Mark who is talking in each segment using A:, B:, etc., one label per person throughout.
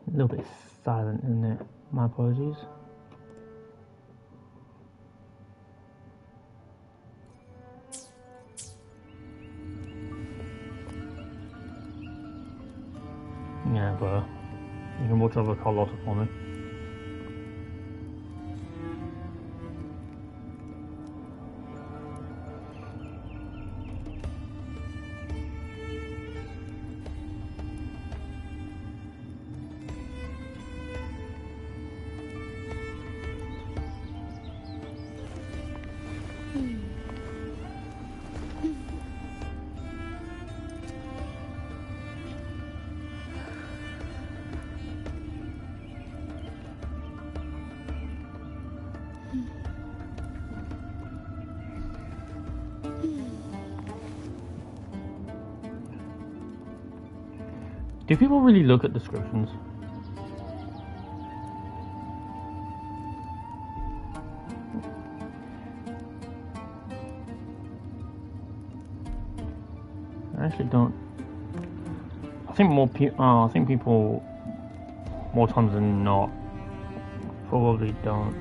A: A little bit silent, isn't it? My apologies. Yeah, but you can watch over Carlotta for me. Do people really look at descriptions? I actually don't. I think I think people more times than not probably don't.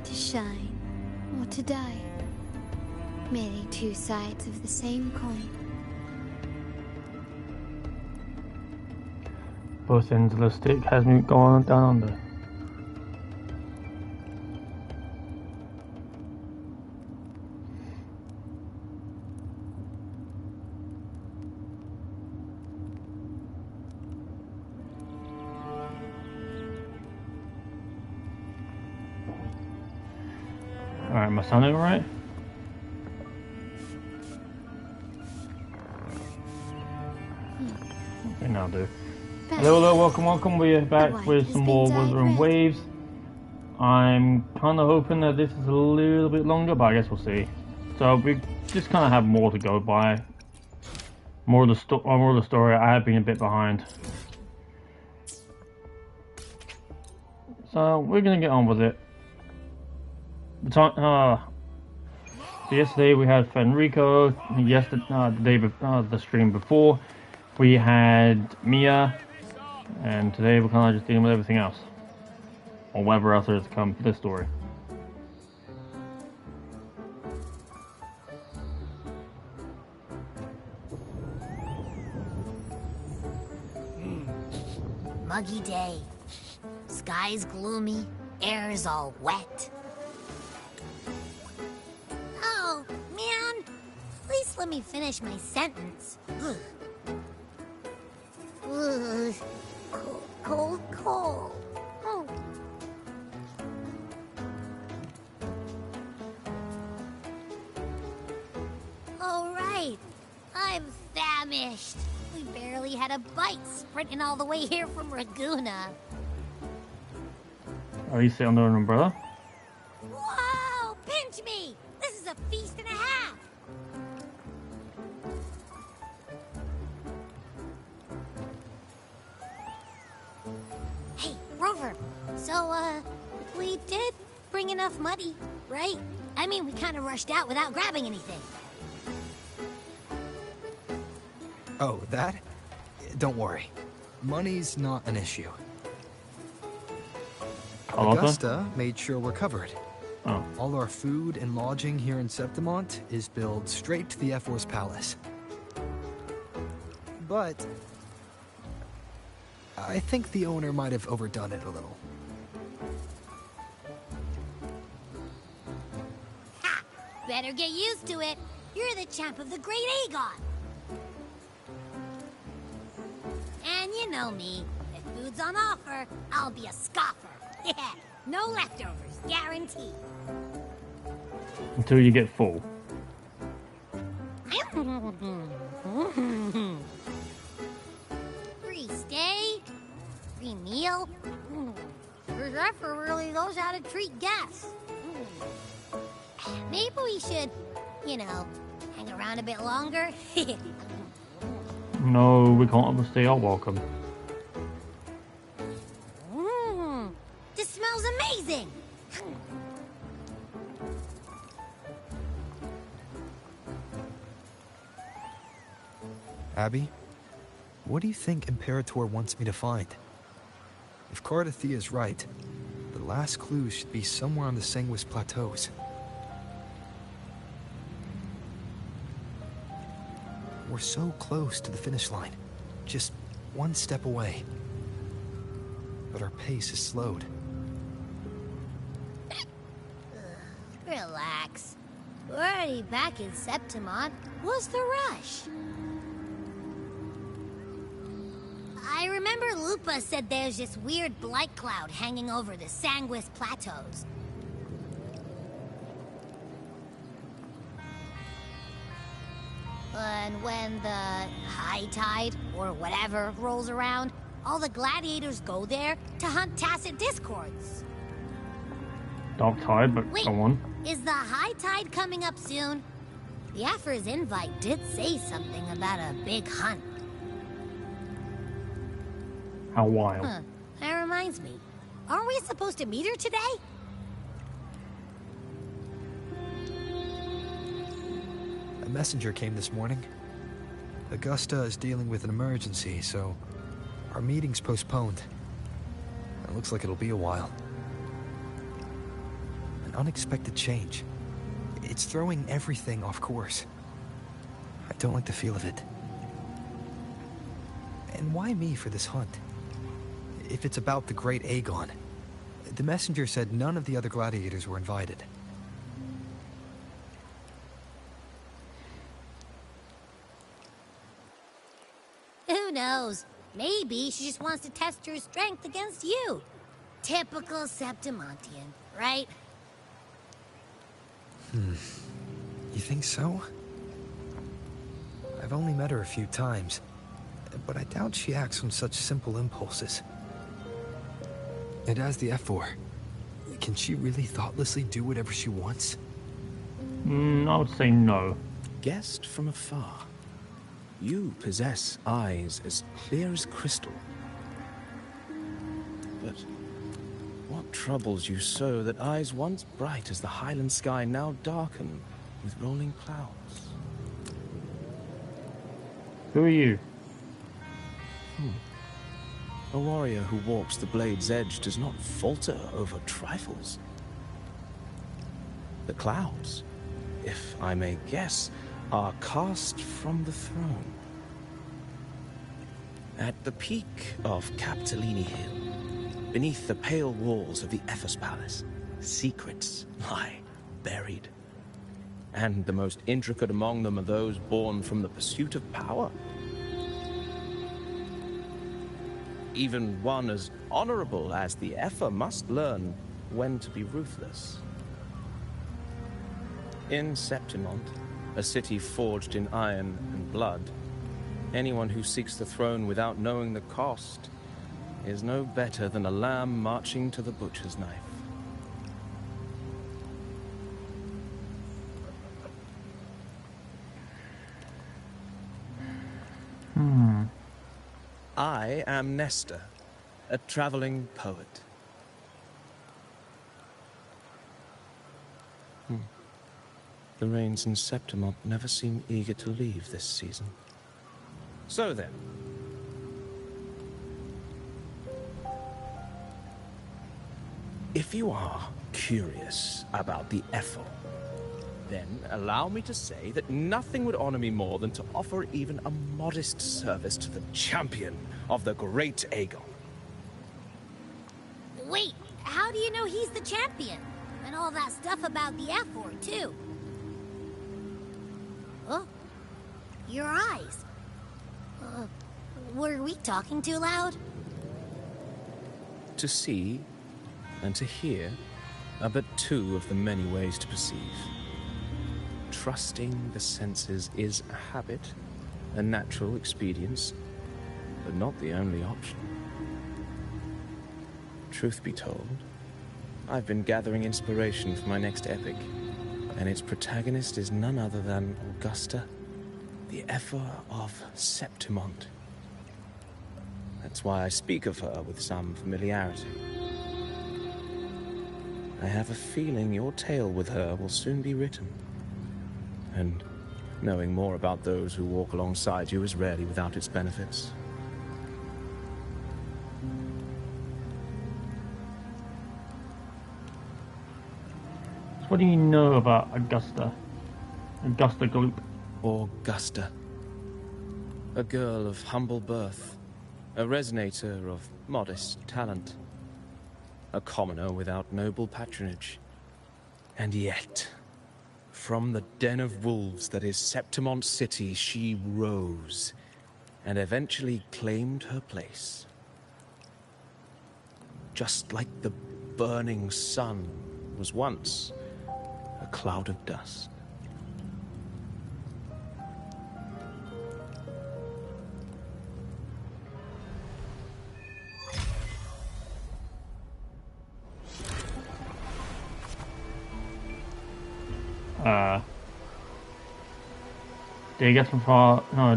B: To shine or to die, merely two sides of the same coin.
A: Both ends of the stick has me going down under. Alright, am I sounding alright? Okay, now do. Hello, hello, welcome, welcome. We're back
B: wife
A: with
B: has
A: some
B: been
A: more
B: dyed
A: Wuthering
B: red.
A: Waves. I'm kind of hoping that this is a little bit longer, but I guess we'll see. So we just kind of have more to go by. More of the story. I have been a bit behind, so we're gonna get on with it. Yesterday we had Federico. Yesterday, the stream before, we had Mia, and today we're kind of just dealing with everything else, or whatever else there is to come for this story.
C: Muggy day. Sky's gloomy, air's all wet. Oh, man. At least let me finish my sentence. Ugh. Cold, cold, cold. Oh. All right. I'm famished. We barely had a bite sprinting all the way here from Raguna.
A: Are you sitting under an umbrella?
C: Whoa! Pinch me! This is a feast and a half! Hey, Rover. So, we did bring enough money, right? I mean, we kind of rushed out without grabbing anything.
D: Oh, that? Don't worry. Money's not an issue. Augusta made sure we're covered.
A: Oh.
D: All our food and lodging here in Septimont is billed straight to the F4's palace. But I think the owner might have overdone it a little.
C: Ha! Better get used to it. You're the champ of the Great Aegon. And you know me. If food's on offer, I'll be a scoffer. Yeah, no leftovers, guaranteed.
A: Until you get full.
C: Free stay, free meal. This effort really knows how to treat guests. Maybe we should, you know, hang around a bit longer.
A: No, we can't overstay our welcome.
C: This smells amazing.
D: Abby, what do you think Imperator wants me to find? If Cardathia is right, the last clue should be somewhere on the Segue plateaus. We're so close to the finish line, just one step away. But our pace is slowed.
C: Relax. We're already back in Septimont. What's the rush? I remember Lupa said there's this weird blight cloud hanging over the Segue plateaus. And when the high tide, or whatever, rolls around, all the gladiators go there to hunt tacit discords.
A: Dark tide, but
C: Wait,
A: go on.
C: is the high tide coming up soon? The Affer's invite did say something about a big hunt.
A: How wild.
C: Huh, that reminds me. Aren't we supposed to meet her today?
D: A messenger came this morning. Augusta is dealing with an emergency, so our meeting's postponed. It looks like it'll be a while. An unexpected change. It's throwing everything off course. I don't like the feel of it. And why me for this hunt? If it's about the Great Aegon, the messenger said none of the other gladiators were invited.
C: Who knows? Maybe she just wants to test her strength against you. Typical Septimontian, right?
D: You think so? I've only met her a few times. but I doubt she acts on such simple impulses. And as the F4, can she really thoughtlessly do whatever she wants?
A: I would say no.
E: Guessed from afar, you possess eyes as clear as crystal. But what troubles you so that eyes once bright as the highland sky now darken with rolling clouds?
A: Who are you?
E: A warrior who walks the blade's edge does not falter over trifles. The clouds, if I may guess, are cast from the throne. At the peak of Capitolini Hill, beneath the pale walls of the Ephes Palace, secrets lie buried. And the most intricate among them are those born from the pursuit of power. Even one as honorable as the Epher must learn when to be ruthless. In Septimont, a city forged in iron and blood, anyone who seeks the throne without knowing the cost is no better than a lamb marching to the butcher's knife. I am Nestor, a traveling poet. The rains in Septimont never seem eager to leave this season. So then, if you are curious about the Ethel, then allow me to say that nothing would honor me more than to offer even a modest service to the champion of the great Aegon.
C: Wait, how do you know he's the champion? And all that stuff about the F4, too. Oh, your eyes. Were we talking too loud?
E: To see and to hear are but two of the many ways to perceive. Trusting the senses is a habit, a natural expedience, but not the only option. Truth be told, I've been gathering inspiration for my next epic, and its protagonist is none other than Augusta, the Epher of Septimont. That's why I speak of her with some familiarity. I have a feeling your tale with her will soon be written. And knowing more about those who walk alongside you is rarely without its benefits.
A: So what do you know about Augusta? Augusta Gloop.
E: Augusta. A girl of humble birth. A resonator of modest talent. A commoner without noble patronage. And yet, from the den of wolves that is Septimont City, she rose, and eventually claimed her place. Just like the burning sun was once a cloud of dust.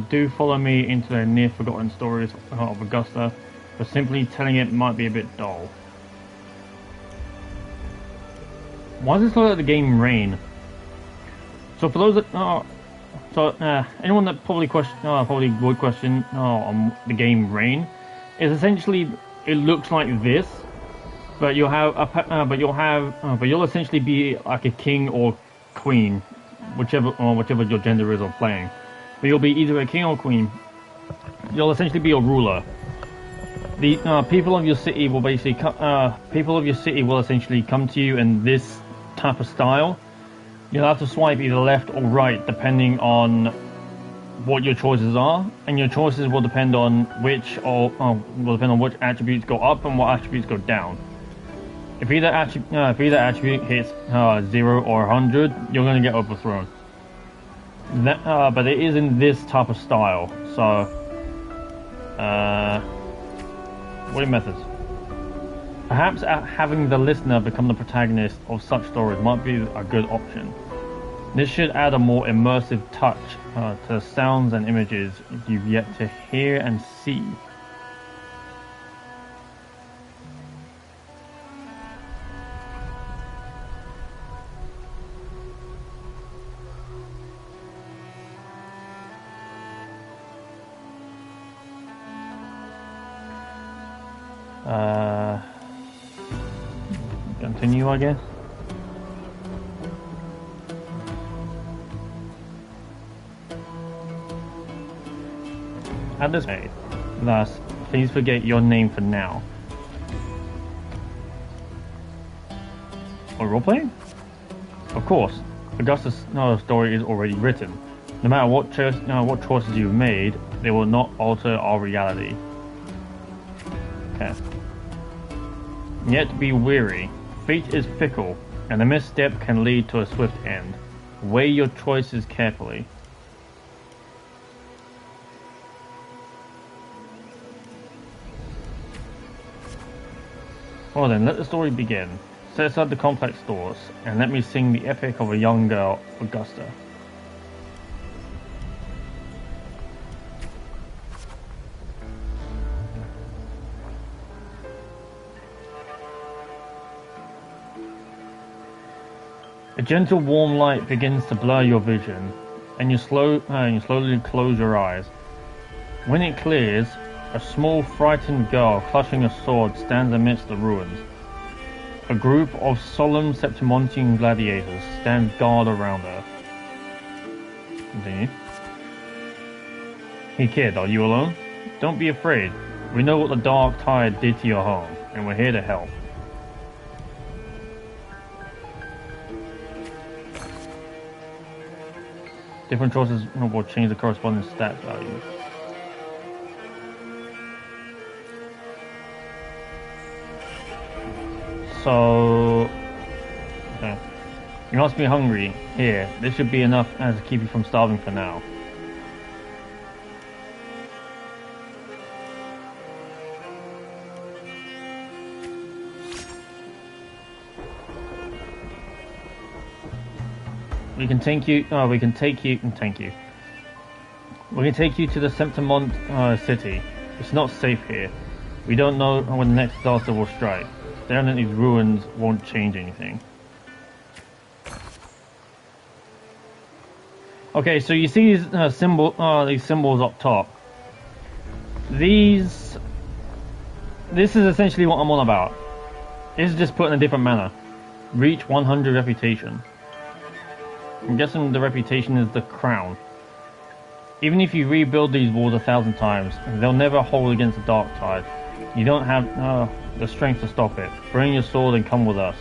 A: Do follow me into the near forgotten stories of Augusta, but simply telling it might be a bit dull. Why does this look like the game Rain? So for those that anyone that probably would question on the game Rain, is essentially it looks like this, but you'll essentially be like a king or queen, whichever your gender is of playing. But you'll be either a king or queen. You'll essentially be a ruler. The people of your city will essentially come to you in this type of style. You'll have to swipe either left or right depending on what your choices are, and your choices will depend on which attributes go up and what attributes go down. If either attribute hits 0 or 100, you're going to get overthrown. But it is in this type of style, so What are your methods? Perhaps having the listener become the protagonist of such stories might be a good option. This should add a more immersive touch to the sounds and images you've yet to hear and see. Continue, I guess. At this point, thus, please forget your name for now. Or role-playing? Of course, Augustus' story is already written. No matter what choices you've made, they will not alter our reality. Okay. Yet be wary. Fate is fickle, and a misstep can lead to a swift end. Weigh your choices carefully. Well then, let the story begin. Set aside the complex thoughts, and let me sing the epic of a young girl, Augusta. A gentle warm light begins to blur your vision, and you slowly close your eyes. When it clears, a small frightened girl clutching a sword stands amidst the ruins. A group of solemn Septimontian gladiators stand guard around her. Continue. Hey kid, are you alone? Don't be afraid. We know what the Dark Tide did to your home, and we're here to help. Different choices will change the corresponding stat value. So, okay. You must be hungry. Here, this should be enough to keep you from starving for now. We can take you to the Septimont city. It's not safe here. We don't know when the next disaster will strike. Staring at these ruins won't change anything. Okay, so you see these these symbols up top. This is essentially what I'm on about. This is just put in a different manner. Reach 100 reputation. I'm guessing the reputation is the crown. Even if you rebuild these walls 1,000 times, they'll never hold against the Dark Tide. You don't have the strength to stop it. Bring your sword and come with us.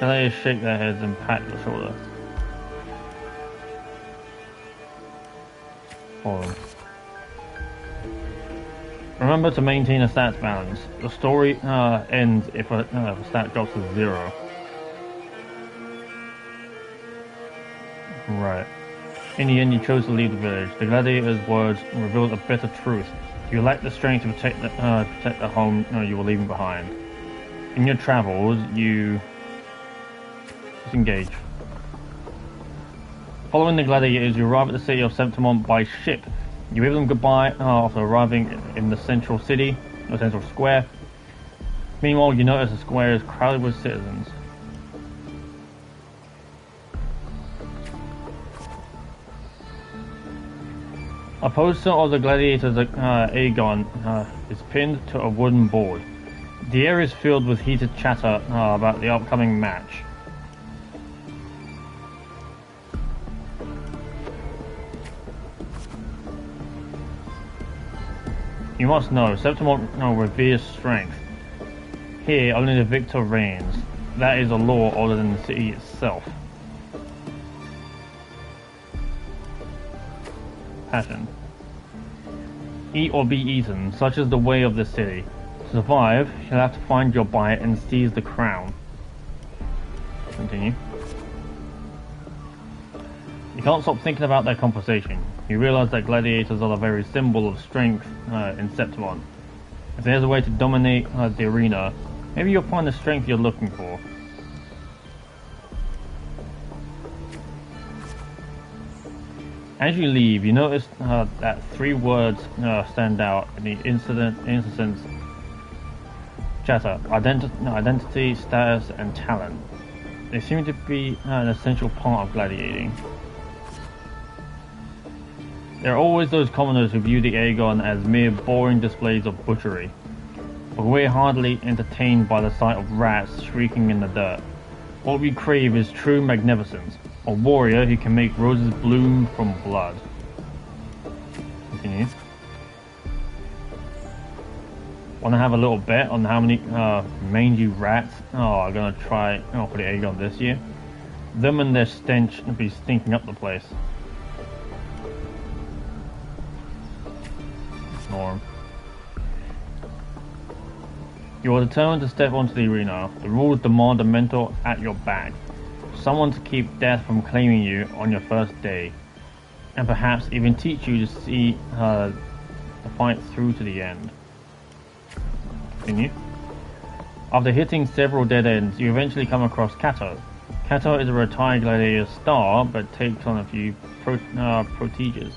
A: They shake their heads and pat your shoulder. Hold on. Remember to maintain a stats balance. The story ends if a stat drops to 0. Right. In the end, you chose to leave the village. The gladiator's words revealed a bitter truth. You lack the strength to protect the home you were leaving behind. In your travels, you disengage. Following the gladiators, you arrive at the city of Septimont by ship. You wave them goodbye after arriving in the central city, the central square. Meanwhile, you notice the square is crowded with citizens. A poster of the gladiator's Aegon is pinned to a wooden board. The air is filled with heated chatter about the upcoming match. You must know, Septimont reveres strength. Here, only the victor reigns. That is a law older than the city itself. Passion. Eat or be eaten, such is the way of the city. To survive, you'll have to find your bite and seize the crown. Continue. You can't stop thinking about their conversation. You realize that gladiators are the very symbol of strength in Septimon. If there's a way to dominate the arena, maybe you'll find the strength you're looking for. As you leave, you notice that 3 words stand out in the instance chatter: identity, status, and talent. They seem to be an essential part of gladiating. There are always those commoners who view the Aegon as mere boring displays of butchery, but we're hardly entertained by the sight of rats shrieking in the dirt. What we crave is true magnificence, a warrior who can make roses bloom from blood. Continue. Want to have a little bet on how many mangy rats are going to try for the Aegon this year? Them and their stench will be stinking up the place. Ignore 'em. You are determined to step onto the arena. The rules demand a mentor at your back. Someone to keep death from claiming you on your first day. And perhaps even teach you to see the fight through to the end. Continue. After hitting several dead ends, you eventually come across Kato. Kato is a retired gladiator star, but takes on a few proteges.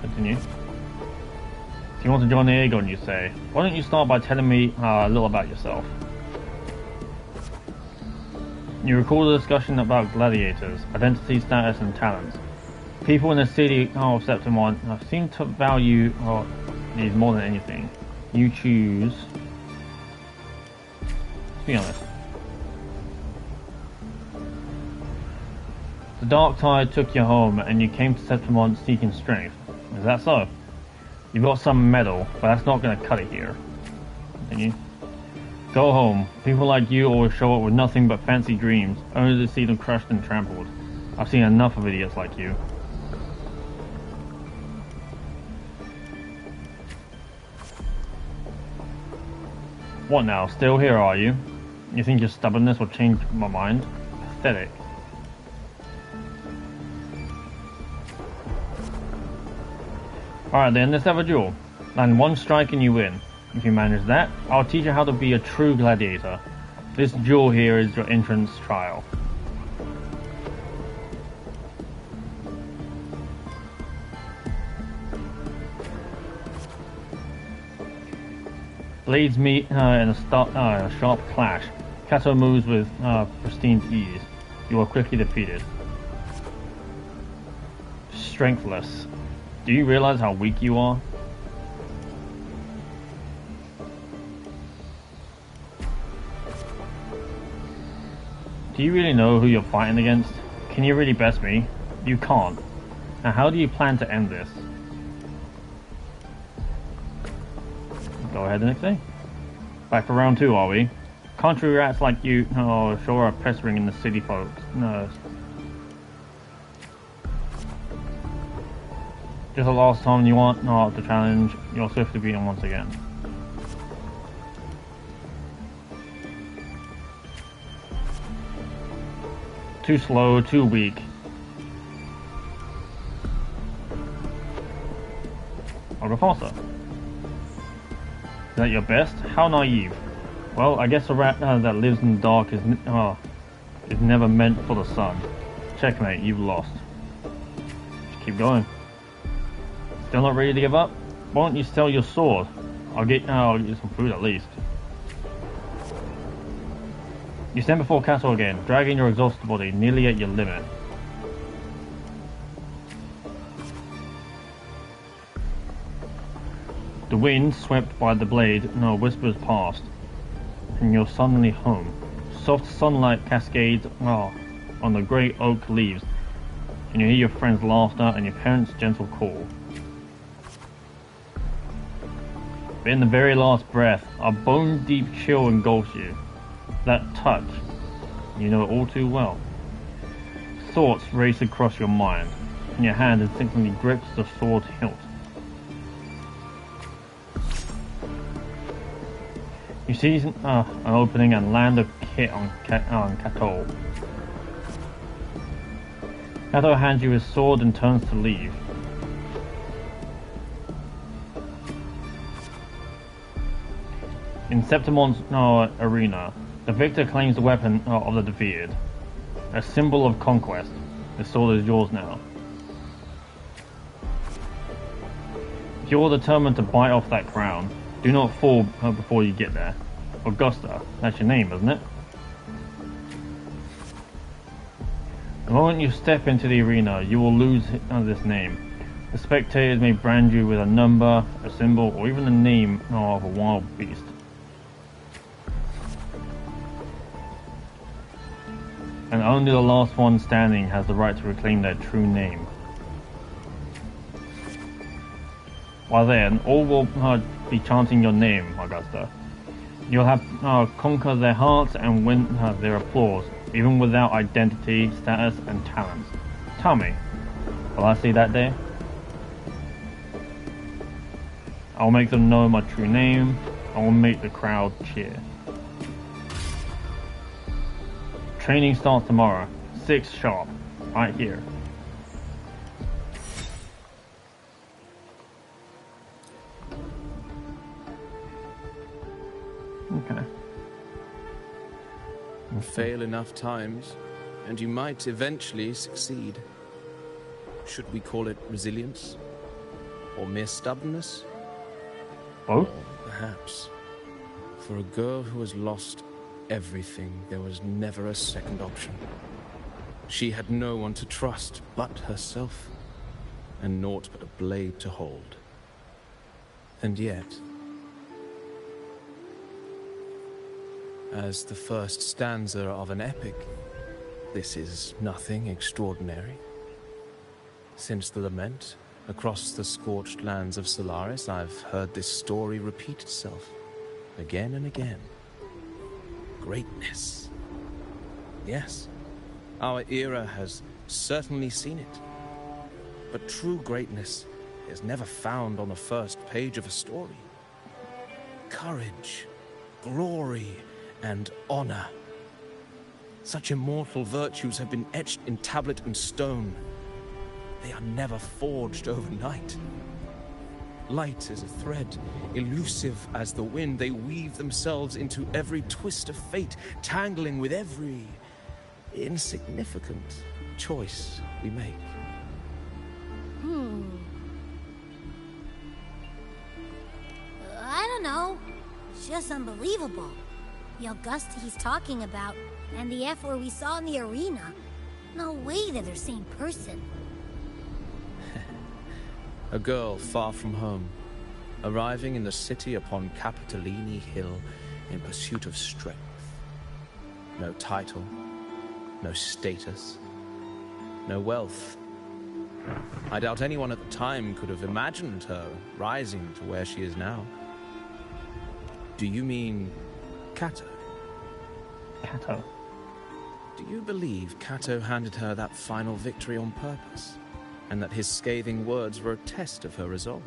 A: Continue. If you want to join the Aegon, you say. Why don't you start by telling me a little about yourself? You recall the discussion about gladiators, identity, status, and talents. People in the city of Septimon seem to value these more than anything. You choose... Let's be honest. The dark tide took you home and you came to Septimon seeking strength. Is that so? You've got some metal, but that's not going to cut it here. Continue. Go home. People like you always show up with nothing but fancy dreams, only to see them crushed and trampled. I've seen enough of idiots like you. What now? Still here, are you? You think your stubbornness will change my mind? Pathetic. Alright then, let's have a duel. Land 1 strike and you win. If you manage that, I'll teach you how to be a true gladiator. This duel here is your entrance trial. Blades meet in a sharp clash. Kato moves with pristine ease. You are quickly defeated. Strengthless. Do you realize how weak you are? Do you really know who you're fighting against? Can you really best me? You can't. Now how do you plan to end this? Go ahead the next day. Back for round 2, are we? Country rats like you sure are pestering in the city folks. No. Just the last time you want to challenge, you're swiftly beaten once again. Too slow, too weak. I'll go faster. Is that your best? How naive. Well, I guess a rat that lives in the dark is never meant for the sun. Checkmate, you've lost. Just keep going. Still not ready to give up? Why don't you sell your sword? I'll get you some food at least. You stand before Kato again, dragging your exhausted body nearly at your limit. The wind, swept by the blade, whispers past, and you're suddenly home. Soft sunlight cascades on the grey oak leaves, and you hear your friend's laughter and your parents' gentle call. But in the very last breath, a bone-deep chill engulfs you. That touch, you know it all too well. Thoughts race across your mind, and your hand instinctively grips the sword hilt. You seize an opening and land a hit on Kato. Kato hands you his sword and turns to leave. In Septimon's arena, the victor claims the weapon of the defeated. A symbol of conquest. The sword is yours now. If you're determined to bite off that crown, do not fall before you get there. Augusta, that's your name, isn't it? The moment you step into the arena, you will lose this name. The spectators may brand you with a number, a symbol, or even the name of a wild beast. And only the last one standing has the right to reclaim their true name. While then, all will be chanting your name, Augusta. You'll have conquer their hearts and win their applause, even without identity, status, and talents. Tell me, will I see that day? I'll make them know my true name. I will make the crowd cheer. Training starts tomorrow, 6 sharp, right here. Okay.
E: Fail enough times, and you might eventually succeed. Should we call it resilience? Or mere stubbornness?
A: Both?
E: Perhaps. For a girl who has lost everything, there was never a second option. She had no one to trust but herself, and naught but a blade to hold. And yet, as the first stanza of an epic, this is nothing extraordinary. Since the lament, across the scorched lands of Solaris, I've heard this story repeat itself, again and again. Greatness. Yes, our era has certainly seen it. But true greatness is never found on the first page of a story. Courage, glory, and honor. Such immortal virtues have been etched in tablet and stone. They are never forged overnight. Light as a thread, elusive as the wind, they weave themselves into every twist of fate, tangling with every insignificant choice we make.
C: I don't know. It's just unbelievable. The Augusta he's talking about, and the F-word we saw in the arena. No way they're the same person.
E: A girl far from home, arriving in the city upon Capitolini Hill in pursuit of strength. No title, no status, no wealth. I doubt anyone at the time could have imagined her rising to where she is now. Do you mean Kato?
A: Kato.
E: Do you believe Kato handed her that final victory on purpose? And that his scathing words were a test of her resolve?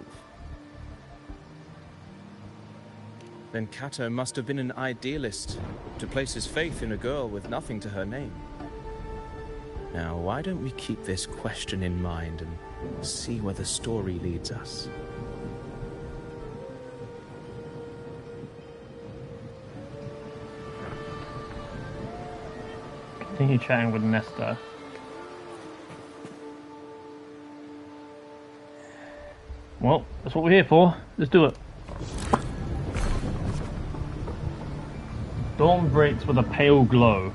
E: Then Kato must have been an idealist to place his faith in a girl with nothing to her name. Now, why don't we keep this question in mind and see where the story leads us?
A: Continue chatting with Nesta. Well, that's what we're here for. Let's do it. Dawn breaks with a pale glow.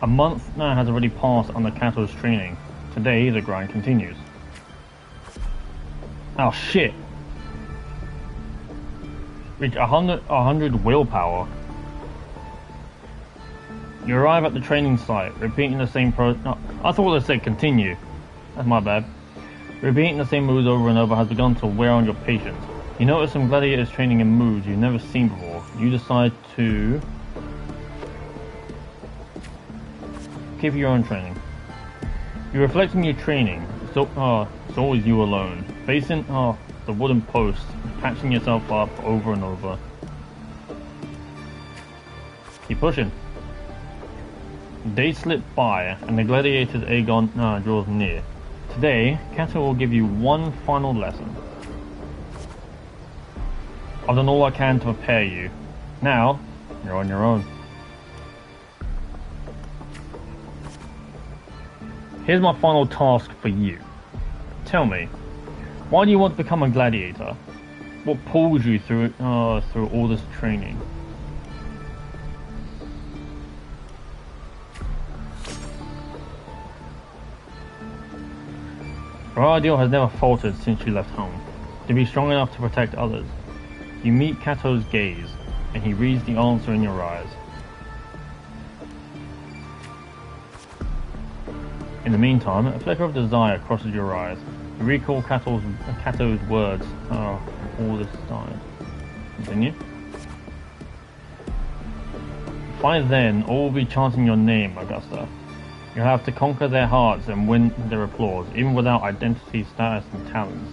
A: A month now has already passed under Kato's training. Today, the grind continues. Oh shit! Reach 100 willpower. You arrive at the training site, repeating the same no, I thought it said continue. That's my bad. Repeating the same moves over and over has begun to wear on your patience. You notice some gladiators training in moves you've never seen before. You decide to keep your own training. You reflect on your training. It's always you alone, facing the wooden post, patching yourself up over and over. Keep pushing. Days slip by, and the gladiator's Aegon draws near. Today, Cato will give you one final lesson. I've done all I can to prepare you. Now, you're on your own. Here's my final task for you. Tell me, why do you want to become a gladiator? What pulls you through all this training? Your ideal has never faltered since you left home. To be strong enough to protect others. You meet Cato's gaze, and he reads the answer in your eyes. In the meantime, a flicker of desire crosses your eyes. You recall Cato's words all this time. Continue. By then, all will be chanting your name, Augusta. You'll have to conquer their hearts and win their applause, even without identity, status, and talents.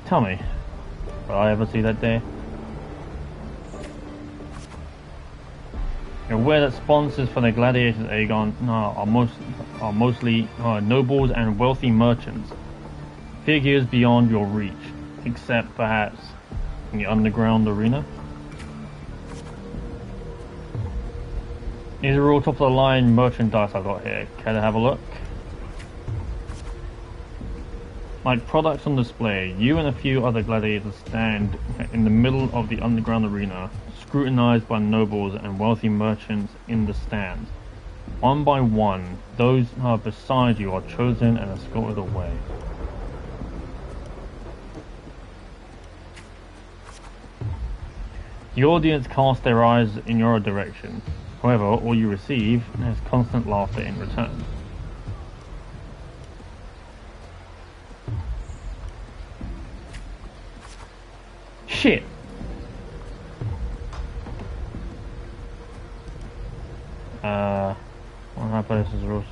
A: Tell me, will I ever see that day? You're aware that sponsors for the gladiators Aegon are mostly nobles and wealthy merchants, figures beyond your reach, except perhaps in the underground arena. These are all top-of-the-line merchandise I've got here. Care to have a look? Like products on display, you and a few other gladiators stand in the middle of the underground arena, scrutinized by nobles and wealthy merchants in the stands. One by one, those beside you are chosen and escorted away. The audience cast their eyes in your direction. However, all you receive is constant laughter in return. Shit! One high places are also...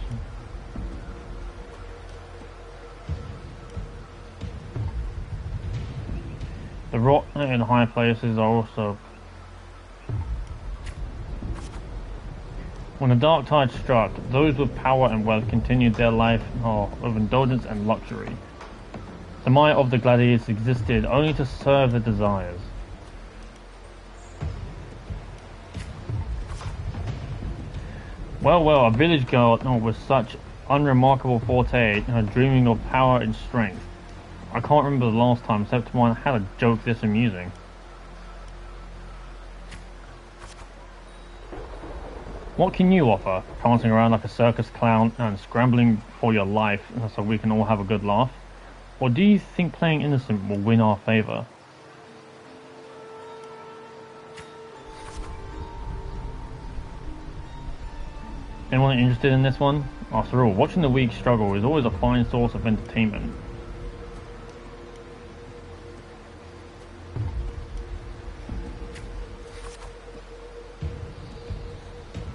A: The rot in high places are also... When the dark tide struck, those with power and wealth continued their life of indulgence and luxury. The might of the gladiators existed only to serve their desires. Well, a village girl with such unremarkable forte, dreaming of power and strength. I can't remember the last time Septimon had a joke this amusing. What can you offer? Prancing around like a circus clown and scrambling for your life so we can all have a good laugh? Or do you think playing innocent will win our favor? Anyone interested in this one? After all, watching the weak struggle is always a fine source of entertainment.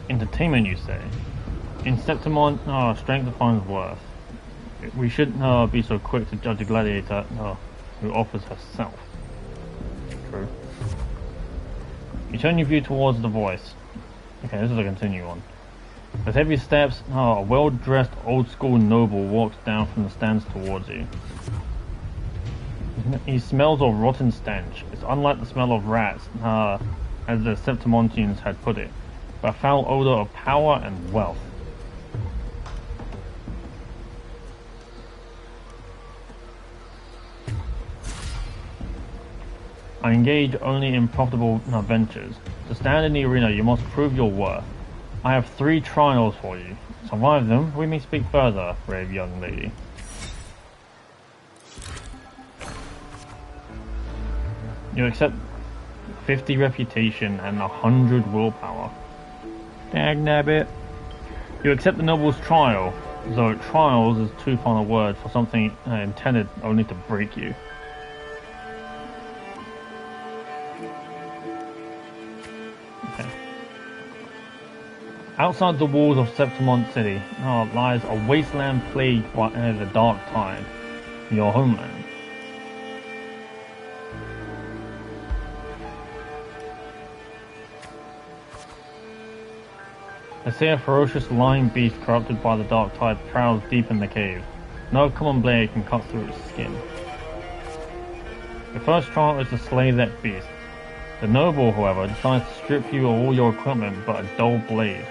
A: Entertainment, you say? In Septimon, strength defines worth. We shouldn't be so quick to judge a gladiator who offers herself. True. You turn your view towards the voice. Okay, this is a continue on. With heavy steps, a well-dressed old-school noble walks down from the stands towards you. He smells of rotten stench. It's unlike the smell of rats, as the Septimontians had put it, but a foul odor of power and wealth. I engage only in profitable ventures. To stand in the arena, you must prove your worth. I have 3 trials for you. Survive them, we may speak further, brave young lady. You accept 50 reputation and 100 willpower. Dagnabbit. You accept the noble's trial, though trials is too fine a word for something intended only to break you. Outside the walls of Septimon City lies a wasteland plagued by the dark tide, your homeland. They say a ferocious lion beast corrupted by the dark tide prowls deep in the cave. No common blade can cut through its skin. The first trial is to slay that beast. The noble, however, decides to strip you of all your equipment but a dull blade.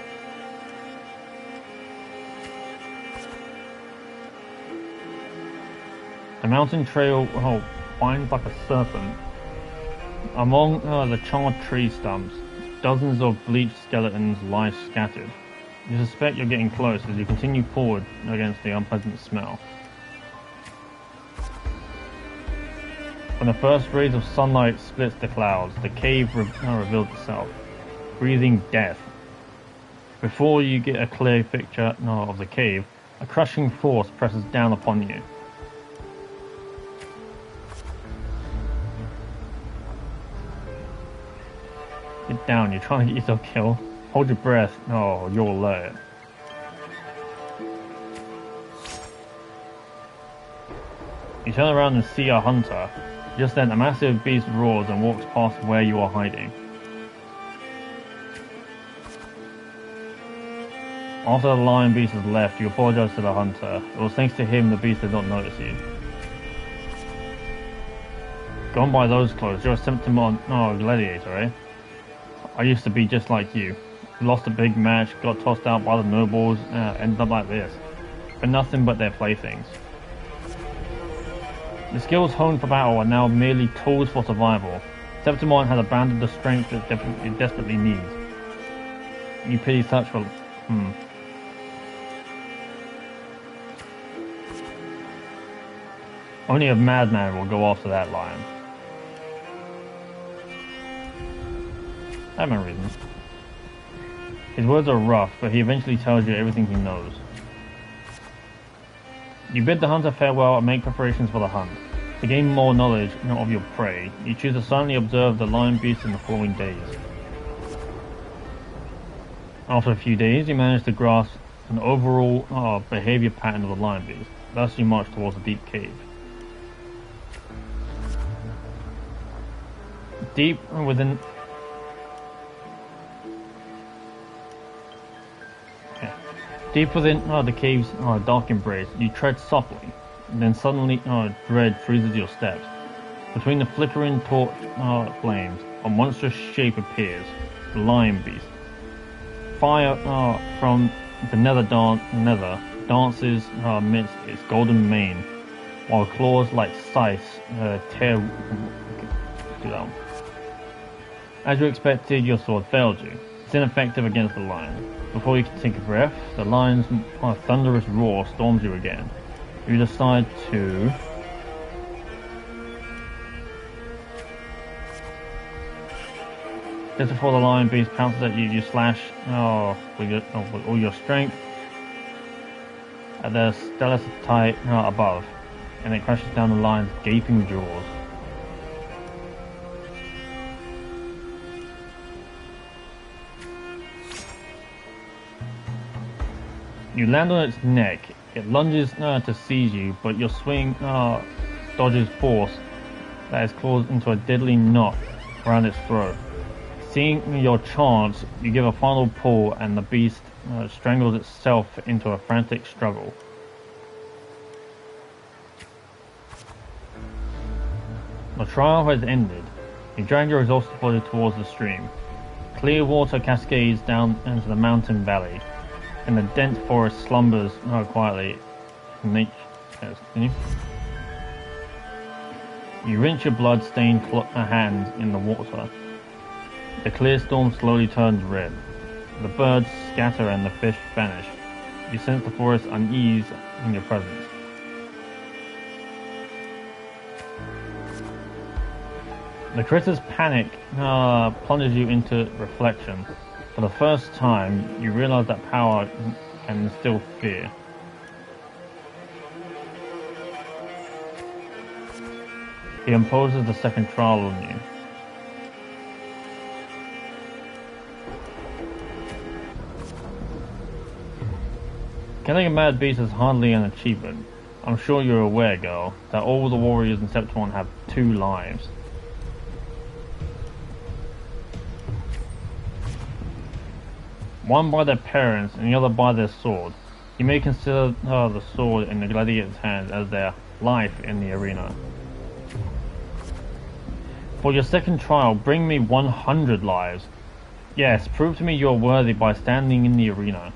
A: The mountain trail winds like a serpent. Among the charred tree stumps, dozens of bleached skeletons lie scattered. You suspect you're getting close as you continue forward against the unpleasant smell. When the first rays of sunlight splits the clouds, the cave reveals itself, breathing death. Before you get a clear picture of the cave, a crushing force presses down upon you. Get down, you're trying to get yourself killed. Hold your breath. Oh, you're alert. You turn around and see a hunter. Just then, a massive beast roars and walks past where you are hiding. After the lion beast has left, you apologize to the hunter. It was thanks to him the beast did not notice you. Gone by those clothes, you're a symptom gladiator, eh? I used to be just like you. Lost a big match, got tossed out by the nobles, ended up like this. But nothing but their playthings. The skills honed for battle are now merely tools for survival. Septimon has abandoned the strength that it desperately needs. You pity such for... Only a madman will go after that lion. I have my reasons. His words are rough, but he eventually tells you everything he knows. You bid the hunter farewell and make preparations for the hunt. To gain more knowledge of your prey, you choose to silently observe the lion beast in the following days. After a few days, you manage to grasp an overall behavior pattern of the lion beast. Thus you march towards a deep cave. Deep within the cave's dark embrace, you tread softly, and then suddenly dread freezes your steps. Between the flickering torch flames, a monstrous shape appears, the lion beast. Fire from the nether dances amidst its golden mane, while claws like scythes tear. As you expected, your sword failed you. It's ineffective against the lion. Before you can take a breath, the lion's thunderous roar storms you again. You decide to... Just before the lion beast pounces at you, you slash with all your strength at the stalactite above, and it crashes down the lion's gaping jaws. You land on its neck. It lunges to seize you, but your swing dodges force that is claws into a deadly knot around its throat. Seeing your chance, you give a final pull and the beast strangles itself into a frantic struggle. The trial has ended. You drag your exhausted body towards the stream. Clear water cascades down into the mountain valley, and the dense forest slumbers quietly. Nature. Continue. You rinse your blood-stained hands in the water. The clear storm slowly turns red. The birds scatter and the fish vanish. You sense the forest unease in your presence. The critter's panic plunges you into reflection. For the first time, you realize that power can instill fear. He imposes the second trial on you. Killing a mad beast is hardly an achievement. I'm sure you're aware, girl, that all the warriors in Septimon have 2 lives. one by their parents and the other by their sword. You may consider the sword in the gladiator's hand as their life in the arena. For your second trial, bring me 100 lives. Yes, prove to me you are worthy by standing in the arena.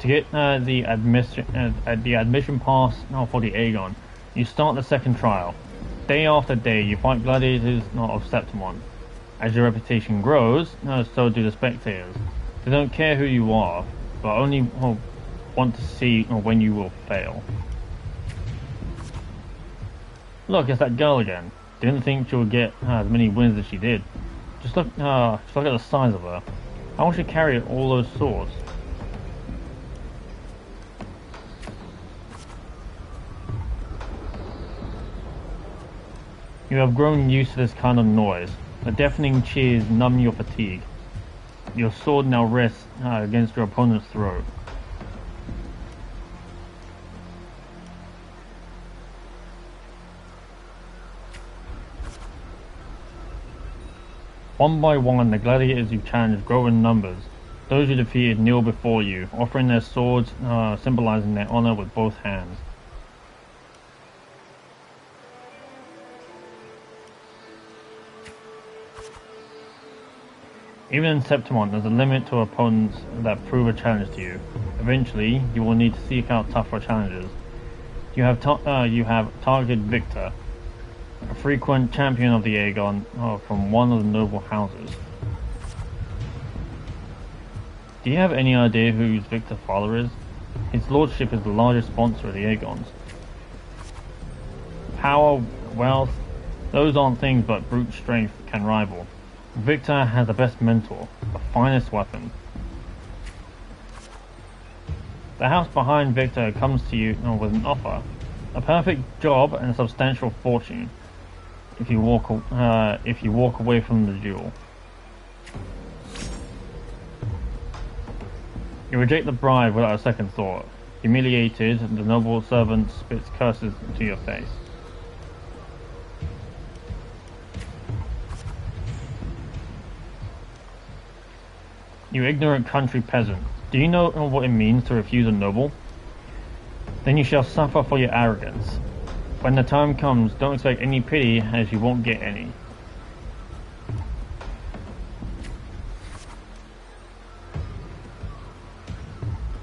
A: To get the admission pass for the Aegon, you start the second trial. Day after day, you fight gladiators of Septimon. As your reputation grows, so do the spectators. They don't care who you are, but only want to see when you will fail. Look, it's that girl again. Didn't think she would get as many wins as she did. Just look at the size of her. How will she carry all those swords? You have grown used to this kind of noise. The deafening cheers numb your fatigue. Your sword now rests against your opponent's throat. One by one, the gladiators you challenged grow in numbers. Those you defeated kneel before you, offering their swords, symbolizing their honor with both hands. Even in Septimon, there's a limit to opponents that prove a challenge to you. Eventually, you will need to seek out tougher challenges. You have targeted Victor, a frequent champion of the Aegon from one of the noble houses. Do you have any idea who Victor's father is? His lordship is the largest sponsor of the Aegons. Power, wealth, those aren't things but brute strength can rival. Victor has the best mentor, the finest weapon. The house behind Victor comes to you with an offer, a perfect job and a substantial fortune if you walk away from the duel. You reject the bribe without a second thought. Humiliated, the noble servant spits curses into your face. You ignorant country peasant, do you know what it means to refuse a noble? Then you shall suffer for your arrogance. When the time comes, don't expect any pity, as you won't get any.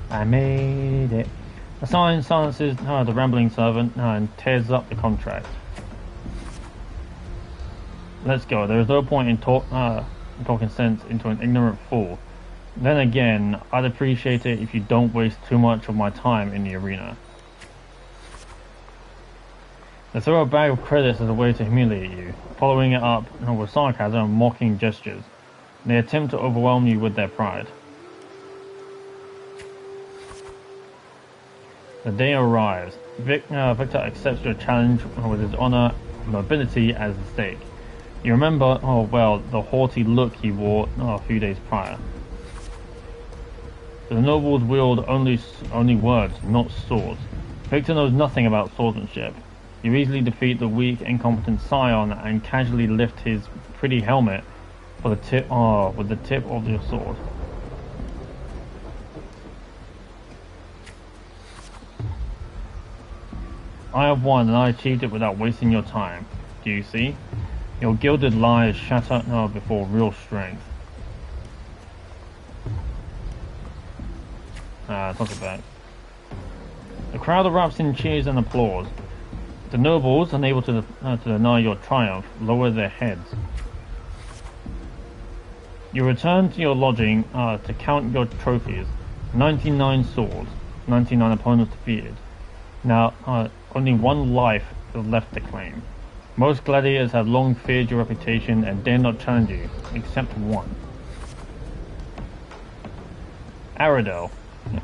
A: I made it. A sign silences the rambling servant and tears up the contract. Let's go. There is no point in talking sense into an ignorant fool. Then again, I'd appreciate it if you don't waste too much of my time in the arena. They throw a bag of credits as a way to humiliate you, following it up with sarcasm and mocking gestures. They attempt to overwhelm you with their pride. The day arrives. Victor accepts your challenge with his honor and nobility as the stake. You remember, the haughty look he wore a few days prior. The nobles wield only words, not swords. Victor knows nothing about swordsmanship. You easily defeat the weak, incompetent scion and casually lift his pretty helmet for the tip, with the tip of your sword. I have won, and I achieved it without wasting your time. Do you see? Your gilded lies shatter before real strength. Talk about. The crowd erupts in cheers and applause. The nobles, unable to deny your triumph, lower their heads. You return to your lodging to count your trophies. 99 swords, 99 opponents defeated. Now, only one life is left to claim. Most gladiators have long feared your reputation and dare not challenge you, except one. Aradel,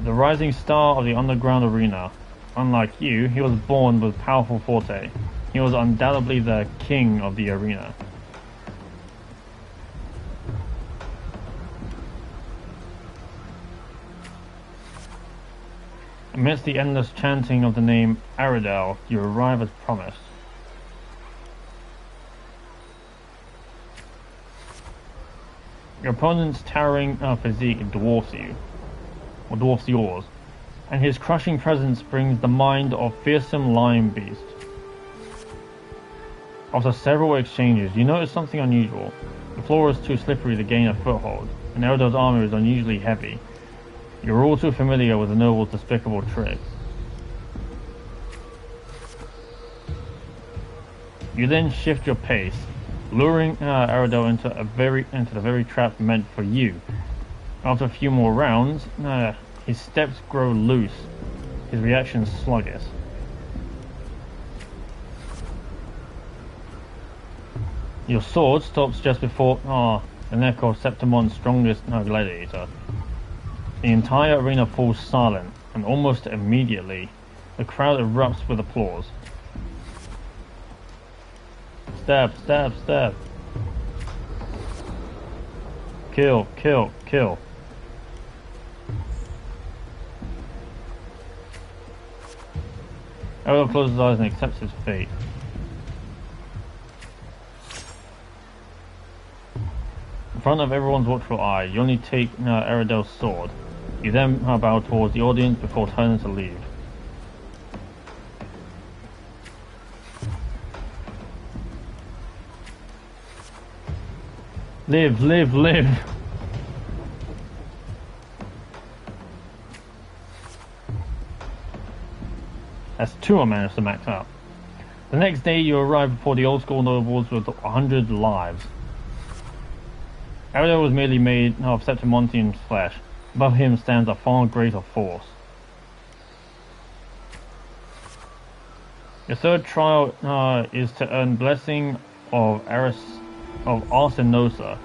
A: the rising star of the underground arena. Unlike you, he was born with powerful forte. He was undoubtedly the king of the arena. Amidst the endless chanting of the name Aradel, you arrive as promised. Your opponent's towering physique dwarfs you, or dwarfs yours, and his crushing presence brings the mind of fearsome lion beast. After several exchanges, you notice something unusual. The floor is too slippery to gain a foothold, and Eredor's armor is unusually heavy. You're all too familiar with the noble's despicable tricks. You then shift your pace, luring Eredor into the very trap meant for you. After a few more rounds, his steps grow loose, his reactions sluggish. Your sword stops just before the neck of Septimon's strongest gladiator. The entire arena falls silent, and almost immediately, the crowd erupts with applause. Stab, stab, stab. Kill, kill, kill. Eredor closes his eyes and accepts his fate. In front of everyone's watchful eye, you only take Eredor's sword. You then bow towards the audience before turning to leave. Live, live, live! That's two I managed to max out. The next day you arrive before the old school nobles with 100 lives. Eredor was merely made of Septimontian's flesh. Above him stands a far greater force. Your third trial is to earn blessing of Arsenosa.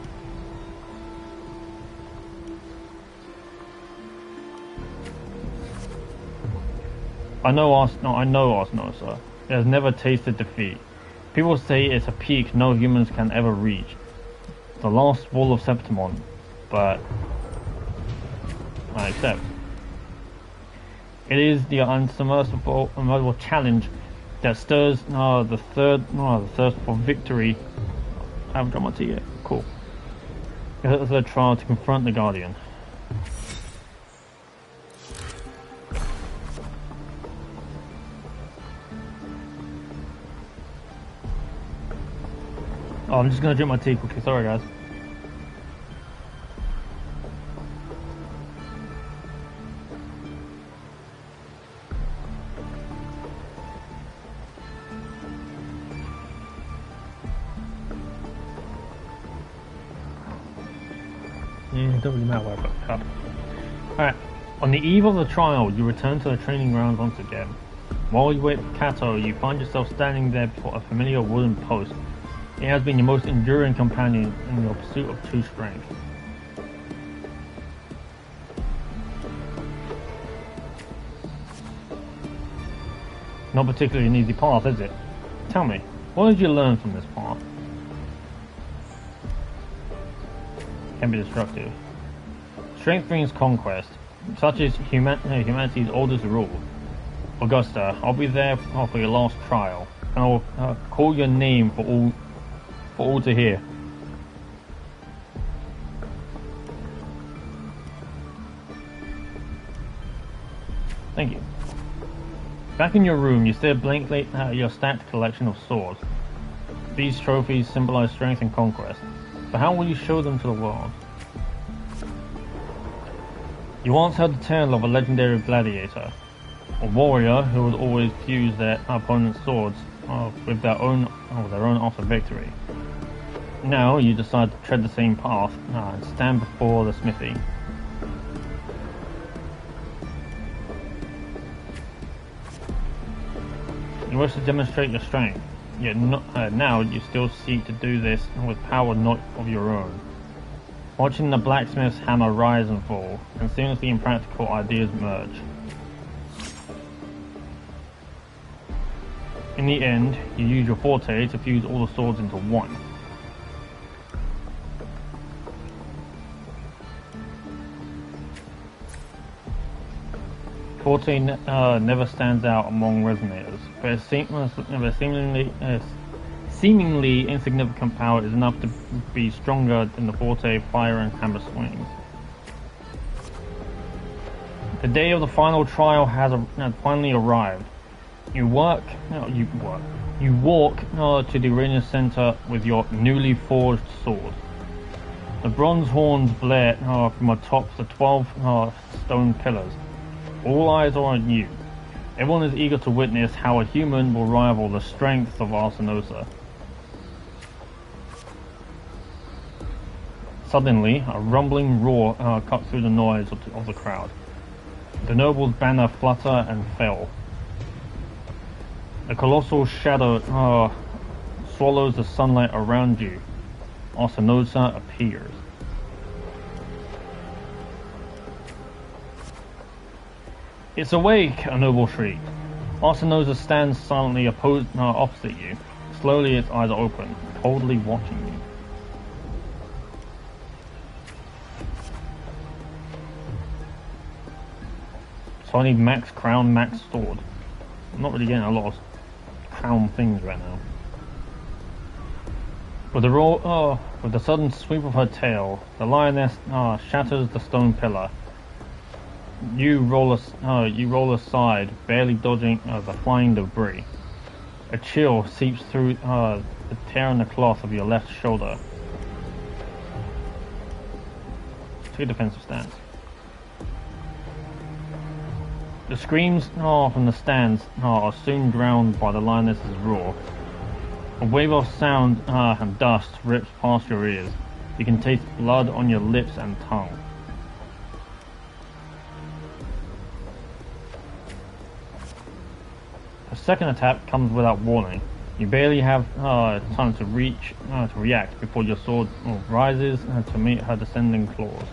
A: I know Arsenosa. It has never tasted defeat. People say it's a peak no humans can ever reach. The last wall of Septimon, but I accept. It is the unsurmountable challenge that stirs the thirst for victory. I haven't drawn my tea yet. Cool. The third trial to confront the Guardian. Oh, I'm just gonna drink my tea quickly. Sorry, guys. Yeah, it doesn't really matter where I put the cup. Alright, on the eve of the trial, you return to the training grounds once again. While you wait for Kato, you find yourself standing there before a familiar wooden post. It has been your most enduring companion in your pursuit of true strength. Not particularly an easy path, is it? Tell me, what did you learn from this path? Can be destructive. Strength brings conquest, such is humanity's oldest rule. Augusta, I'll be there for your last trial, and I'll call your name for all to hear. Thank you. Back in your room, you stare blankly at your stacked collection of swords. These trophies symbolize strength and conquest, but how will you show them to the world? You once heard the tale of a legendary gladiator, a warrior who would always fuse their opponent's swords with their own after victory. Now you decide to tread the same path and stand before the smithy. You wish to demonstrate your strength, yet now you still seek to do this with power not of your own. Watching the blacksmith's hammer rise and fall, and seamlessly impractical ideas merge. In the end, you use your forte to fuse all the swords into one. Forte never stands out among resonators, but it seemingly insignificant power is enough to be stronger than the Forte fire and hammer swings. The day of the final trial has finally arrived. You walk to the Rinascita with your newly forged sword. The bronze horns blare from atop the 12 stone pillars. All eyes are on you. Everyone is eager to witness how a human will rival the strength of Arsinosa. Suddenly, a rumbling roar cut through the noise of the crowd. The noble's banner flutter and fell. A colossal shadow swallows the sunlight around you. Arsinosa appears. It's awake, a noble shrieked. Arsinosa stands silently opposite you. Slowly its eyes are open, coldly watching you. So I need max crown, max sword. I'm not really getting a lot of crown things right now. With the sudden sweep of her tail, the lioness shatters the stone pillar. You roll aside, barely dodging the flying debris. A chill seeps through the tear in the cloth of your left shoulder. Take a defensive stance. The screams from the stands are soon drowned by the lioness's roar. A wave of sound and dust rips past your ears. You can taste blood on your lips and tongue. A second attack comes without warning. You barely have time to react before your sword rises to meet her descending claws.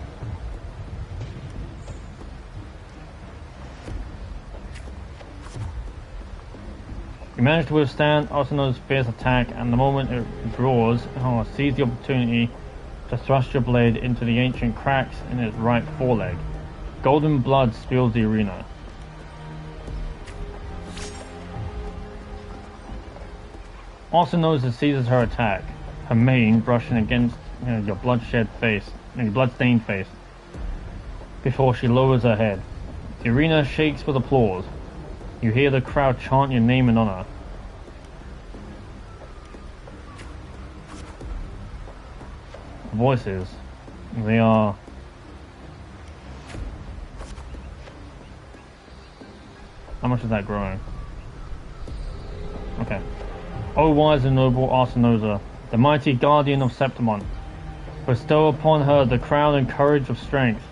A: You manage to withstand Arsinosa's fierce attack, and the moment it draws, seize the opportunity to thrust your blade into the ancient cracks in its right foreleg. Golden blood spills the arena. Arsinosa seizes her attack, her mane brushing against your blood-stained face, before she lowers her head. The arena shakes with applause. You hear the crowd chant your name and honor. Voices. They are... How much is that growing? Okay. O wise and noble Arsinosa, the mighty guardian of Septimon, bestow upon her the crown and courage of strength.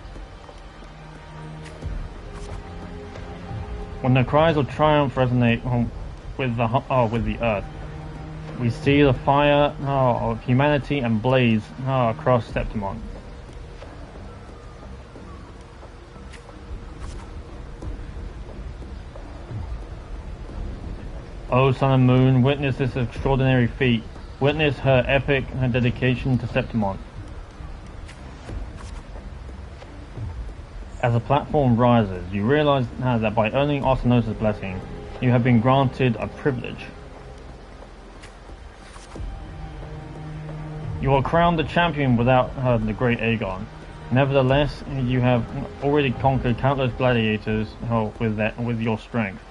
A: When the cries of triumph resonate with the earth, we see the fire of humanity and blaze across Septimon. O Sun and Moon, witness this extraordinary feat. Witness her epic dedication to Septimon. As the platform rises, you realize that by earning Arsinosa's blessing, you have been granted a privilege. You are crowned the champion without the great Aegon. Nevertheless, you have already conquered countless gladiators with your strength.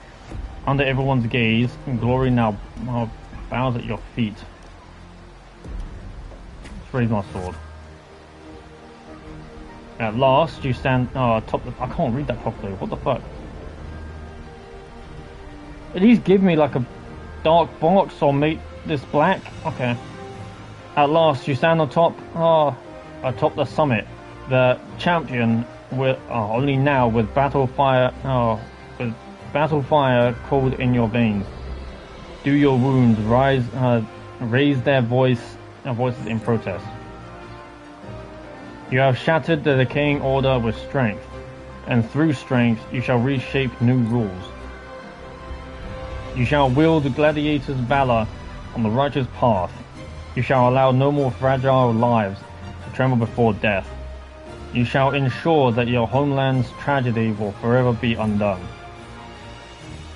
A: Under everyone's gaze, glory now bows at your feet. Let's raise my sword. At last, you stand atop the... I can't read that properly. What the fuck? At least give me like a dark box or make this black. Okay. At last, you stand atop the summit. The champion with only now with battle fire cold in your veins. Do your wounds raise their voices in protest. You have shattered the decaying order with strength, and through strength you shall reshape new rules. You shall wield the gladiator's valor on the righteous path. You shall allow no more fragile lives to tremble before death. You shall ensure that your homeland's tragedy will forever be undone.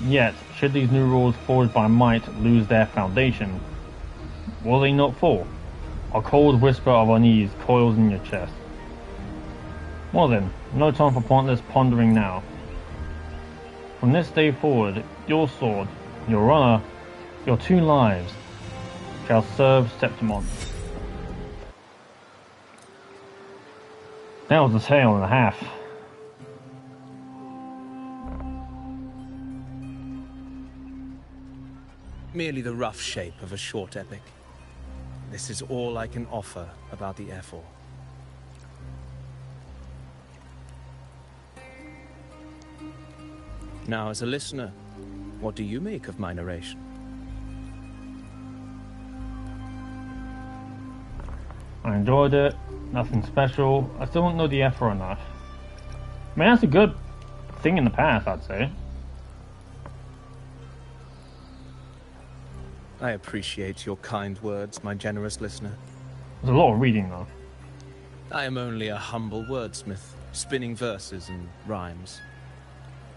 A: Yet, should these new rules forged by might lose their foundation, Will they not fall? A cold whisper of unease coils in your chest. Well then, no time for pointless pondering now. From this day forward, your sword, your honor, your 2 lives shall serve Septimon. That was a tale and a half.
E: Merely the rough shape of a short epic. This is all I can offer about the F4. Now, as a listener, what do you make of my narration?
A: I enjoyed it. Nothing special. I still don't know the F4 enough. I mean, that's a good thing in the past, I'd say.
E: I appreciate your kind words, my generous listener.
A: There's a lot of reading, though.
E: I am only a humble wordsmith, spinning verses and rhymes.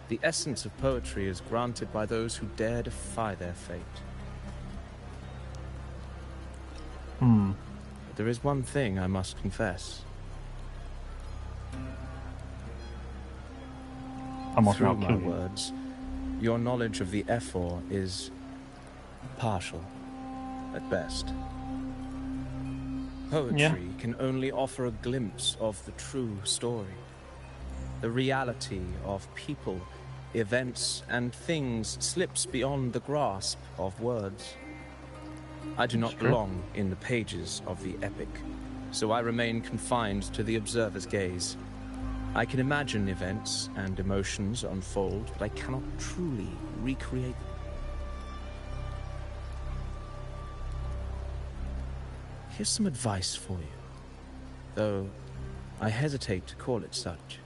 E: The essence of poetry is granted by those who dare defy their fate. But there is one thing I must confess.
A: I must
E: Through
A: not
E: my
A: kill you.
E: words, your knowledge of the F4 is partial, at best. Poetry can only offer a glimpse of the true story. The reality of people, events, and things slips beyond the grasp of words. I do not belong in the pages of the epic, so I remain confined to the observer's gaze. I can imagine events and emotions unfold, but I cannot truly recreate them. Here's some advice for you, though I hesitate to call it such.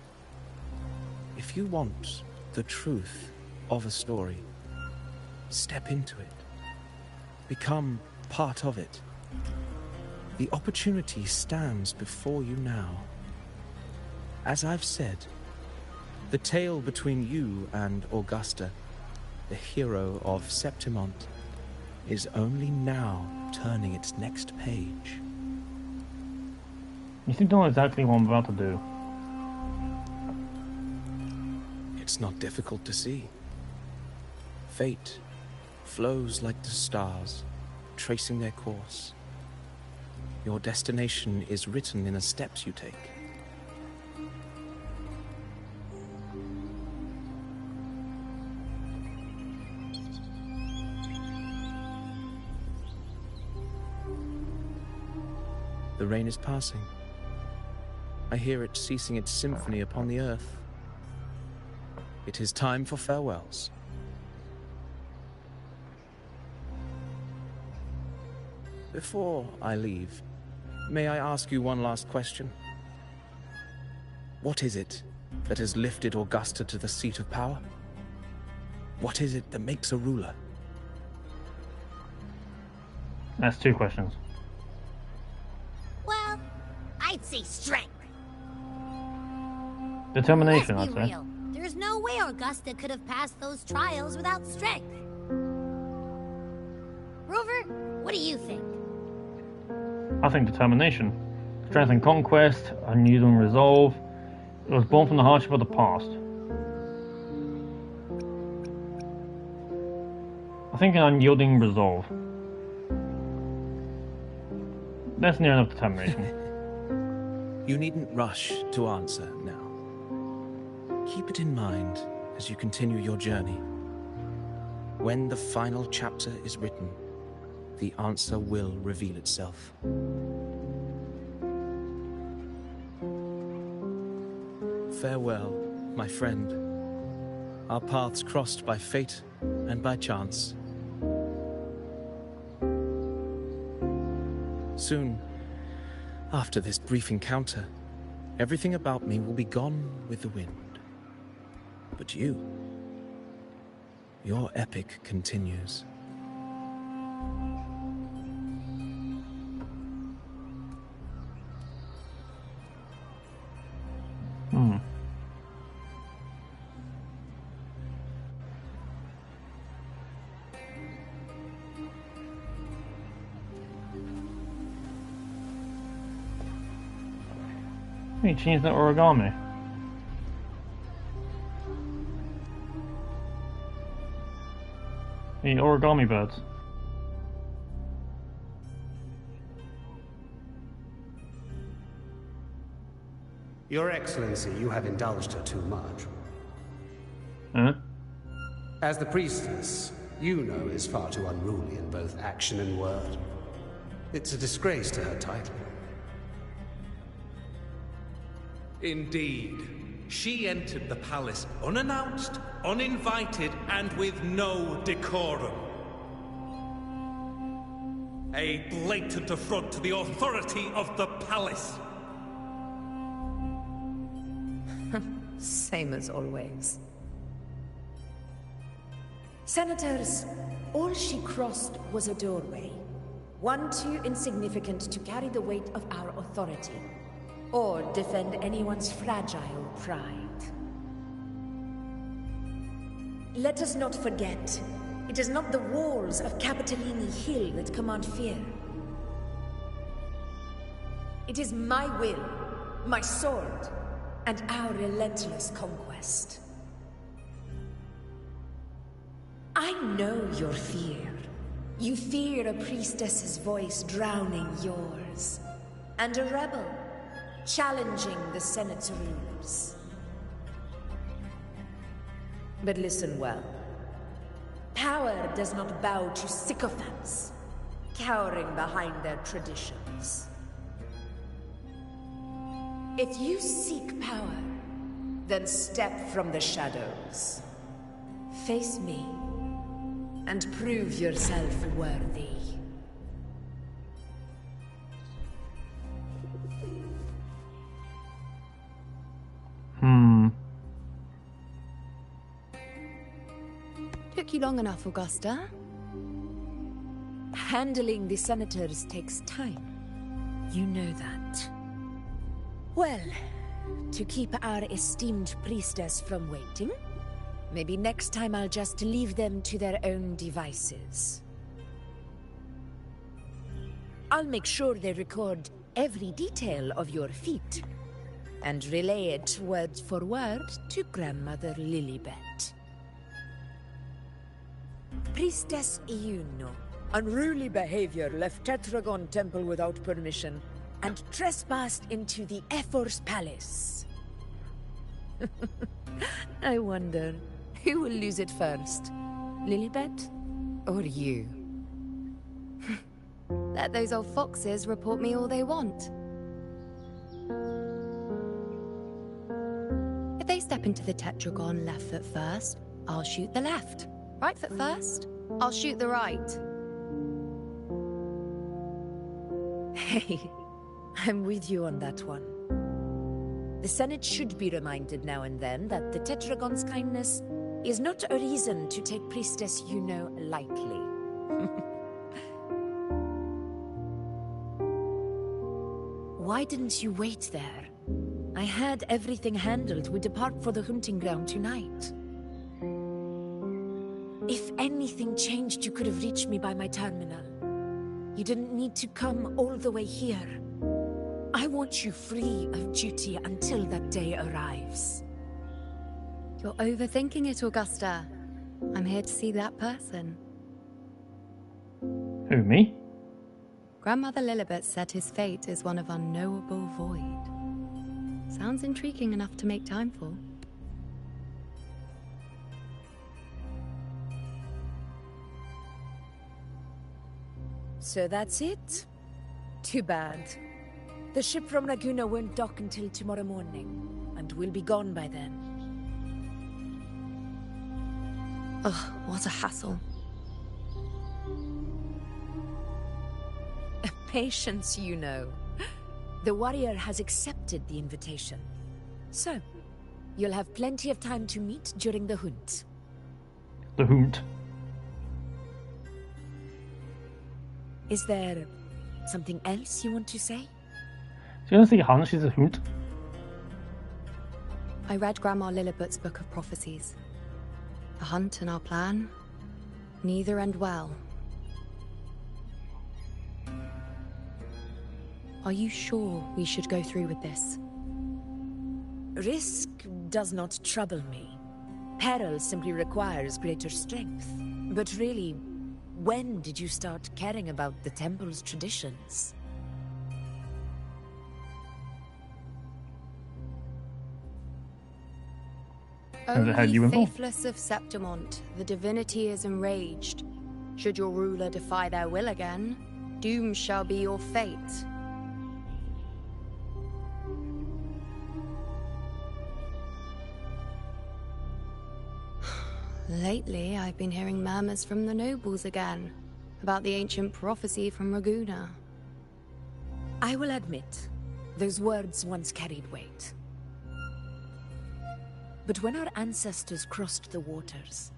E: If you want the truth of a story, step into it. Become part of it. The opportunity stands before you now. As I've said, the tale between you and Augusta, the hero of Septimont, is only now turning its next page.
A: You seem to know exactly what I'm about to do.
E: It's not difficult to see. Fate flows like the stars, tracing their course. Your destination is written in the steps you take. The rain is passing. I hear it ceasing its symphony upon the earth. It is time for farewells. Before I leave, may I ask you one last question? What is it that has lifted Augusta to the seat of power? What is it that makes a ruler?
A: That's 2 questions.
C: Well, I'd say strength.
A: Determination,
C: Let's
A: I'd
C: be
A: say.
C: real. There's no way Augusta could have passed those trials without strength. Rover, what do you think?
A: I think determination. Strength and conquest, unyielding resolve. It was born from the hardship of the past. I think an unyielding resolve. That's near enough determination.
E: You needn't rush to answer now. Keep it in mind as you continue your journey. When the final chapter is written, the answer will reveal itself. Farewell, my friend. Our paths crossed by fate and by chance. Soon, after this brief encounter, everything about me will be gone with the wind. But you, your epic continues.
A: Let me change that origami. The origami birds.
F: Your Excellency, you have indulged her too much.
A: Huh?
F: As the priestess, Yuno is far too unruly in both action and word. It's a disgrace to her title.
G: Indeed. She entered the palace unannounced, uninvited, and with no decorum. A blatant affront to the authority of the palace.
H: Same as always. Senators, all she crossed was a doorway. One too insignificant to carry the weight of our authority, or defend anyone's fragile pride. Let us not forget, it is not the walls of Capitolini Hill that command fear. It is my will, my sword, and our relentless conquest. I know your fear. You fear a priestess's voice drowning yours, and a rebel challenging the Senate's rulers. But listen well. Power does not bow to sycophants, cowering behind their traditions. If you seek power, then step from the shadows. Face me, and prove yourself worthy.
I: Took you long enough, Augusta.
H: Handling the senators takes time. You know that. Well, to keep our esteemed priestess from waiting, maybe next time I'll just leave them to their own devices. I'll make sure they record every detail of your feat, and relay it word for word to Grandmother Lilibet. Priestess Yuno. Unruly behavior left Tetragon Temple without permission, and trespassed into the Ephor's palace. I wonder, who will lose it first? Lilibet? Or you?
I: Let those old foxes report me all they want. If they step into the tetragon left foot first, I'll shoot the left. Right foot first, I'll shoot the right.
H: Hey, I'm with you on that one. The Senate should be reminded now and then that the Tetragon's kindness is not a reason to take Priestess Yuno lightly. Why didn't you wait there? I had everything handled. We depart for the hunting ground tonight. If anything changed, you could have reached me by my terminal. You didn't need to come all the way here. I want you free of duty until that day arrives.
I: You're overthinking it, Augusta. I'm here to see that person.
A: Who, me?
I: Grandmother Lilibet said his fate is one of unknowable void. Sounds intriguing enough to make time for.
H: So that's it? Too bad. The ship from Laguna won't dock until tomorrow morning, and we'll be gone by then.
I: Ugh, what a hassle.
H: Patience, you know. The warrior has accepted the invitation. So, you'll have plenty of time to meet during the hunt.
A: The hoot.
H: Is there something else you want to say?
A: Do you want to see Hans? She's a hoot.
I: I read Grandma Lilibet's book of prophecies. The hunt and our plan, neither end well. Are you sure we should go through with this?
H: Risk does not trouble me. Peril simply requires greater strength. But really, when did you start caring about the temple's traditions?
A: Has it had you
I: Only
A: involved?
I: faithless of Septimont, the divinity is enraged. Should your ruler defy their will again, doom shall be your fate. Lately, I've been hearing murmurs from the nobles again, about the ancient prophecy from Raguna.
H: I will admit, those words once carried weight. But when our ancestors crossed the waters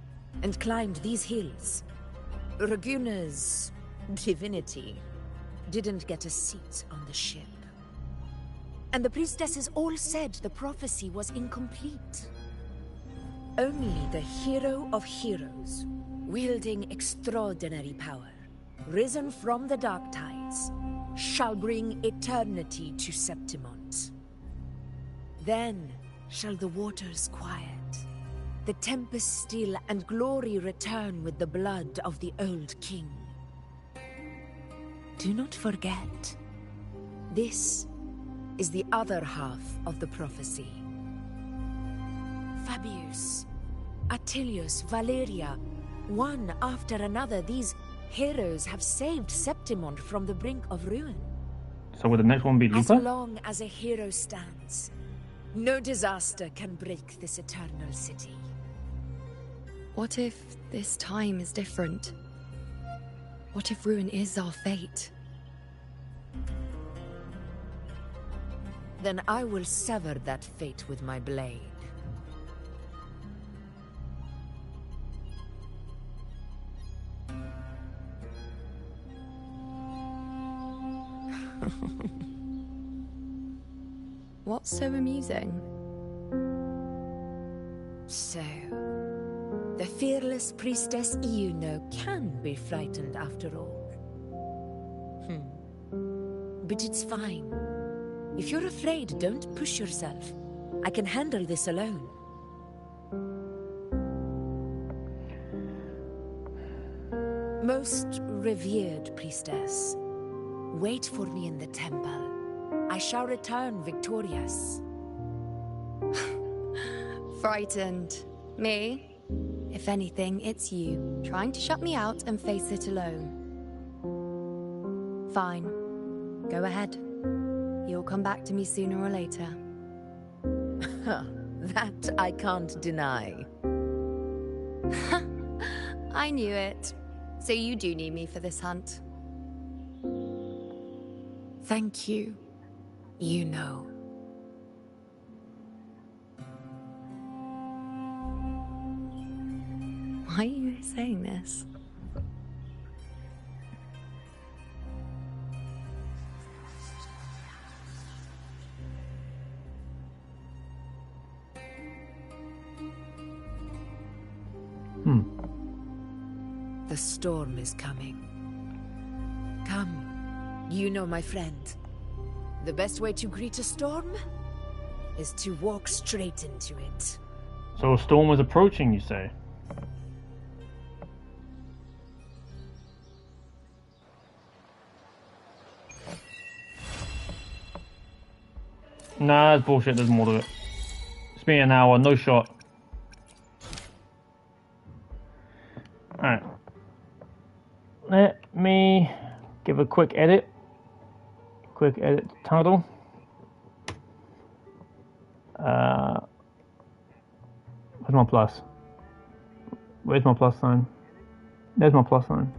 H: and climbed these hills, Raguna's divinity didn't get a seat on the ship. And the priestesses all said the prophecy was incomplete. Only the hero of heroes, wielding extraordinary power, risen from the dark tides, shall bring eternity to Septimont. Then shall the waters quiet, the tempest still, and glory return with the blood of the old king. Do not forget, this is the other half of the prophecy. Fabius, Attilius, Valeria, one after another, these heroes have saved Septimont from the brink of ruin.
A: So would the next one be
H: As
A: Lupa?
H: long as a hero stands, no disaster can break this eternal city.
I: What if this time is different? What if ruin is our fate?
H: Then I will sever that fate with my blade.
I: What's so amusing?
H: So, the fearless priestess Iuno can be frightened after all. But it's fine. If you're afraid, don't push yourself. I can handle this alone. Most revered priestess, wait for me in the temple. I shall return victorious.
I: Frightened. Me? If anything, it's you, trying to shut me out and face it alone. Fine. Go ahead. You'll come back to me sooner or later.
H: That I can't deny.
I: I knew it. So you do need me for this hunt.
H: Thank you. You know.
I: Why are you saying this?
H: The storm is coming. Come, you know my friend. The best way to greet a storm is to walk straight into it.
A: So a storm is approaching, you say? Nah, that's bullshit, there's more to it. It's been an hour, no shot. Alright. Let me give a quick edit. Quick edit title. Where's my plus? Where's my plus sign? There's my plus sign.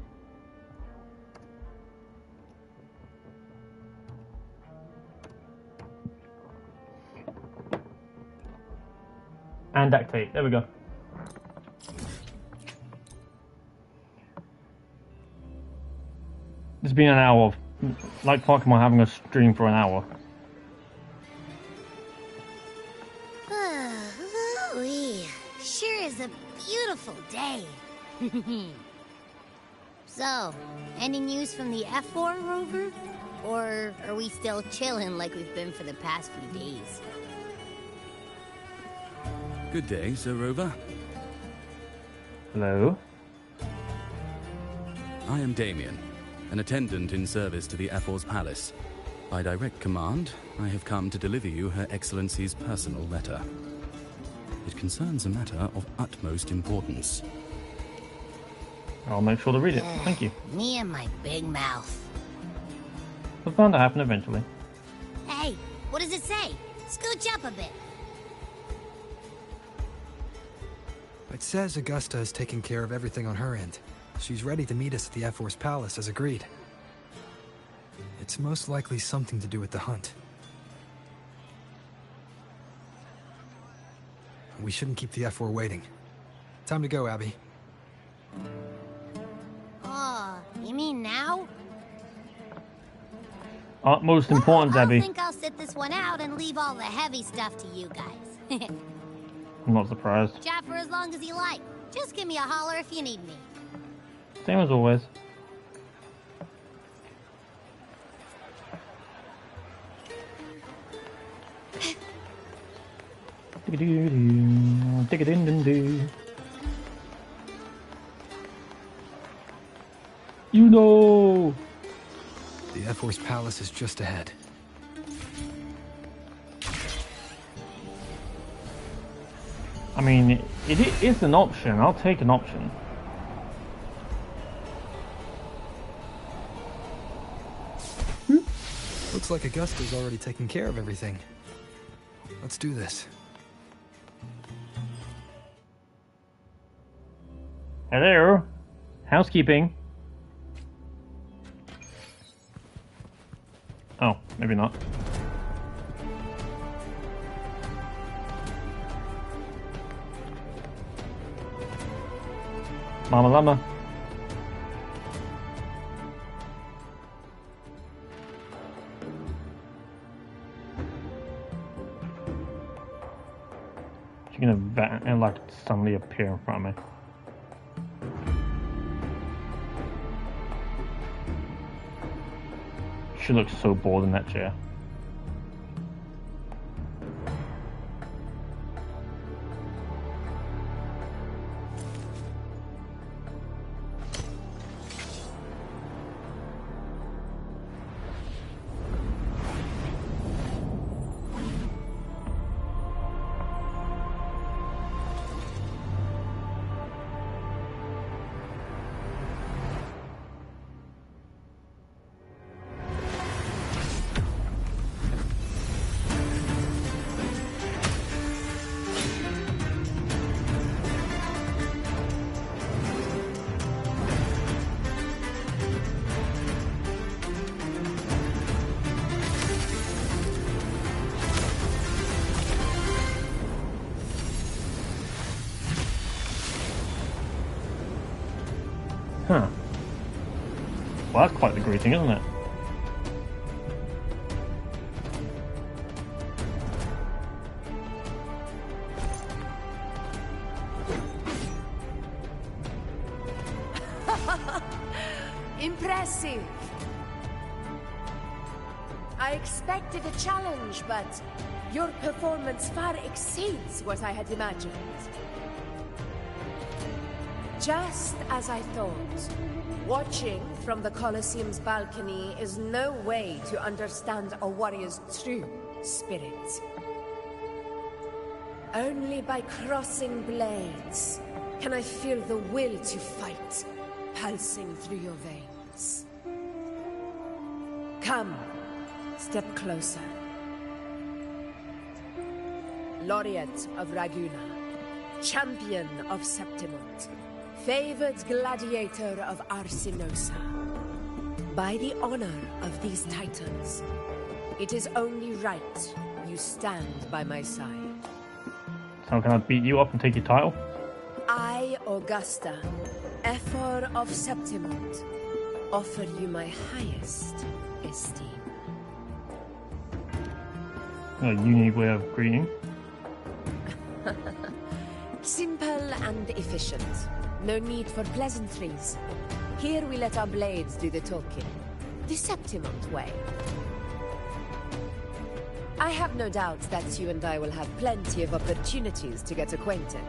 A: And dictate. There we go. It's been an hour of, like Pokemon having a stream for an hour.
C: Sure is a beautiful day. So, any news from the F4 rover? Or are we still chilling like we've been for the past few days?
J: Good day, Sir Rover.
A: Hello.
J: I am Damien, an attendant in service to the Ephor's Palace. By direct command, I have come to deliver you Her Excellency's personal letter. It concerns a matter of utmost importance.
A: I'll make sure to read it. Thank you.
C: Me and my big mouth.
A: It's bound to happen eventually.
C: Hey, what does it say? Scooch up a bit.
D: It says Augusta is taking care of everything on her end. She's ready to meet us at the Ephor's Palace as agreed. It's most likely something to do with the hunt. We shouldn't keep the Ephor waiting. Time to go, Abby.
C: Oh, you mean now?
A: Utmost importance, Abby.
C: I think I'll sit this one out and leave all the heavy stuff to you guys.
A: I'm not surprised.
C: Chat for as long as you like. Just give me a holler if you need me.
A: Same as always. You know.
D: The Ephor's Palace is just ahead.
A: I mean, it is an option. I'll take an option.
D: Looks like Augusta's already taken care of everything. Let's do this.
A: Hello. Housekeeping. Oh, maybe not. Mama Llama. She's gonna and like suddenly appear in front of me. She looks so bored in that chair. Huh. Well, that's quite the greeting, isn't it?
H: Impressive. I expected a challenge, but your performance far exceeds what I had imagined. Just as I thought, watching from the Colosseum's balcony is no way to understand a warrior's true spirit. Only by crossing blades can I feel the will to fight pulsing through your veins. Come, step closer. Laureate of Raguna, champion of Septimont, favored gladiator of Arsinosa. By the honor of these titans, it is only right you stand by my side.
A: So can I beat you up and take your title?
H: I, Augusta, Ephor of Septimont, offer you my highest esteem.
A: A unique way of greeting.
H: Simple and efficient. No need for pleasantries. Here we let our blades do the talking. The Septimont way. I have no doubt that you and I will have plenty of opportunities to get acquainted.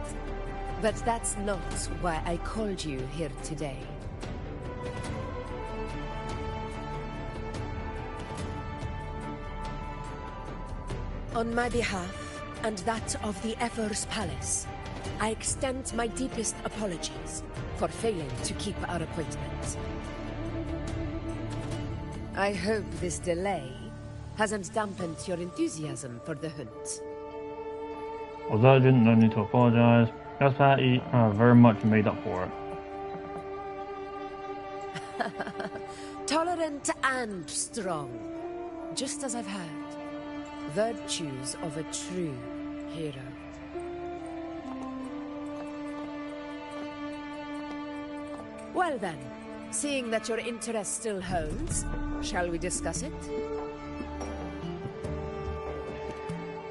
H: But that's not why I called you here today. On my behalf, and that of the Ephor's Palace, I extend my deepest apologies for failing to keep our appointment. I hope this delay hasn't dampened your enthusiasm for the hunt.
A: Although I didn't, no need to apologize. That's Patty very much made up for it.
H: Tolerant and strong, just as I've heard. Virtues of a true hero. Well then, seeing that your interest still holds, shall we discuss it?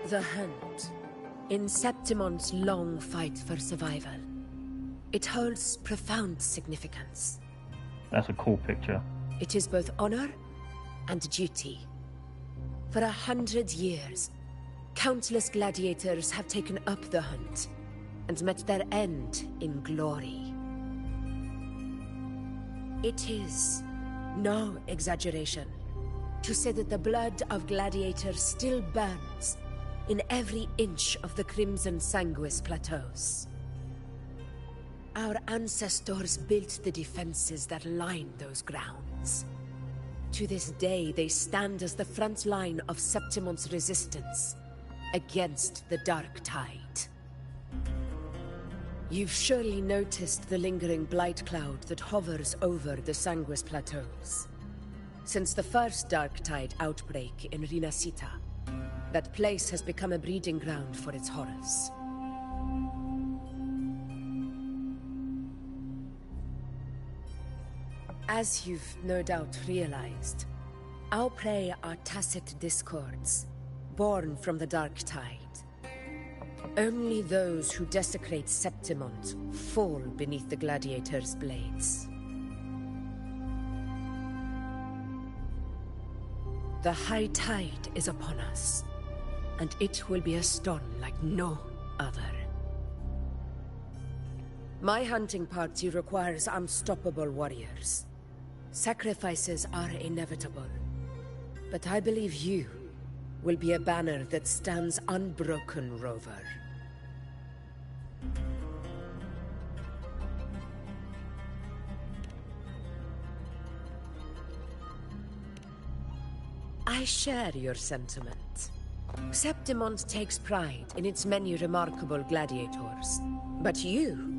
H: The hunt. In Septimon's long fight for survival. It holds profound significance.
A: That's a cool picture.
H: It is both honor and duty. For 100 years, countless gladiators have taken up the hunt and met their end in glory. It is no exaggeration to say that the blood of gladiators still burns in every inch of the Crimson Sanguis plateaus. Our ancestors built the defenses that lined those grounds. To this day, they stand as the front line of Septimon's resistance against the Dark Tide. You've surely noticed the lingering blight cloud that hovers over the Sanguis plateaus. Since the first Dark Tide outbreak in Rinascita, that place has become a breeding ground for its horrors. As you've no doubt realized, our prey are tacit discords, born from the Dark Tide. Only those who desecrate Septimont fall beneath the gladiators' blades. The high tide is upon us, and it will be a storm like no other. My hunting party requires unstoppable warriors. Sacrifices are inevitable, but I believe you will be a banner that stands unbroken, Rover. I share your sentiment. Septimont takes pride in its many remarkable gladiators, but you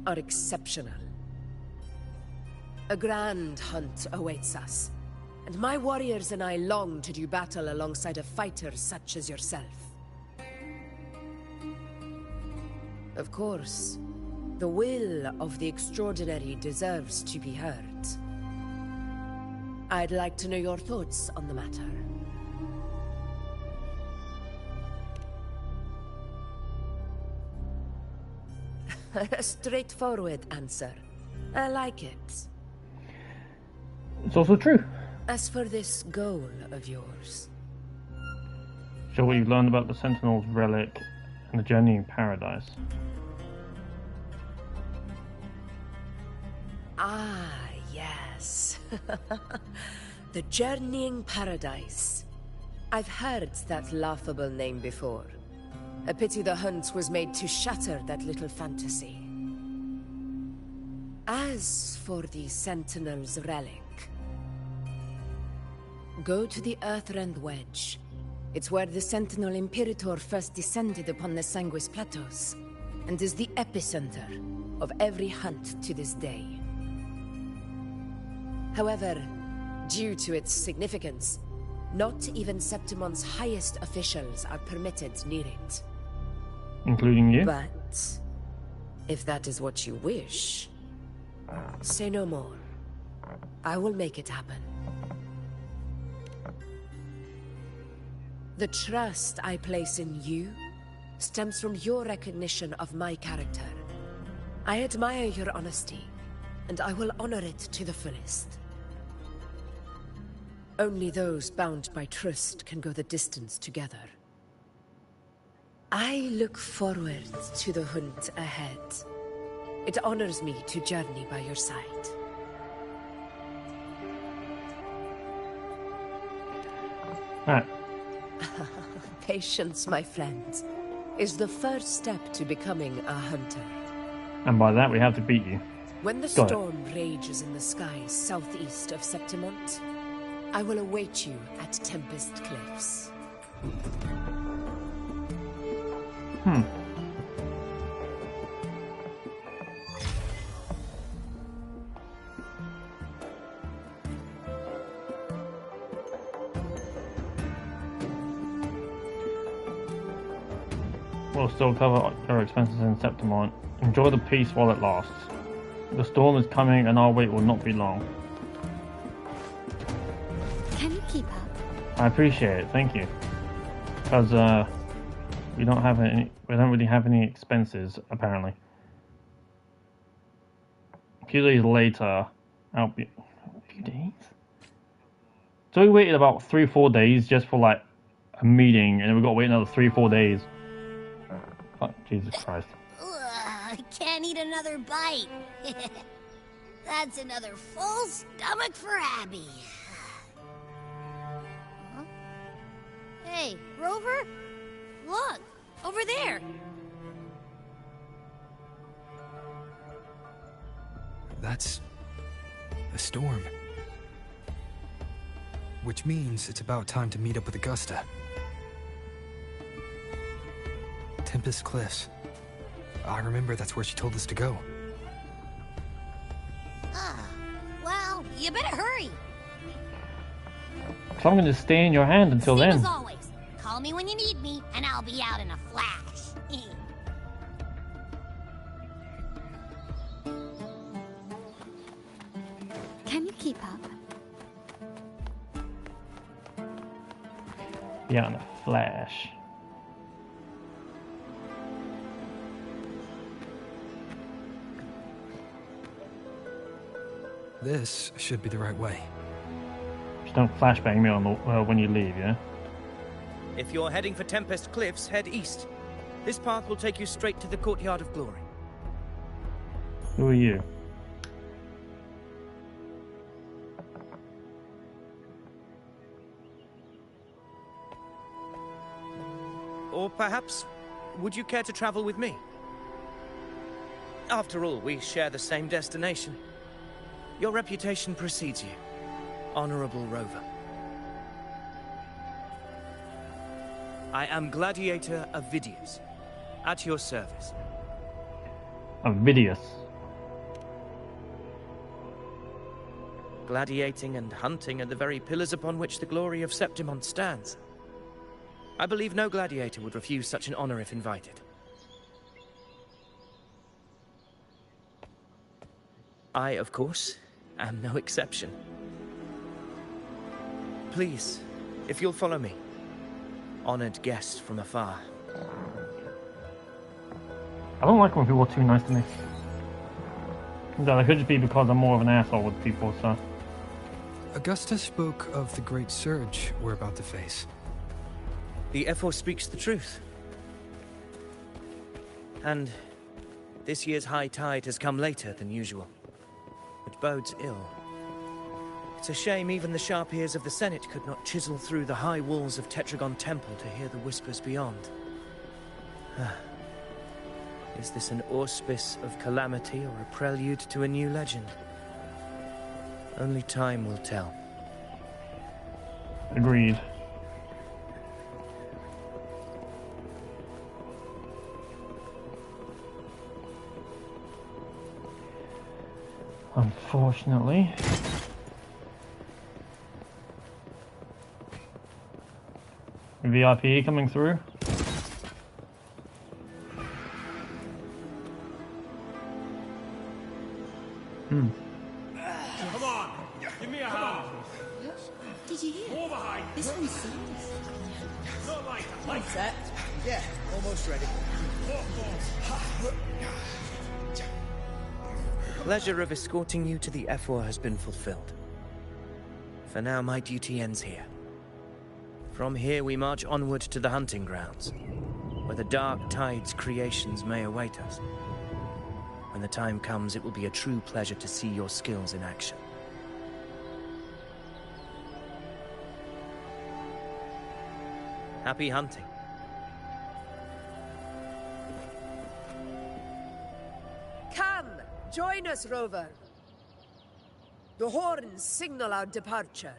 H: are exceptional. A grand hunt awaits us, and my warriors and I long to do battle alongside a fighter such as yourself. Of course, the will of the extraordinary deserves to be heard. I'd like to know your thoughts on the matter. A straightforward answer. I like it.
A: It's also true.
H: As for this goal of yours...
A: Show what you've learned about the Sentinel's relic and the journeying paradise.
H: Ah, yes. The Journeying Paradise. I've heard that laughable name before. A pity the hunt was made to shatter that little fantasy. As for the Sentinel's relic, go to the Earthrend Wedge. It's where the Sentinel Imperator first descended upon the Sanguis Plateaus, and is the epicenter of every hunt to this day. However, due to its significance, not even Septimon's highest officials are permitted near it.
A: Including you?
H: But if that is what you wish, say no more. I will make it happen. The trust I place in you stems from your recognition of my character. I admire your honesty, and I will honor it to the fullest. Only those bound by trust can go the distance together. I look forward to the hunt ahead. It honors me to journey by your side.
A: Alright.
H: Patience, my friend, is the first step to becoming a hunter.
A: And by that, we have to beat you.
H: When the
A: Got
H: storm rages in the skies southeast of Septimont, I will await you at Tempest Cliffs.
A: We'll still cover your expenses in Septimont. Enjoy the peace while it lasts. The storm is coming and our wait will not be long.
B: Can you keep up?
A: I appreciate it, thank you. Because we don't really have any expenses apparently. A few days later, a few days? So we waited about 3-4 days just for like a meeting, and then we got to wait another 3-4 days. Oh, Jesus Christ.
C: Ugh, can't eat another bite. That's another full stomach for Abby. Huh? Hey, Rover? Look, over there.
D: That's a storm. Which means it's about time to meet up with Augusta. Tempest Cliffs. I remember that's where she told us to go.
C: Well, you better hurry.
A: So I'm going to stay in your hand until
C: Same
A: then.
C: as always. Call me when you need me, and I'll be out in a flash.
B: Can you keep up?
A: Yeah, in a flash.
D: This should be the right way.
A: Just don't flashbang me on the, when you leave, yeah?
E: If you're heading for Tempest Cliffs, head east. This path will take you straight to the Courtyard of Glory.
A: Who are you?
E: Or perhaps, would you care to travel with me? After all, we share the same destination. Your reputation precedes you, Honorable Rover. I am Gladiator Avidius, at your service.
A: Avidius.
E: Gladiating and hunting are the very pillars upon which the glory of Septimont stands. I believe no gladiator would refuse such an honor if invited. I, of course, am no exception. Please, if you'll follow me. Honored guest from afar.
A: I don't like when people are too nice to me. That could just be because I'm more of an asshole with people, so...
D: Augusta spoke of the great surge we're about to face.
E: The Ephor speaks the truth. And this year's high tide has come later than usual, which bodes ill. It's a shame even the sharp ears of the Senate could not chisel through the high walls of Tetragon Temple to hear the whispers beyond. Is this an auspice of calamity or a prelude to a new legend? Only time will tell.
A: Agreed. Unfortunately. VIP coming through.
G: Come on, give me a hand.
B: Did you hear?
G: More behind.
B: This one's serious.
G: No light.
K: All set? Yeah, almost ready.
E: The pleasure of escorting you to the Ephor has been fulfilled. For now, my duty ends here. From here, we march onward to the hunting grounds, where the Dark Tide's creations may await us. When the time comes, it will be a true pleasure to see your skills in action. Happy hunting.
H: Come, join us, Rover. The horns signal our departure.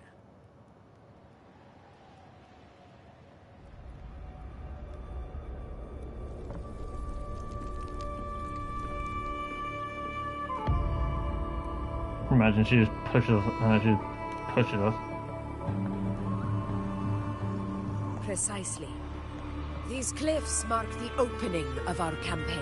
A: Imagine she just pushes us.
H: Precisely. These cliffs mark the opening of our campaign.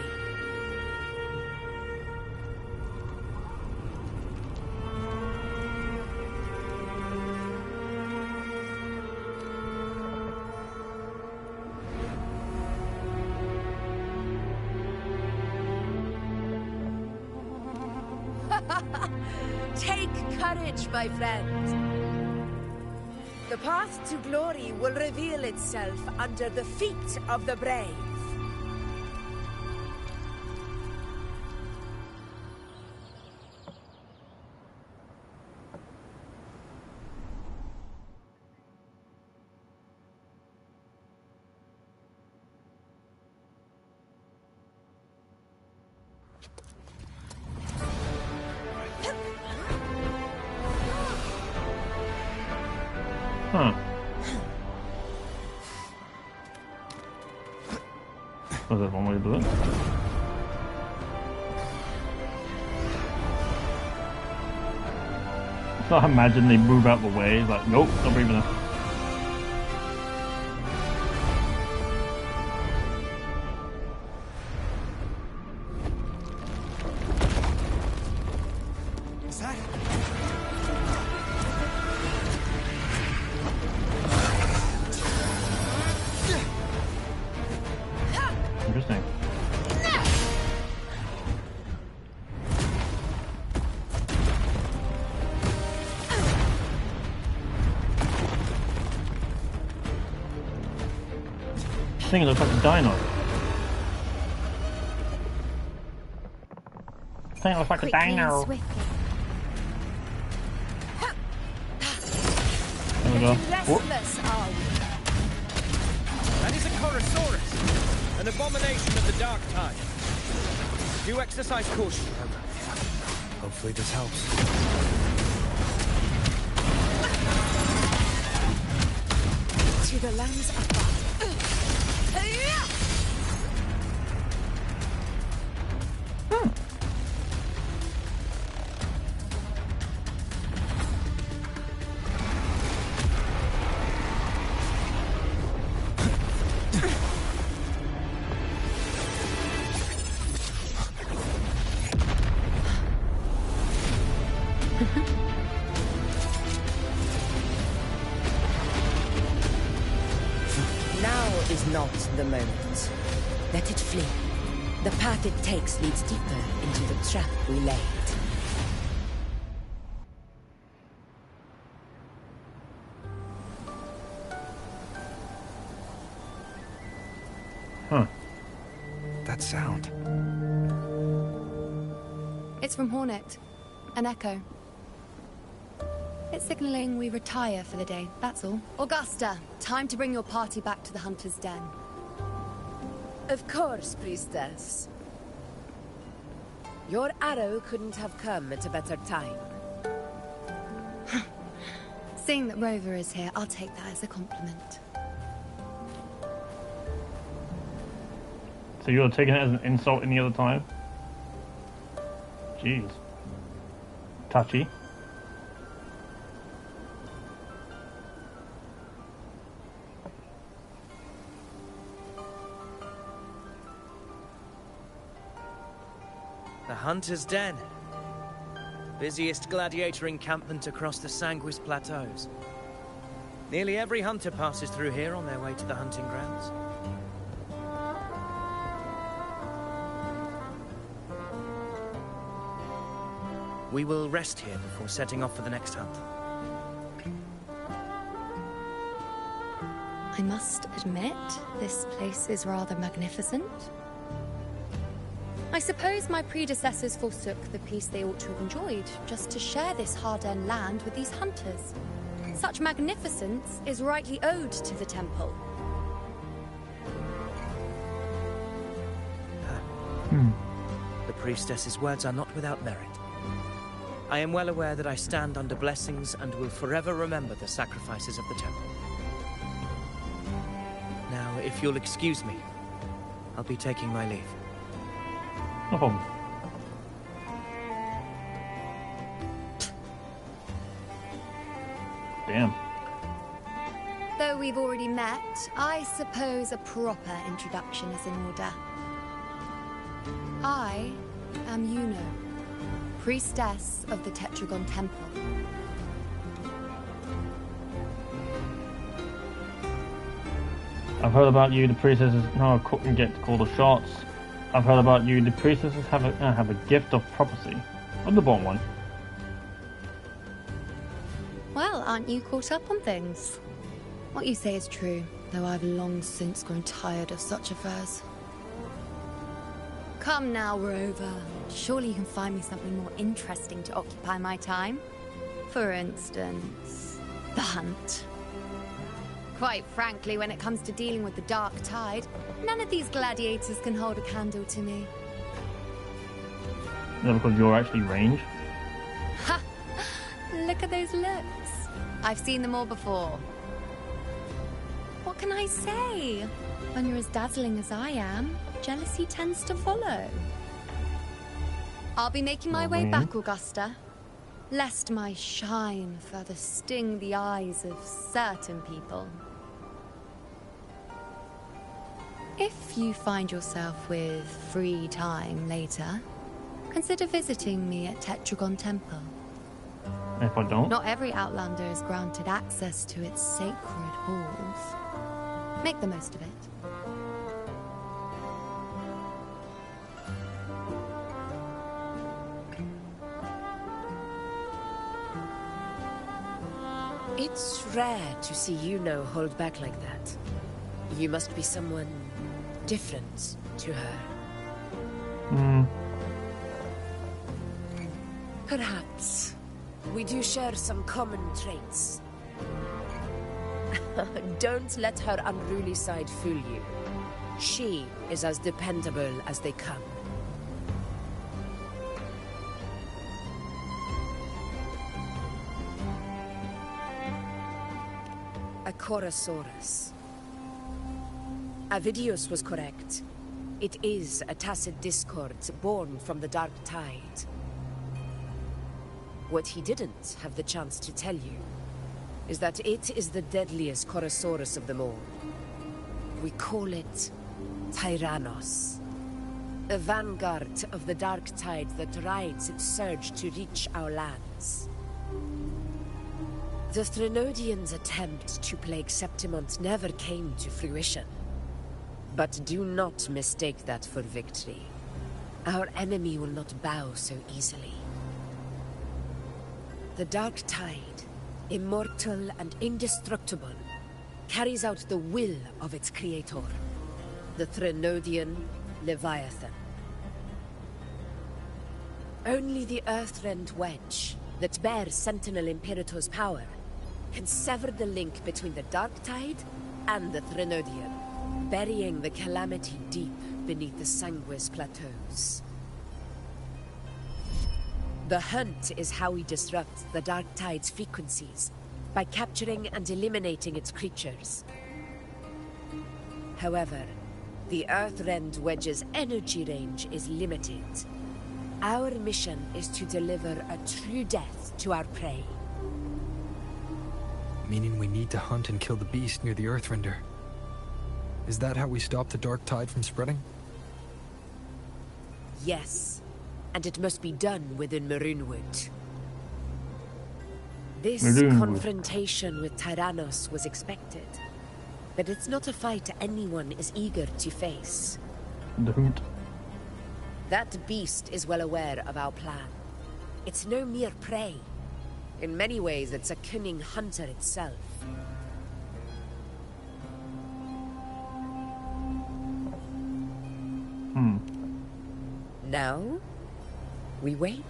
H: Take courage, my friend. The path to glory will reveal itself under the feet of the brave.
A: Huh. Was that one way to do it? So I imagine they move out the way, like, nope, not breathing enough. Interesting. This thing looks like a dino. This thing looks like a dino. There we go.
H: Restless are we?
E: That is a Chorosaurus, an abomination of the Dark Tide. Do exercise caution, Rover.
D: Hopefully this helps.
H: To the lands above.
L: Now is not the moment. Let it flee. The path it takes leads deeper into the trap we laid.
A: Huh.
D: That sound.
I: It's from Hornet. An echo. It's signaling we retire for the day, that's all. Augusta, time to bring your party back to the Hunter's Den.
H: Of course, Priestess. Your arrow couldn't have come at a better time.
I: Seeing that Rover is here, I'll take that as a compliment.
A: So you're taking it as an insult any other time? Jeez. Touchy.
E: The Hunter's Den. Busiest gladiator encampment across the Sanguis Plateaus. Nearly every hunter passes through here on their way to the hunting grounds. We will rest here before setting off for the next hunt.
I: I must admit, this place is rather magnificent. I suppose my predecessors forsook the peace they ought to have enjoyed, just to share this hard-earned land with these hunters. Such magnificence is rightly owed to the temple.
M: The priestess's words are not without merit. I am well aware that I stand under blessings and will forever remember the sacrifices of the temple. Now, if you'll excuse me, I'll be taking my leave.
A: No problem. Damn.
I: Though we've already met, I suppose a proper introduction is in order. I am Yuno, priestess of the Tetragon Temple.
A: I've heard about you, the priestesses. No, I couldn't get to call the shots. I've heard about you, the priestesses have a gift of prophecy. I'm the born one.
I: Well, aren't you caught up on things? What you say is true, though I've long since grown tired of such affairs. Come now, Rover. Surely you can find me something more interesting to occupy my time. For instance, the hunt. Quite frankly, when it comes to dealing with the Dark Tide, none of these gladiators can hold a candle to me.
A: No, because you're actually range.
I: Ha! Look at those looks. I've seen them all before. What can I say? When you're as dazzling as I am, jealousy tends to follow. I'll be making my way back, Augusta, lest my shine further sting the eyes of certain people. If you find yourself with free time later, consider visiting me at Tetragon Temple.
A: If I don't?
I: Not every Outlander is granted access to its sacred halls. Make the most of it.
L: It's rare to see Yuno hold back like that. You must be someone different to her. Perhaps. We do share some common traits. Don't let her unruly side fool you. She is as dependable as they come. A Chorosaurus. Avidius was correct. It is a tacit discord born from the Dark Tide. What he didn't have the chance to tell you is that it is the deadliest Chorosaurus of them all. We call it Tyrannos. A vanguard of the Dark Tide that rides its surge to reach our lands. The Threnodians' attempt to plague Septimont never came to fruition. But do not mistake that for victory. Our enemy will not bow so easily. The Dark Tide, immortal and indestructible, carries out the will of its creator, the Threnodian Leviathan. Only the Earthrend Wedge, that bears Sentinel Imperator's power, can sever the link between the Dark Tide and the Threnodian, burying the calamity deep beneath the Sanguis plateaus. The hunt is how we disrupt the Dark Tide's frequencies, by capturing and eliminating its creatures. However, the Earthrend Wedge's energy range is limited. Our mission is to deliver a true death to our prey.
D: Meaning we need to hunt and kill the beast near the Earthrender. Is that how we stop the Dark Tide from spreading?
L: Yes, and it must be done within Maroonwood. This confrontation with Tyrannos was expected, but it's not a fight anyone is eager to face.
A: Don't.
L: That beast is well aware of our plan. It's no mere prey. In many ways, it's a cunning hunter itself. Now, we wait.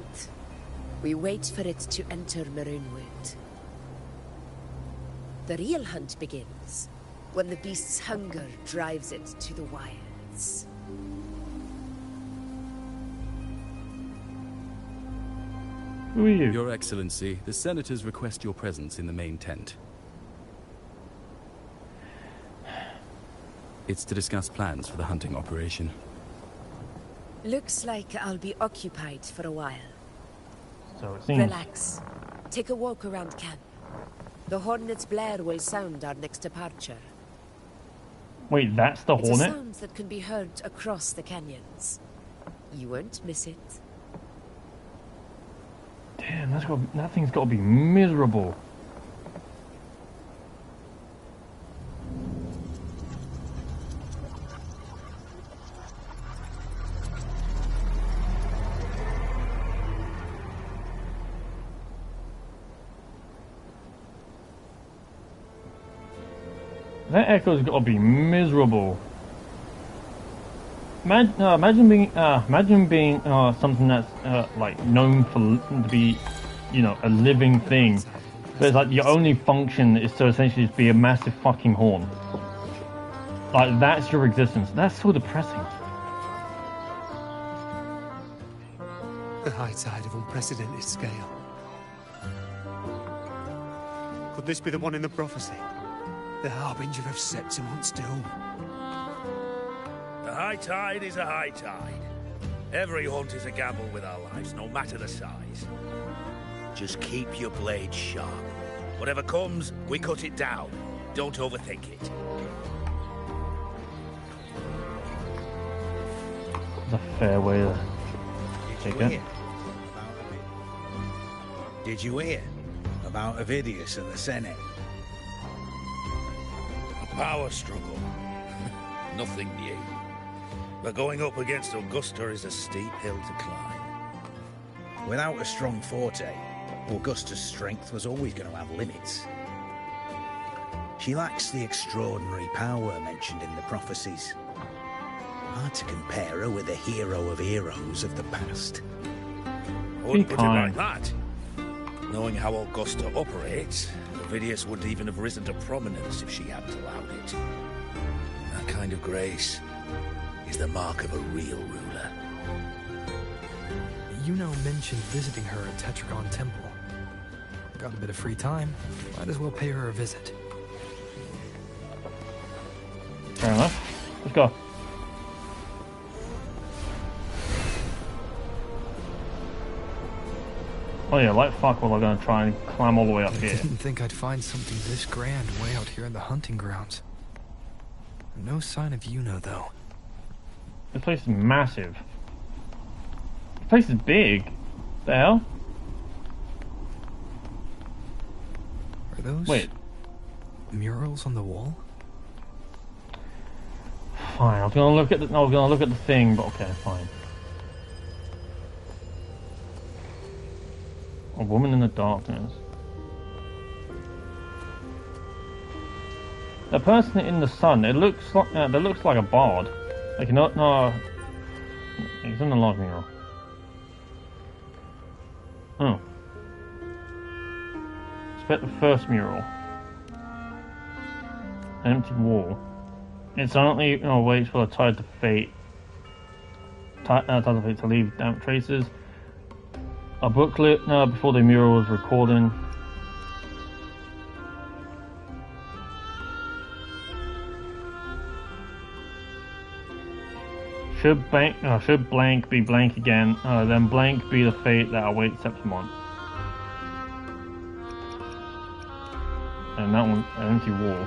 L: We wait for it to enter Maroonwood. The real hunt begins when the beast's hunger drives it to the wilds.
A: Who are you?
J: Your Excellency, the senators request your presence in the main tent. It's to discuss plans for the hunting operation.
L: Looks like I'll be occupied for a while.
A: So it seems.
L: Relax. Take a walk around camp. The Hornet's blare will sound our next departure.
A: Wait, that's the
L: It's
A: Hornet?
L: a sound that can be heard across the canyons. You won't miss it.
A: Damn, that thing's got to be miserable. That echo's got to be miserable. Imagine being something that's like known to be, you know, a living thing, but it's like your only function is to essentially just be a massive fucking horn. Like that's your existence. That's so depressing.
F: The high tide of unprecedented scale. Could this be the one in the prophecy? The harbinger of Septimon's doom.
N: A high tide is a high tide. Every hunt is a gamble with our lives, no matter the size. Just keep your blade sharp. Whatever comes, we cut it down. Don't overthink it.
A: It's a fair way to take it.
K: Did you hear about Avidius and the Senate?
N: Power struggle. Nothing new. But going up against Augusta is a steep hill to climb.
K: Without a strong forte, Augusta's strength was always going to have limits. She lacks the extraordinary power mentioned in the prophecies. Hard to compare her with a hero of heroes of the past.
N: I wouldn't put it like that. Knowing how Augusta operates, Avidius wouldn't even have risen to prominence if she hadn't allowed it. That kind of grace is the mark of a real ruler.
D: Yuno mentioned visiting her at Tetragon Temple. Got a bit of free time, might as well pay her a visit.
A: Fair enough. Let's go. Oh yeah, like fuck was I gonna try and climb all the way up here.
D: I didn't think I'd find something this grand way out here in the hunting grounds. No sign of Yuno, though.
A: This place is massive. This place is big. The hell?
D: Are those murals on the wall?
A: Fine, I was gonna look at the thing, but okay, fine. A woman in the darkness. The person in the sun. It looks like that looks like a bard. Like no, he's in the large mural. Oh, expect the first mural. An empty wall. It silently waits for the tide to fate. Tide of fate to leave damp traces. A booklet before the mural was recording. Should blank be blank again, then blank be the fate that awaits Septimon. And that one, an empty wall.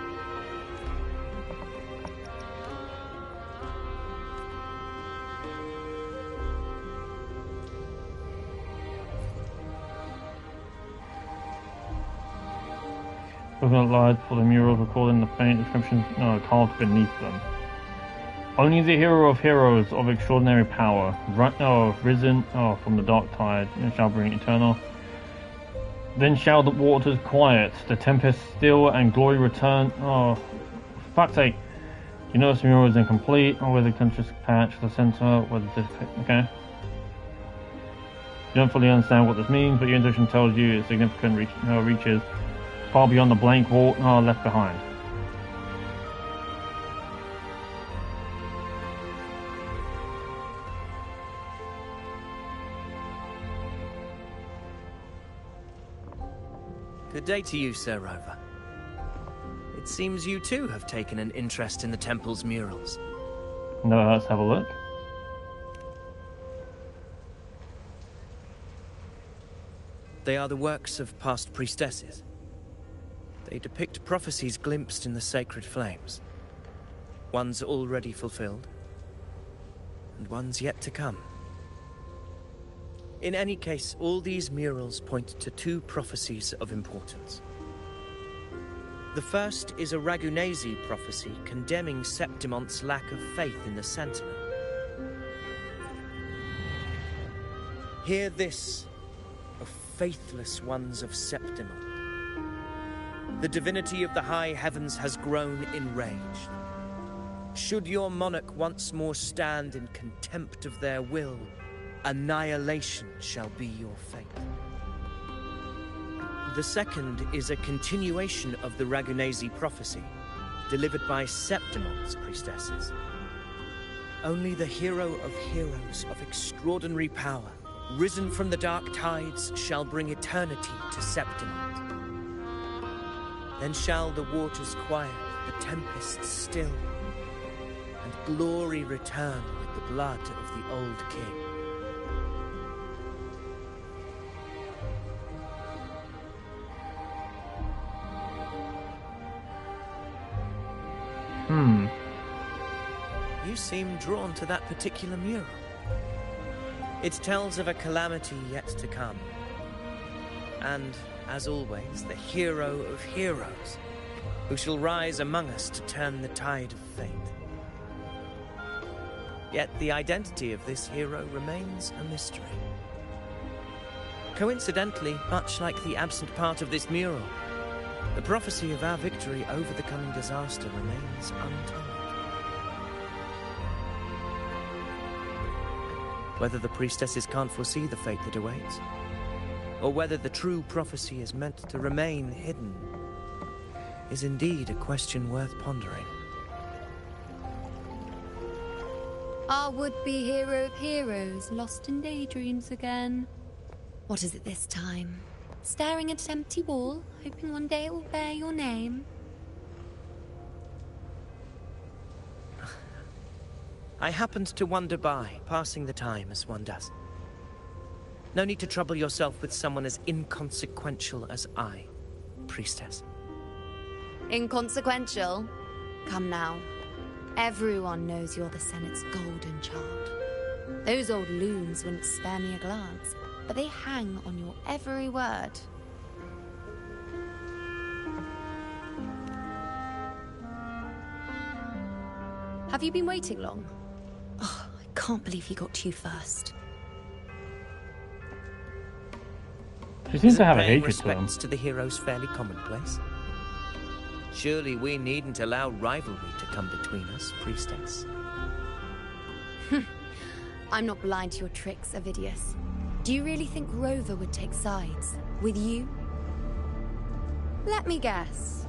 A: Coconut lies for the murals recording the faint inscriptions carved beneath them. Only the hero of heroes of extraordinary power, risen from the dark tide, shall bring eternal. Then shall the waters quiet, the tempest still, and glory return. Oh, for fuck's sake! You know this mural is incomplete, or with a conscious patch, the center, where the okay. You don't fully understand what this means, but your intuition tells you its significant reaches far beyond the blank wall left behind.
M: Good day to you, Sir Rover. It seems you too have taken an interest in the temple's murals.
A: No, let's have a look.
M: They are the works of past priestesses. They depict prophecies glimpsed in the sacred flames. Ones already fulfilled, and ones yet to come. In any case, all these murals point to two prophecies of importance. The first is a Ragunasi prophecy condemning Septimonte's lack of faith in the Sentinel. Hear this, O faithless ones of Septimont. The divinity of the high heavens has grown enraged. Should your monarch once more stand in contempt of their will, annihilation shall be your fate. The second is a continuation of the Ragunasi prophecy, delivered by Septimonte's priestesses. Only the hero of heroes of extraordinary power, risen from the dark tides, shall bring eternity to Septimont. Then shall the waters quiet, the tempests still, and glory return with the blood of the old king. You seem drawn to that particular mural. It tells of a calamity yet to come. And, as always, the hero of heroes, who shall rise among us to turn the tide of fate. Yet the identity of this hero remains a mystery. Coincidentally, much like the absent part of this mural, the prophecy of our victory over the coming disaster remains untold. Whether the priestesses can't foresee the fate that awaits, or whether the true prophecy is meant to remain hidden, is indeed a question worth pondering.
I: Our would-be hero of heroes, lost in daydreams again. What is it this time? Staring at an empty wall, hoping one day it will bear your name?
M: I happened to wander by, passing the time as one does. No need to trouble yourself with someone as inconsequential as I, priestess.
I: Inconsequential? Come now. Everyone knows you're the Senate's golden child. Those old loons wouldn't spare me a glance, but they hang on your every word. Have you been waiting long? Oh, I can't believe he got to you first.
A: She seems to have a
M: Paying
A: hatred to him.
M: respects to the heroes fairly commonplace. Surely we needn't allow rivalry to come between us, priestess.
I: I'm not blind to your tricks, Avidius. Do you really think Rover would take sides with you? Let me guess.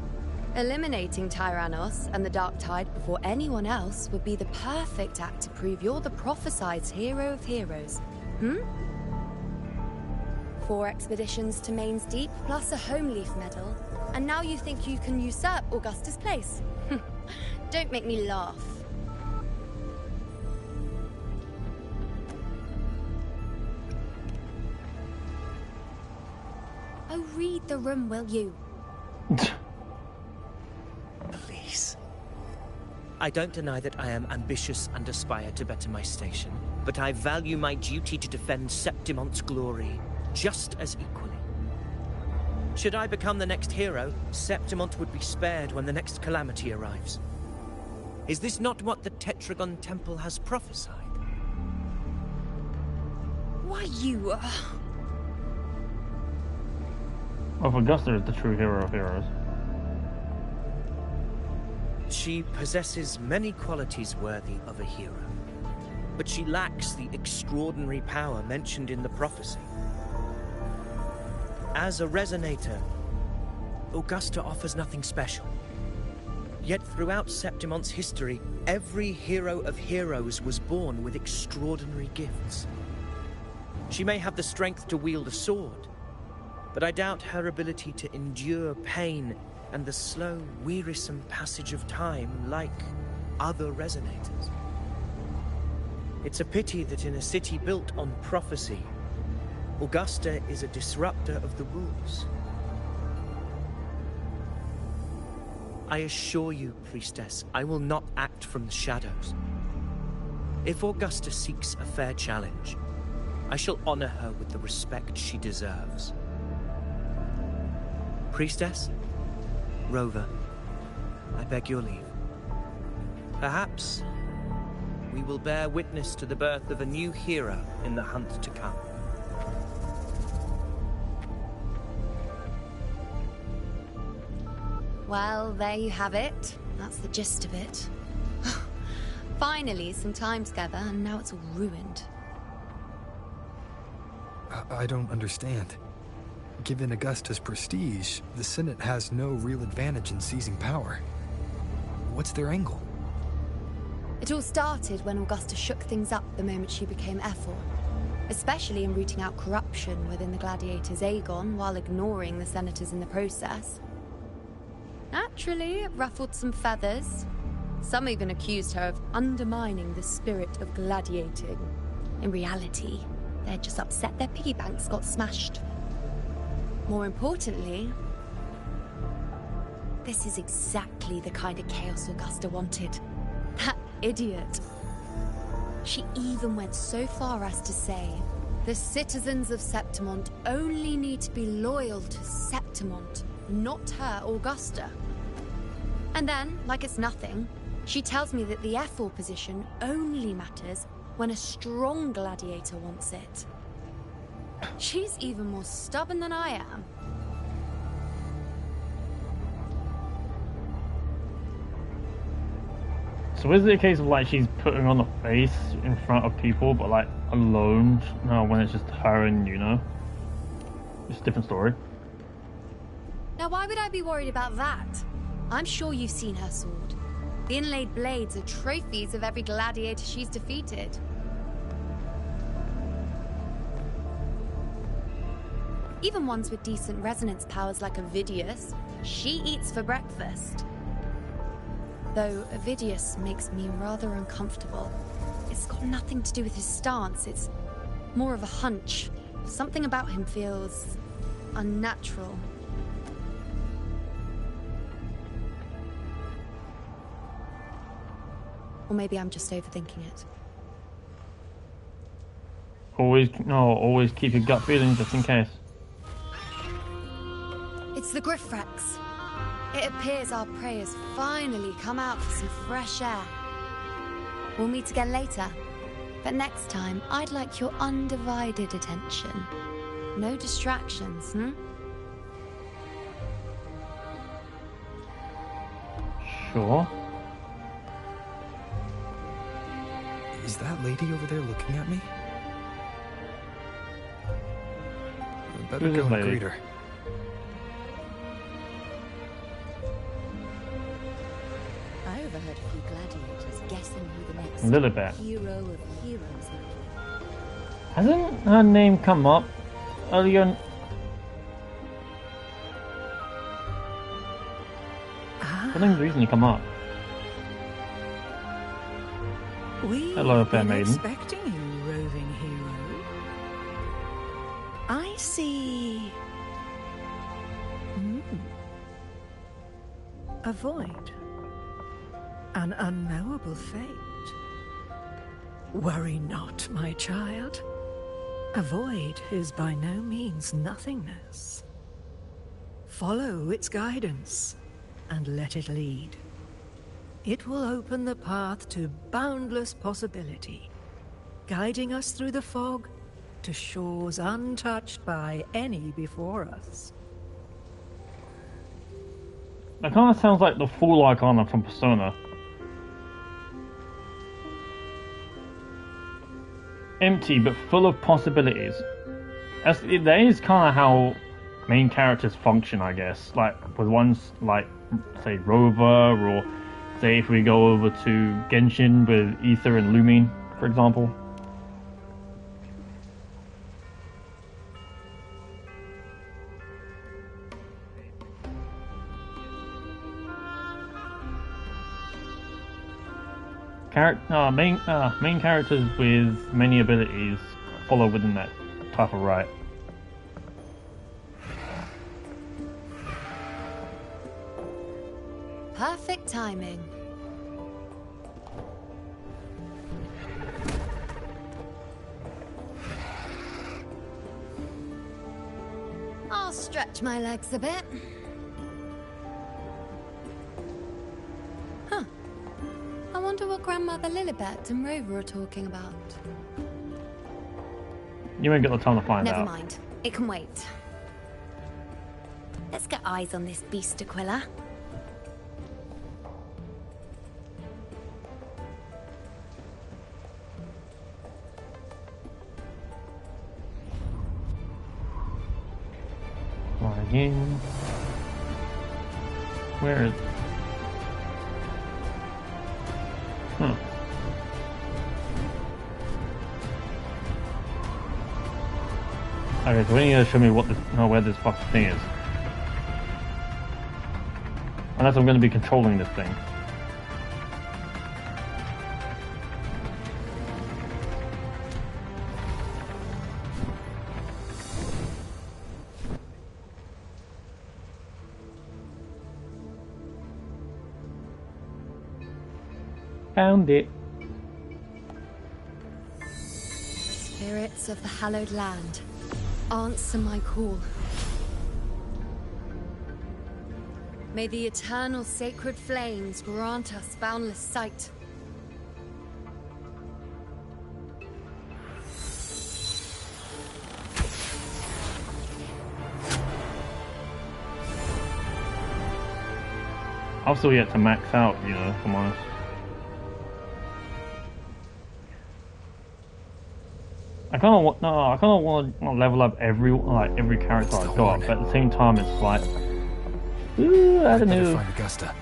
I: Eliminating Tyrannos and the Dark Tide before anyone else would be the perfect act to prove you're the prophesied hero of heroes. 4 expeditions to Main's Deep, plus a Home Leaf medal, and now you think you can usurp Augustus' place? Don't make me laugh. Oh, read the room, will you?
M: Please. I don't deny that I am ambitious and aspire to better my station, but I value my duty to defend Septimonte's glory just as equally. Should I become the next hero, Septimont would be spared when the next calamity arrives. Is this not what the Tetragon Temple has prophesied?
I: Why you...
A: Well, Augusta is the true hero of heroes.
M: She possesses many qualities worthy of a hero. but she lacks the extraordinary power mentioned in the prophecy. As a resonator, Augusta offers nothing special. Yet throughout Septimon's history, every hero of heroes was born with extraordinary gifts. She may have the strength to wield a sword, but I doubt her ability to endure pain and the slow, wearisome passage of time like other resonators. It's a pity that in a city built on prophecy, Augusta is a disruptor of the rules. I assure you, Priestess, I will not act from the shadows. If Augusta seeks a fair challenge, I shall honor her with the respect she deserves. Priestess, Rover, I beg your leave. Perhaps we will bear witness to the birth of a new hero in the hunt to come.
I: Well, there you have it. That's the gist of it. Finally, some time together, and now it's all ruined.
D: I don't understand. Given Augusta's prestige, the Senate has no real advantage in seizing power. What's their angle?
I: It all started when Augusta shook things up the moment she became Ephor, especially in rooting out corruption within the gladiators' Aegon while ignoring the senators in the process. Naturally, it ruffled some feathers. Some even accused her of undermining the spirit of gladiating. In reality, they're just upset their piggy banks got smashed. More importantly, this is exactly the kind of chaos Augusta wanted. That idiot. She even went so far as to say, the citizens of Septimont only need to be loyal to Septimont, not her, Augusta. And then, like it's nothing, she tells me that the Ephor position only matters when a strong gladiator wants it. She's even more stubborn than I am.
A: So is it a case of like she's putting on a face in front of people, but like alone? No, when it's just her and it's a different story.
I: Now why would I be worried about that? I'm sure you've seen her sword. The inlaid blades are trophies of every gladiator she's defeated. Even ones with decent resonance powers like Ovidius, she eats for breakfast. Though Ovidius makes me rather uncomfortable. It's got nothing to do with his stance, it's more of a hunch. Something about him feels unnatural. Or maybe I'm just overthinking it.
A: Always keep your gut feeling just in case.
I: It's the Griffrex. It appears our prey has finally come out for some fresh air. We'll meet again later. But next time, I'd like your undivided attention. No distractions,
A: Sure.
D: Is that lady over there looking at me? I better go and greet her.
H: I overheard a few gladiators guessing who the next hero of heroes might be.
A: Hasn't her name come up earlier? Her name's recently come up. Hello, fair maiden.
O: Expecting you, roving hero. I see. A void. An unknowable fate. Worry not, my child. A void is by no means nothingness. Follow its guidance, and let it lead. It will open the path to boundless possibility, guiding us through the fog to shores untouched by any before us.
A: That kind of sounds like the Fool Arcana from Persona. empty but full of possibilities. That is kind of how main characters function, I guess. Like with ones like, say, Rover, or say if we go over to Genshin with Ether and Lumine, for example. Main characters with many abilities follow within that type of right.
I: Perfect timing. I'll stretch my legs a bit. Huh. I wonder what Grandmother Lilibet and Rover are talking about.
A: You ain't got the time to find out.
I: Never mind. It can wait. Let's get eyes on this beast, Aquila.
A: Again. Where is it? Okay, so we need to show me what this, where this fucking thing is. Unless I'm going to be controlling this thing. Found it.
I: Spirits of the hallowed land, answer my call. May the eternal sacred flames grant us boundless sight.
A: I've still yet to max out, you know, if I'm honest. I kind of want to level up every character I got, but at the same time, it's like, ooh, I don't know.
D: Find Augusta.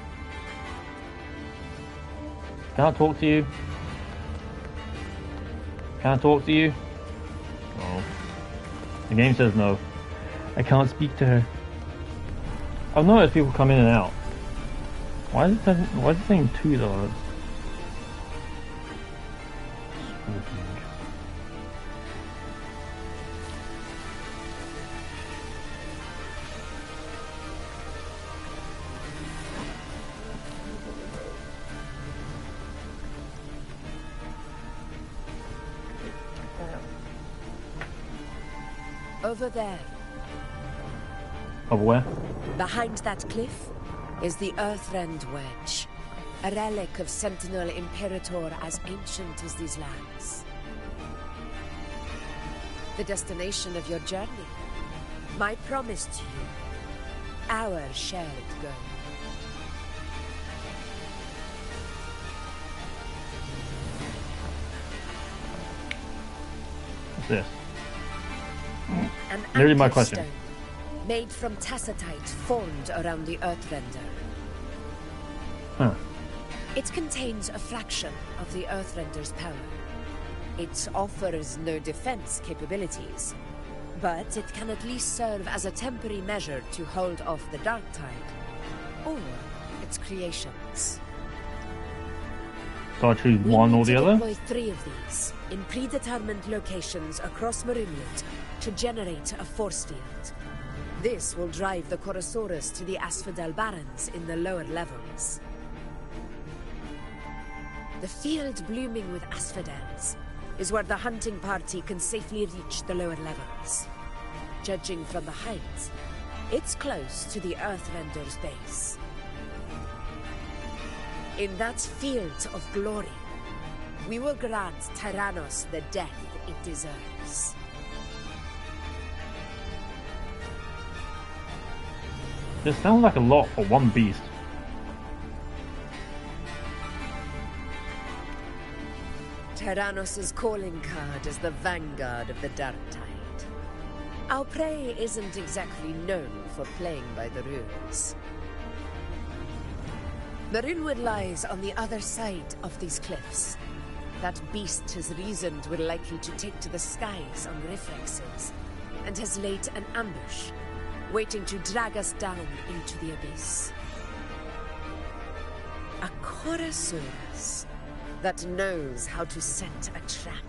A: Can I talk to you? Can I talk to you? Oh, the game says no. I can't speak to her. I've noticed people come in and out. Why is it saying 2 though?
L: Over there.
A: Over where?
L: Behind that cliff is the Earthrend Wedge, a relic of Sentinel Imperator as ancient as these lands. The destination of your journey, my promise to you, our shared goal.
A: What's this?
L: An
A: Nearly my
L: anchor
A: question.
L: stone made from tacitite formed around the Earthrender.
A: Huh.
L: It contains a fraction of the Earthrender's power. It offers no defense capabilities, but it can at least serve as a temporary measure to hold off the dark tide, or its creations.
A: So I choose one or the other?
L: Deploy 3 of these in predetermined locations across Marimut to generate a force field. This will drive the Chorosaurus to the Asphodel Barrens in the lower levels. The field blooming with asphodels is where the hunting party can safely reach the lower levels. Judging from the height, it's close to the Earthrender's base. In that field of glory, we will grant Tyrannos the death it deserves.
A: This sounds like a lot for one beast.
L: Tyrannos' calling card is the vanguard of the Dark Tide. Our prey isn't exactly known for playing by the rules. The Rinwood lies on the other side of these cliffs. That beast has reasoned we're likely to take to the skies on reflexes, and has laid an ambush, waiting to drag us down into the abyss. A Chorosaurus that knows how to set a trap,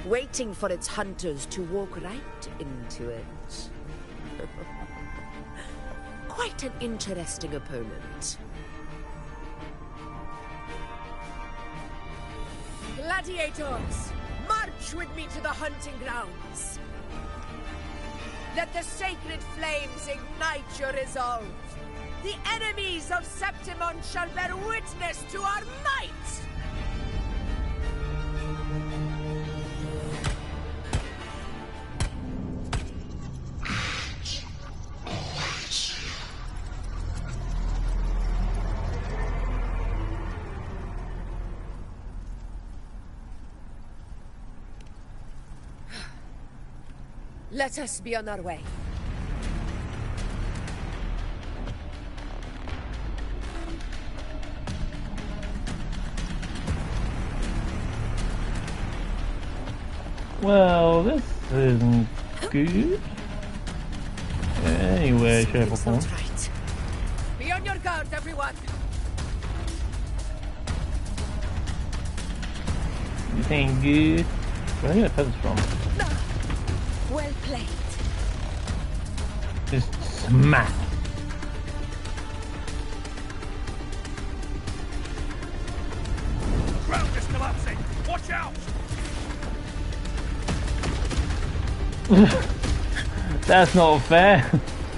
L: waiting for its hunters to walk right into it. Quite an interesting opponent. Gladiators, march with me to the hunting grounds. Let the sacred flames ignite your resolve. The enemies of Septimon shall bear witness to our might! Let us be on our way.
A: Well, this isn't good. Anyway, shape or form.
L: Right. Be on your guard, everyone.
A: This ain't good. Where did I get the feathers from?
L: Well played.
A: Just smack.
G: Ground is collapsing! Watch out!
A: That's not fair.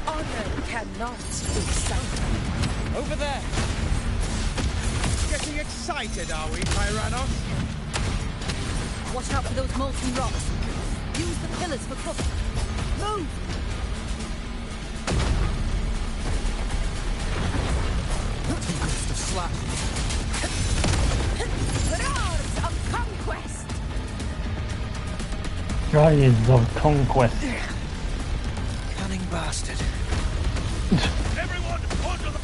L: Honor cannot be sunk.
P: Over there! Getting excited, are we, Tyrannos?
Q: Watch out for those molten rocks. Use the pillars for cover. Move!
P: The slap.
L: Roars of conquest!
A: Rise of conquest.
P: Cunning bastard.
G: Everyone, onto the...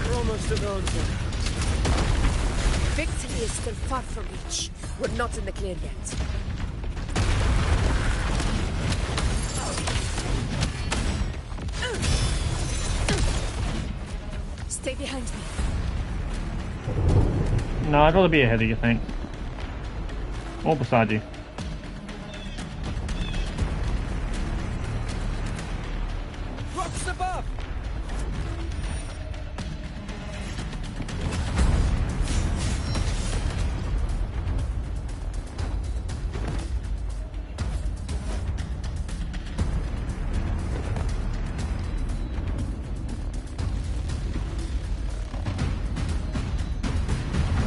M: We're almost at Onsor.
L: Victory is still far from reach. We're not in the clear yet. Stay behind me.
A: No, I'd rather be ahead of you, thanks. Or beside you.
P: Rocks above!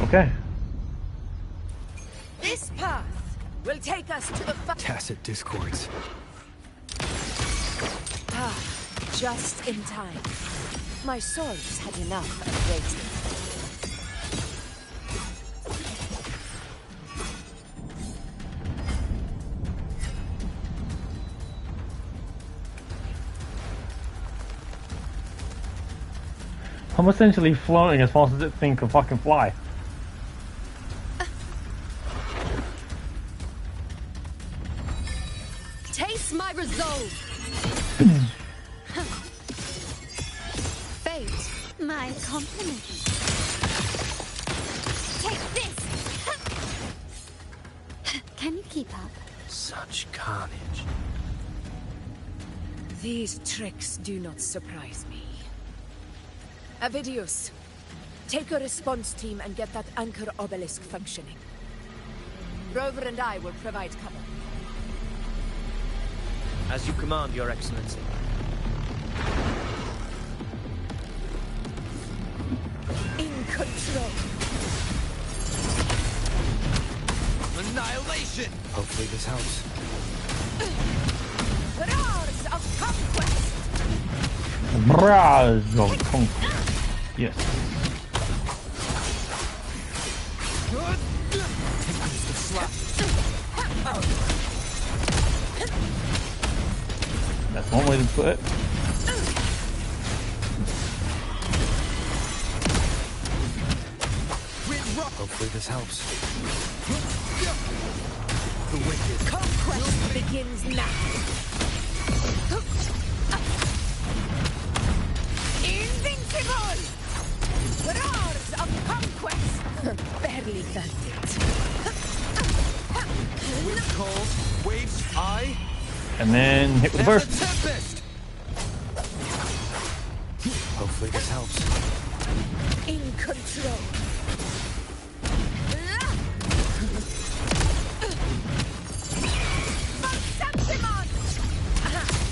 A: Okay.
L: This path will take us to the
D: Tacit discords.
L: Ah, just in time. My swords had enough of waiting.
A: I'm essentially floating as fast as it thing can fucking fly.
Q: Taste my resolve!
B: Fate, my compliment. Take this! Can you keep up?
P: Such carnage.
L: These tricks do not surprise me. Avidius, take a response team and get that anchor obelisk functioning. Rover and I will provide cover.
M: As you command, Your Excellency.
L: In control.
P: Annihilation!
D: Hopefully this helps.
L: Roars of conquest!
A: Rise of conquest. Yes. That's one way to put it.
D: Hopefully this helps.
H: The wicked conquest begins now. Invincible! Roars of conquest! Barely felt it.
P: Wind calls, waves eye.
A: And then hit with the burst.
P: Tempest!
D: Hopefully this helps.
H: In control.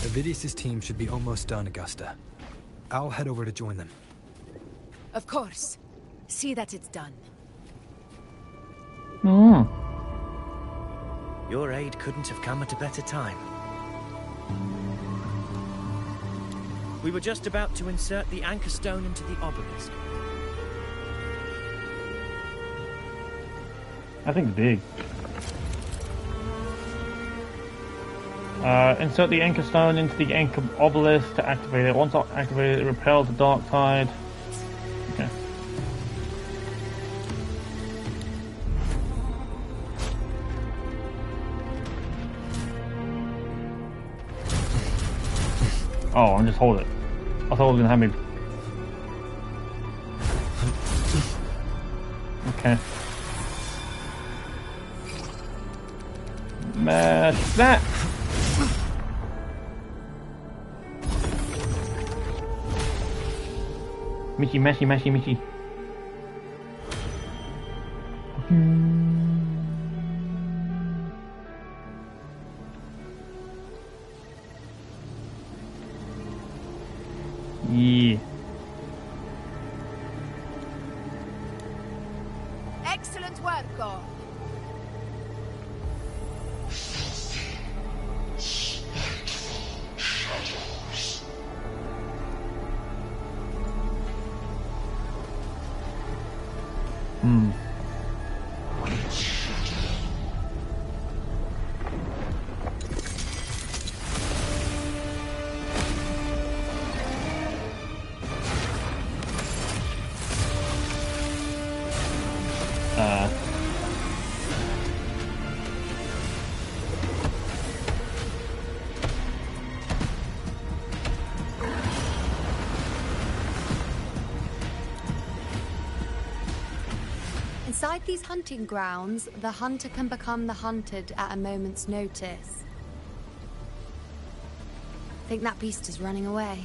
D: Avidius' team should be almost done, Augusta. I'll head over to join them.
H: Of course. See that it's done.
M: Your aid couldn't have come at a better time. We were just about to insert the anchor stone into the obelisk.
A: I think it's big. Insert the anchor stone into the anchor obelisk to activate it. Once activated, it repels the dark side. Okay. Oh, I'm just hold it. I thought it was gonna have me. Okay. Mash that. Michi, mashy, mashy, Michi. Yeah.
H: Excellent work, God.
I: Inside these hunting grounds, the hunter can become the hunted at a moment's notice. Think that beast is running away.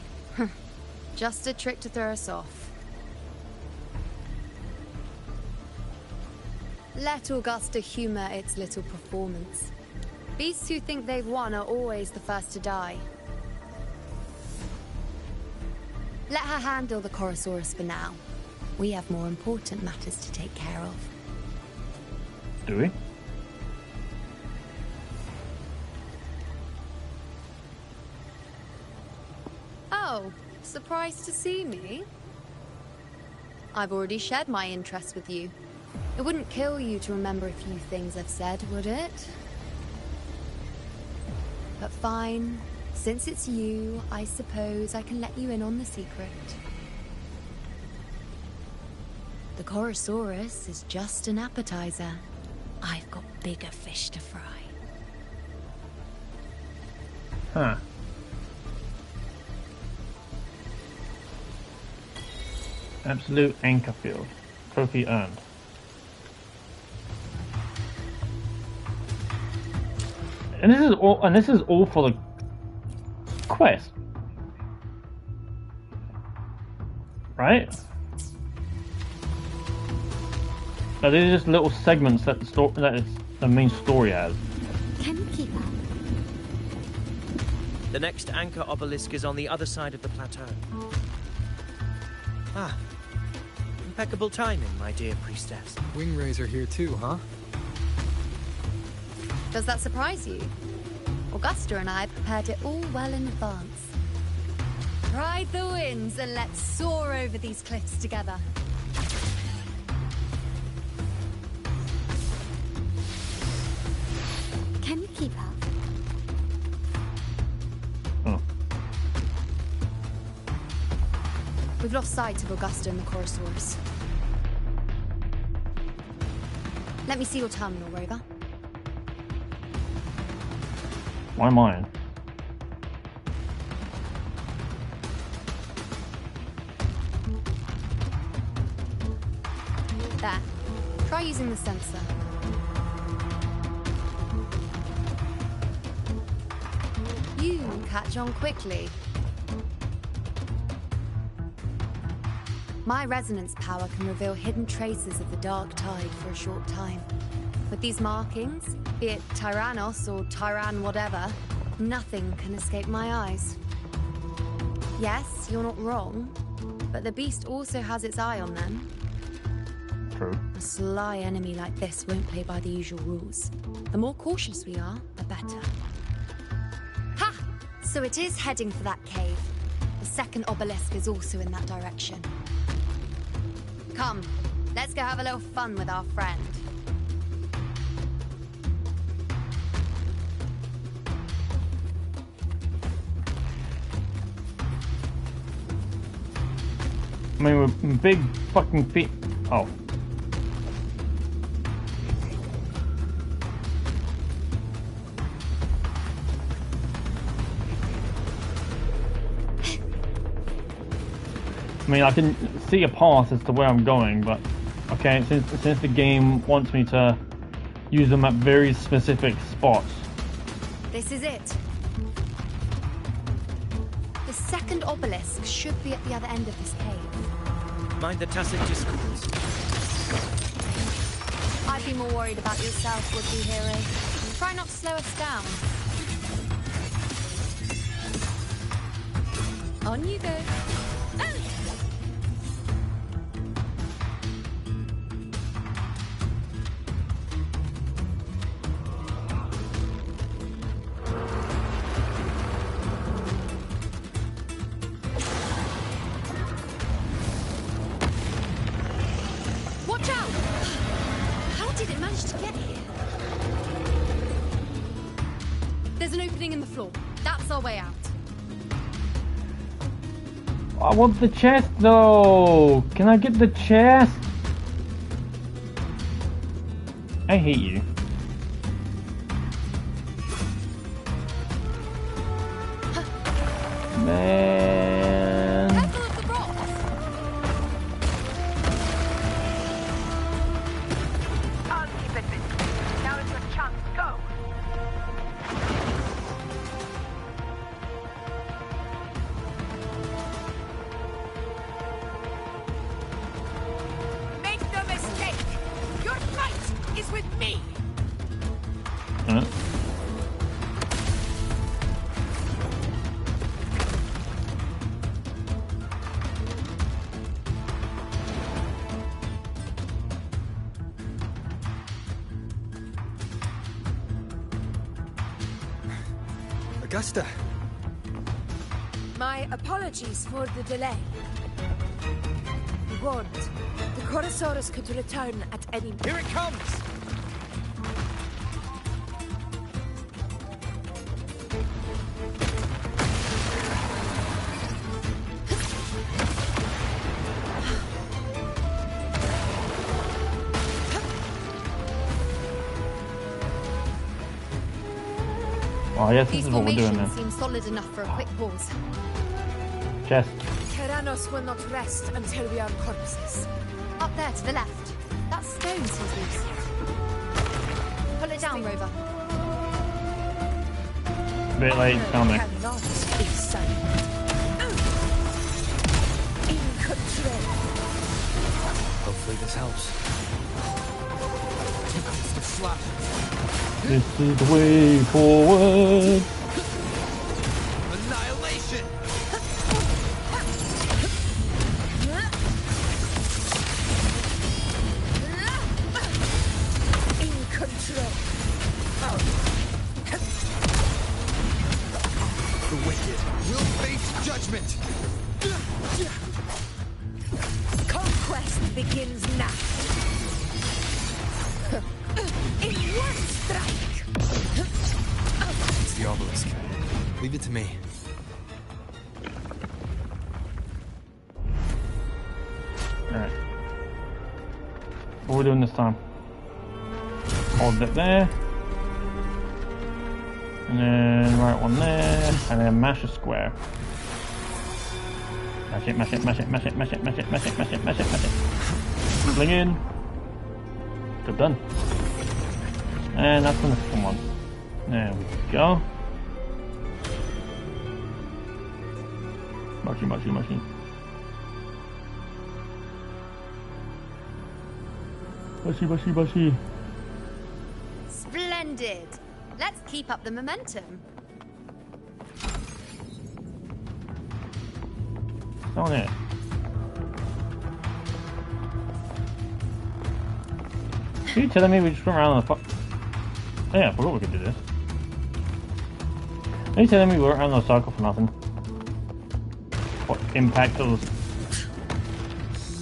I: Just a trick to throw us off. Let Augusta humor its little performance. Beasts who think they've won are always the first to die. Let her handle the Chorosaurus for now. We have more important matters to take care of.
A: Do we?
I: Oh, surprised to see me? I've already shared my interest with you. It wouldn't kill you to remember a few things I've said, would it? But fine. Since it's you, I suppose I can let you in on the secret. The Chorosaurus is just an appetizer. I've got bigger fish to fry.
A: Huh. Absolute anchor field. Trophy earned. And this is all for the quest. Right? No, these are just little segments that the main story has.
B: Can you keep up?
M: The next anchor obelisk is on the other side of the plateau. Ah, impeccable timing, my dear priestess.
D: Wingrais are here too, huh?
I: Does that surprise you? Augusta and I prepared it all well in advance. Ride the winds and let's soar over these cliffs together.
B: Can you keep up?
A: Oh.
I: We've lost sight of Augusta and the Chorosaurus. Let me see your terminal, Rover.
A: Why mine?
I: There. Try using the sensor. You catch on quickly. My resonance power can reveal hidden traces of the dark tide for a short time. With these markings, be it Tyrannos or Tyran whatever, nothing can escape my eyes. Yes, you're not wrong, but the beast also has its eye on them.
A: True.
I: A sly enemy like this won't play by the usual rules. The more cautious we are, the better. Ha! So it is heading for that cave. The second obelisk is also in that direction. Come, let's go have a little fun with our friend.
A: I mean, with big fucking feet. Oh. I mean, I can see a path as to where I'm going, but okay, since the game wants me to use them at very specific spots.
I: This is it. The second obelisk should be at the other end of this cave.
M: Mind the tacit discourse.
I: I'd be more worried about yourself, would-be hero. Try not to slow us down. On you go.
A: I want the chest though! Can I get the chest? I hate you. Man.
I: Careful of the rocks.
R: I'll keep it busy. Now is your chance. Go.
L: With me.
D: Augusta.
L: My apologies for the delay. Be warned, the Chorosaurus could return at any moment.
P: Here it comes!
A: Oh, yes, this
I: These
A: is what we're doing now.
I: formations seem solid enough for a quick pause.
A: Chest.
L: Tyrannos will not rest until we are corpses.
I: Up there to the left. That stone seems loose. Pull it down, Rover.
A: Bit late, tell me.
L: Cannot be silent. In control.
D: Hopefully this helps.
A: This is the way forward.
P: Annihilation!
L: In control.
P: The wicked will face judgment!
L: Conquest begins now. In one strike.
D: the obelisk. Leave it to me.
A: Alright. What are we doing this time? Hold it there. And then right one there. And then mash a square. Mash it, mash it, mash it, mash it, mash it, mash it, mash it, mash it, mash it, mash it. Fling in. Good done. And that's the second one. There we go. Mushy, mushy, mushy. Mushy, mushy, mushy.
I: Splendid. Let's keep up the momentum.
A: On it. Are you telling me we just went around the fuck? Oh yeah, I forgot we could do this. Are you telling me we went around the circle for nothing? What impact of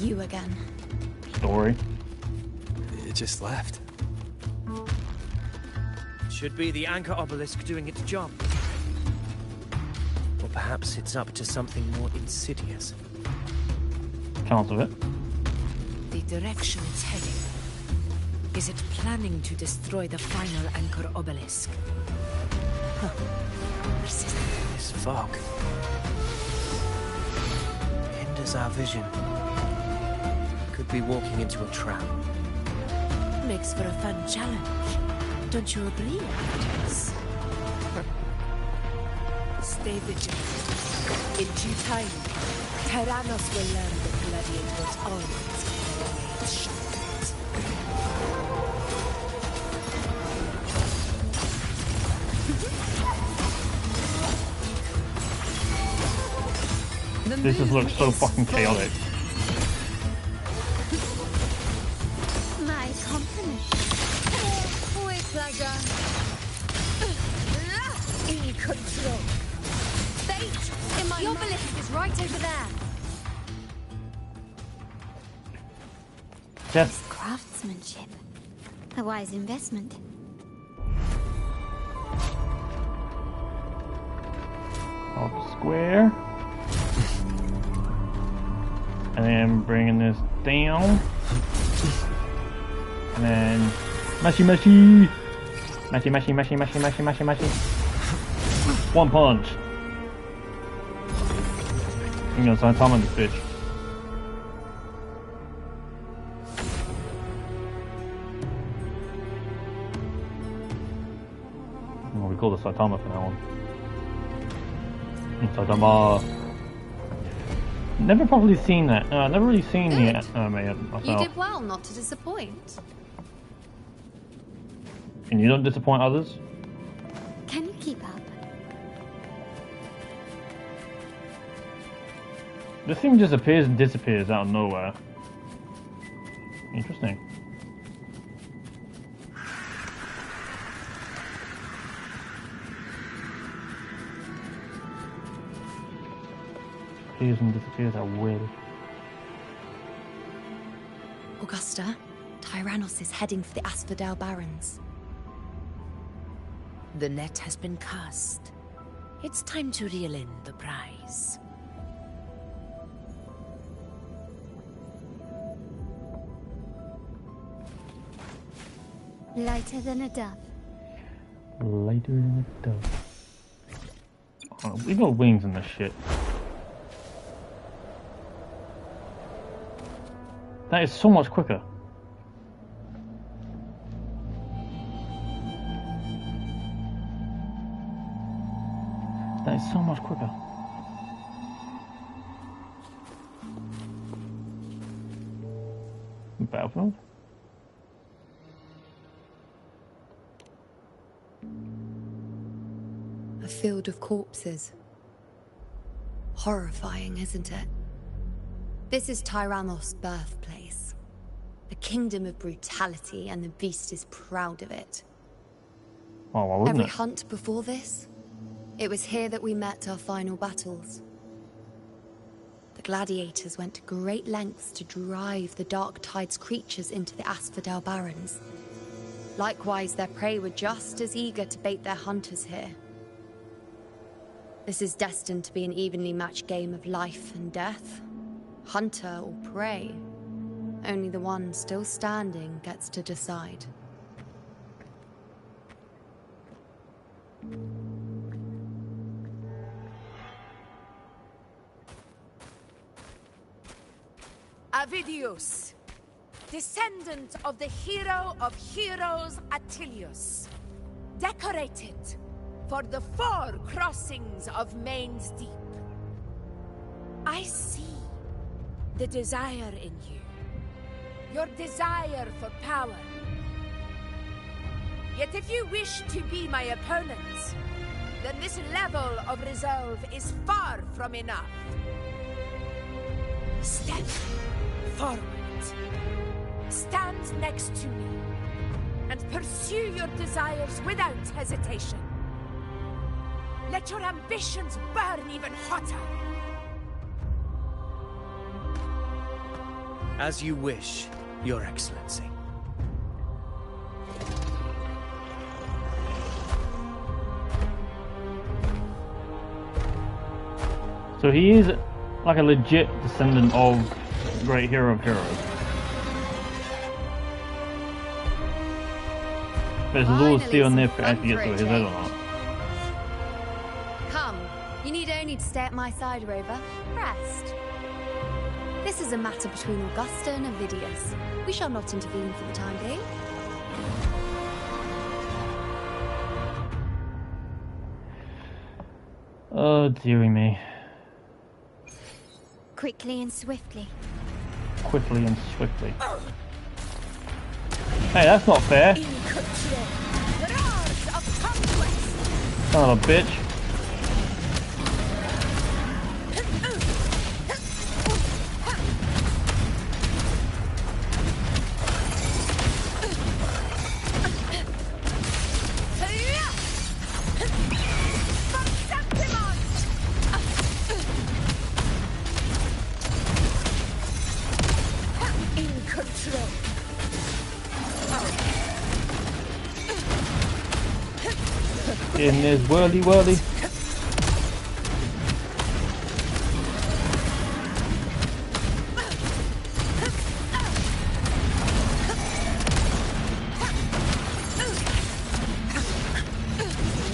I: You again.
A: story?
D: It just left.
M: Should be the anchor obelisk doing its job. Or perhaps it's up to something more insidious.
A: Chance of it.
L: The direction it's heading. Is it planning to destroy the final anchor obelisk? Huh. Persistent.
M: This fog hinders our vision. Could be walking into a trap.
L: Makes for a fun challenge. Don't you agree, Artemis? Stay vigilant. In due time, Tyrannos will learn that gladiators always always shot.
A: This just looks so fucking chaotic.
B: My compliments.
I: With pleasure.
L: In control.
I: Fate in my The obelisk is right over there.
A: Yes.
B: Craftsmanship. A wise investment.
A: Up square. And then bringing this down. And then mashy mashy. Mashy mashy mashy mashy mashy mashy mashy. One punch. I'm gonna sign Tom on this bitch. Well, we call this Saitama for now on. Saitama. Never probably seen that. Never really seen the anime myself.
I: You did well not to disappoint.
A: And you don't disappoint others?
B: Can you keep up?
A: This thing just appears and disappears out of nowhere. Interesting. Appears and disappears at will.
I: Augusta, Tyrannos is heading for the Asphodel Barrens.
L: The net has been cast. It's time to reel in the prize.
B: Lighter than a dove.
A: Lighter than a dove. Oh, we got wings in this shit. That is so much quicker. That is so much quicker. Battlefield?
I: A field of corpses. Horrifying, isn't it? This is Tyrannos' birthplace. The kingdom of brutality, and the beast is proud of it.
A: Oh, why wouldn't
I: Every
A: it?
I: hunt before this, it was here that we met our final battles. The gladiators went to great lengths to drive the Dark Tide's creatures into the Asphodel Barrens. Likewise, their prey were just as eager to bait their hunters here. This is destined to be an evenly matched game of life and death. Hunter or prey. Only the one still standing gets to decide.
H: Avidius, descendant of the hero of heroes Attilius, decorated for the 4 crossings of Main's Deep. I see the desire in you, your desire for power. Yet if you wish to be my opponent, then this level of resolve is far from enough. Step forward. Stand next to me and pursue your desires without hesitation. Let your ambitions burn even hotter.
M: As you wish, Your Excellency.
A: So he is like a legit descendant of great hero of heroes. But this is all still on there for actually gets to his head or not.
I: Come, you need only to stay at my side, Rover. Rest. This is a matter between Augusta and Avidius. We shall not intervene for the time being.
A: Oh, dearie me.
B: Quickly and swiftly.
A: Quickly and swiftly. Hey, that's not fair. Son of a bitch. In this whirly whirly.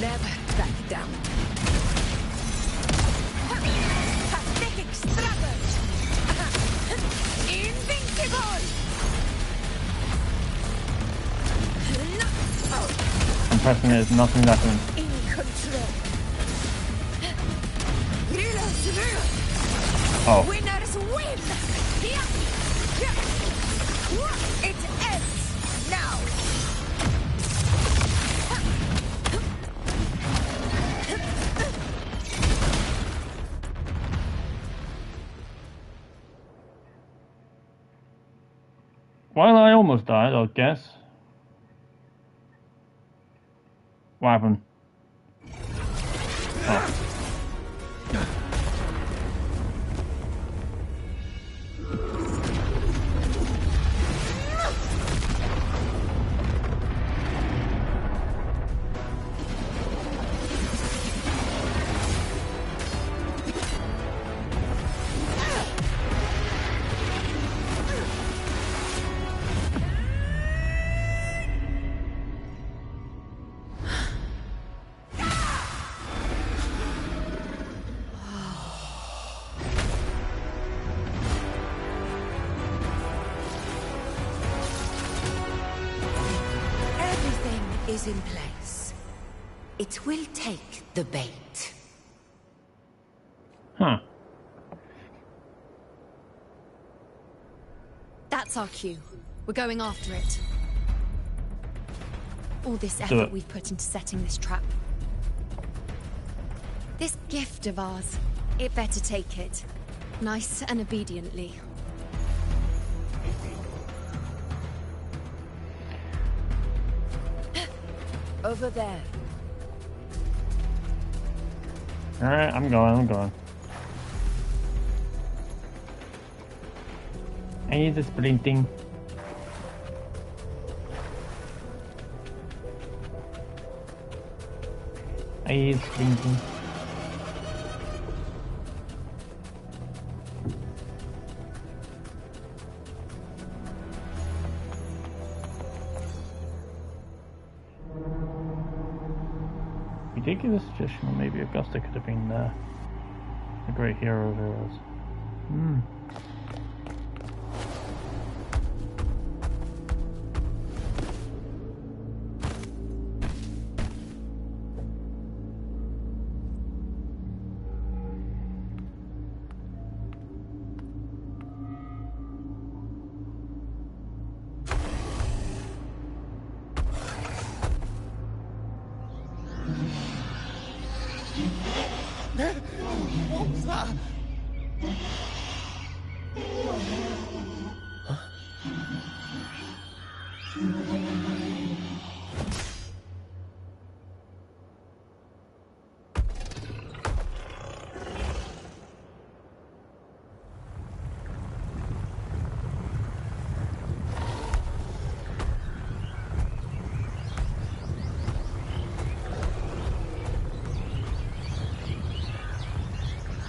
H: Never back down. Pathetic struggles. Invincible.
A: I'm pressing it, nothing's happening. Oh.
H: Winners win! It ends now!
A: Well, I almost died, I guess. What happened? Oh.
H: Is in place. It will take the bait.
A: Huh.
I: That's our cue. We're going after it. All this effort we've put into setting this trap. This gift of ours, it better take it. Nice and obediently.
H: Over there.
A: Alright, I'm going. I need the sprinting. I need sprinting. did give a suggestion that maybe Augusta could have been a great hero of heroes.
P: What was that?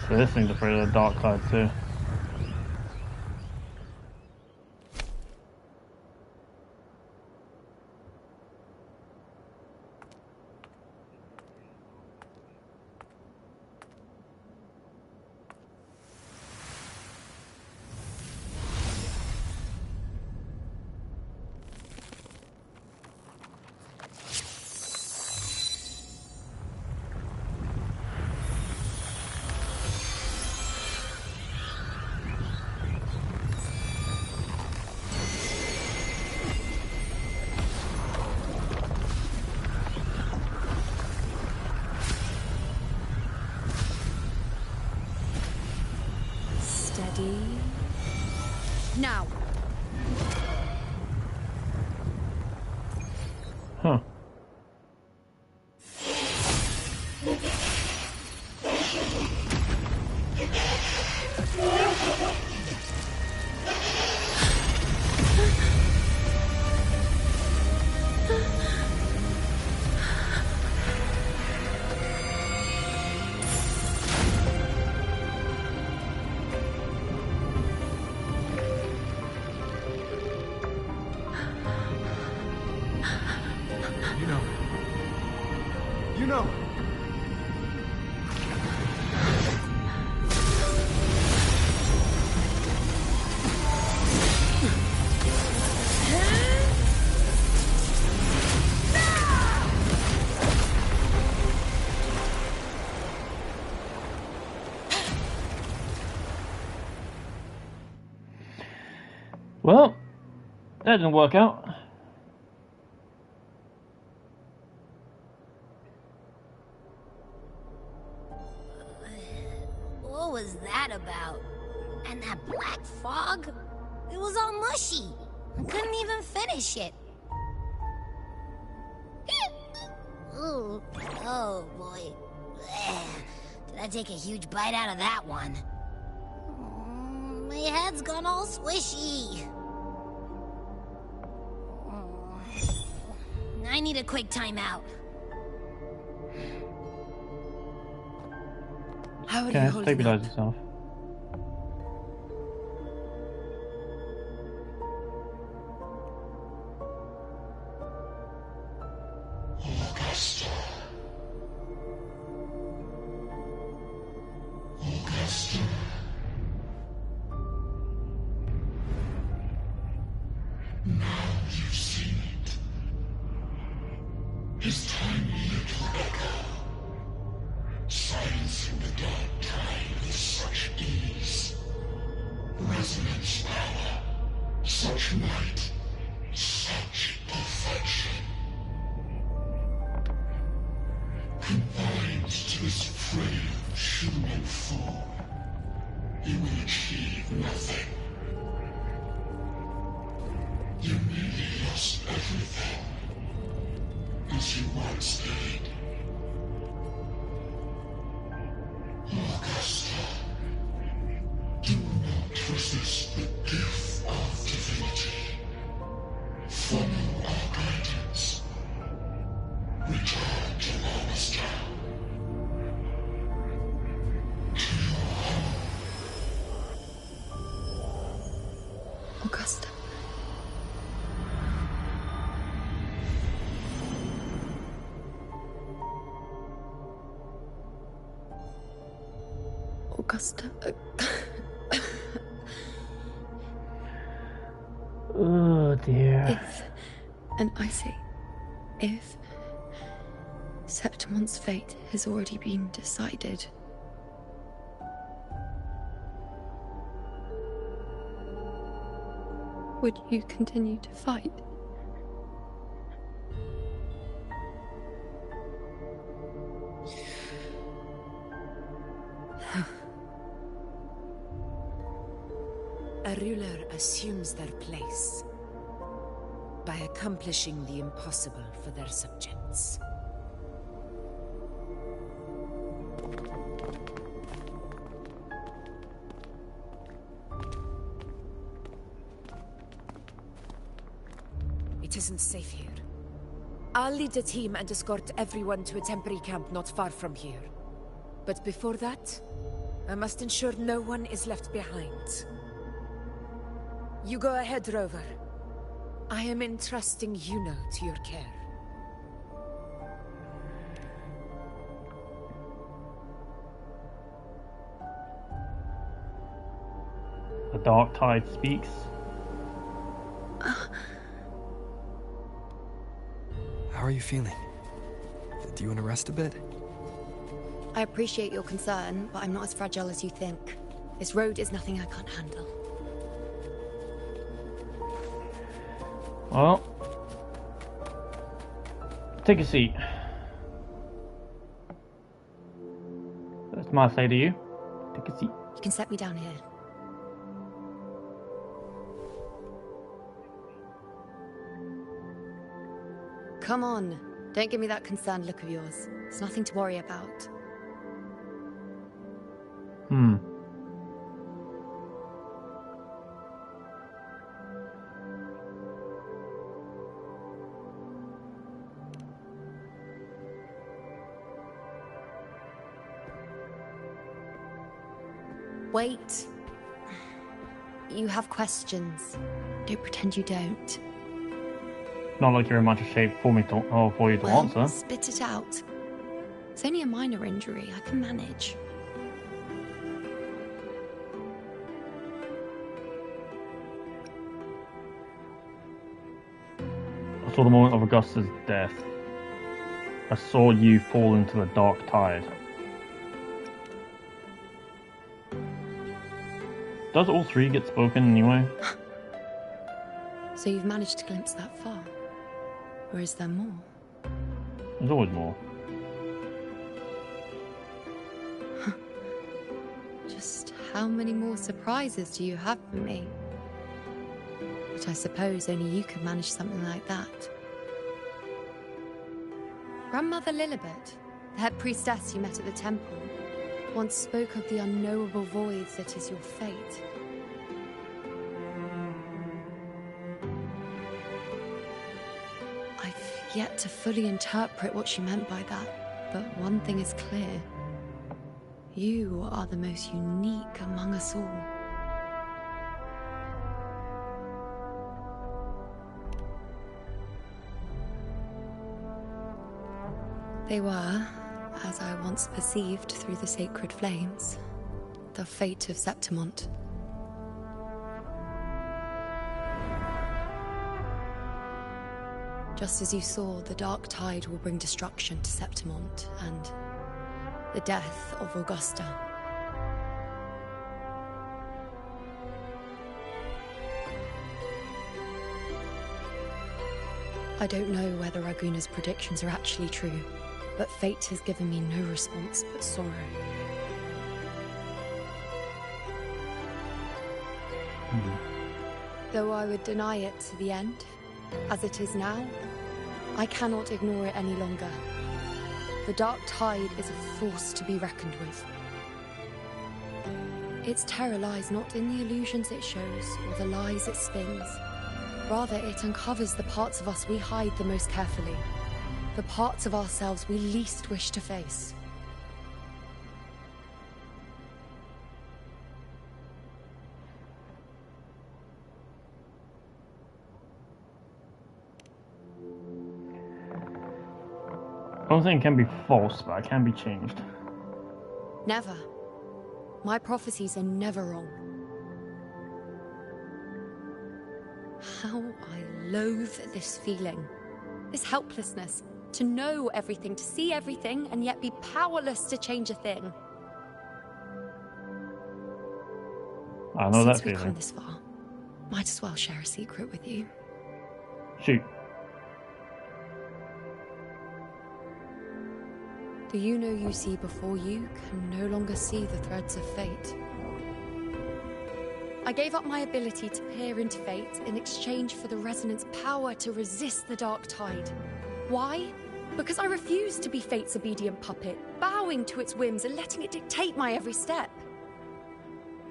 A: So this thing's afraid of the dark side too.
I: Now.
A: Huh.
P: You know.
A: Well, that didn't work out.
C: What was that about? And that black fog? It was all mushy. I couldn't even finish it. Ooh, oh boy. Did I take a huge bite out of that one? My head's gone all swishy. I need a quick timeout.
L: How are you
A: Okay,
L: holding
A: stabilize
L: up?
A: yourself.
S: Augusta. Augusta. Now you've seen it. His tiny little echo, silencing the dark tide with such ease. Resonance power, such might, such perfection. Confined to this frail human form, you will achieve nothing. You nearly lost everything, as you once did. Augusta, do not resist the gift of divinity. Follow our guidance. Return to Augusta. To your home.
I: Augusta. Augusta.
A: Oh dear.
I: And I say, if Septimon's fate has already been decided, would you continue to fight?
L: A ruler assumes their place by accomplishing the impossible for their subjects. It isn't safe here. I'll lead a team and escort everyone to a temporary camp not far from here. But before that, I must ensure no one is left behind. You go ahead, Rover. I am entrusting Yuno to your care.
A: The dark tide speaks.
D: How are you feeling? Do you want to rest a bit?
I: I appreciate your concern, but I'm not as fragile as you think. This road is nothing I can't handle.
A: Well, take a seat. That's my say to you. Take a seat.
I: You can set me down here. Come on. Don't give me that concerned look of yours. It's nothing to worry about. Wait. You have questions. Don't pretend you don't.
A: Not like you're in much shape for me to, or for you to answer.
I: Spit it out. It's only a minor injury. I can manage.
A: I saw the moment of Augusta's death. I saw you fall into the dark tide. Does all three get spoken anyway?
I: So you've managed to glimpse that far? Or is there more?
A: There's always more.
I: Just how many more surprises do you have for me? But I suppose only you could manage something like that. Grandmother Lilibet, the head priestess you met at the temple, once spoke of the unknowable void that is your fate. I've yet to fully interpret what she meant by that, but one thing is clear. You are the most unique among us all. They were, as I once perceived through the sacred flames, the fate of Septimont. Just as you saw, the dark tide will bring destruction to Septimont and the death of Augusta. I don't know whether Raguna's predictions are actually true, but fate has given me no response but sorrow. Though I would deny it to the end, as it is now, I cannot ignore it any longer. The dark tide is a force to be reckoned with. Its terror lies not in the illusions it shows or the lies it spins. Rather, it uncovers the parts of us we hide the most carefully. The parts of ourselves we least wish to face. I
A: don't think it can be false, but it can be changed.
I: Never. My prophecies are never wrong. How I loathe this feeling. This helplessness. To know everything, to see everything, and yet be powerless to change a thing.
A: I know that
I: Since we've
A: feeling.
I: come this far, might as well share a secret with you.
A: Shoot.
I: The you know you see before you can no longer see the threads of fate. I gave up my ability to peer into fate in exchange for the resonance power to resist the dark tide. Why? Because I refused to be fate's obedient puppet, bowing to its whims and letting it dictate my every step.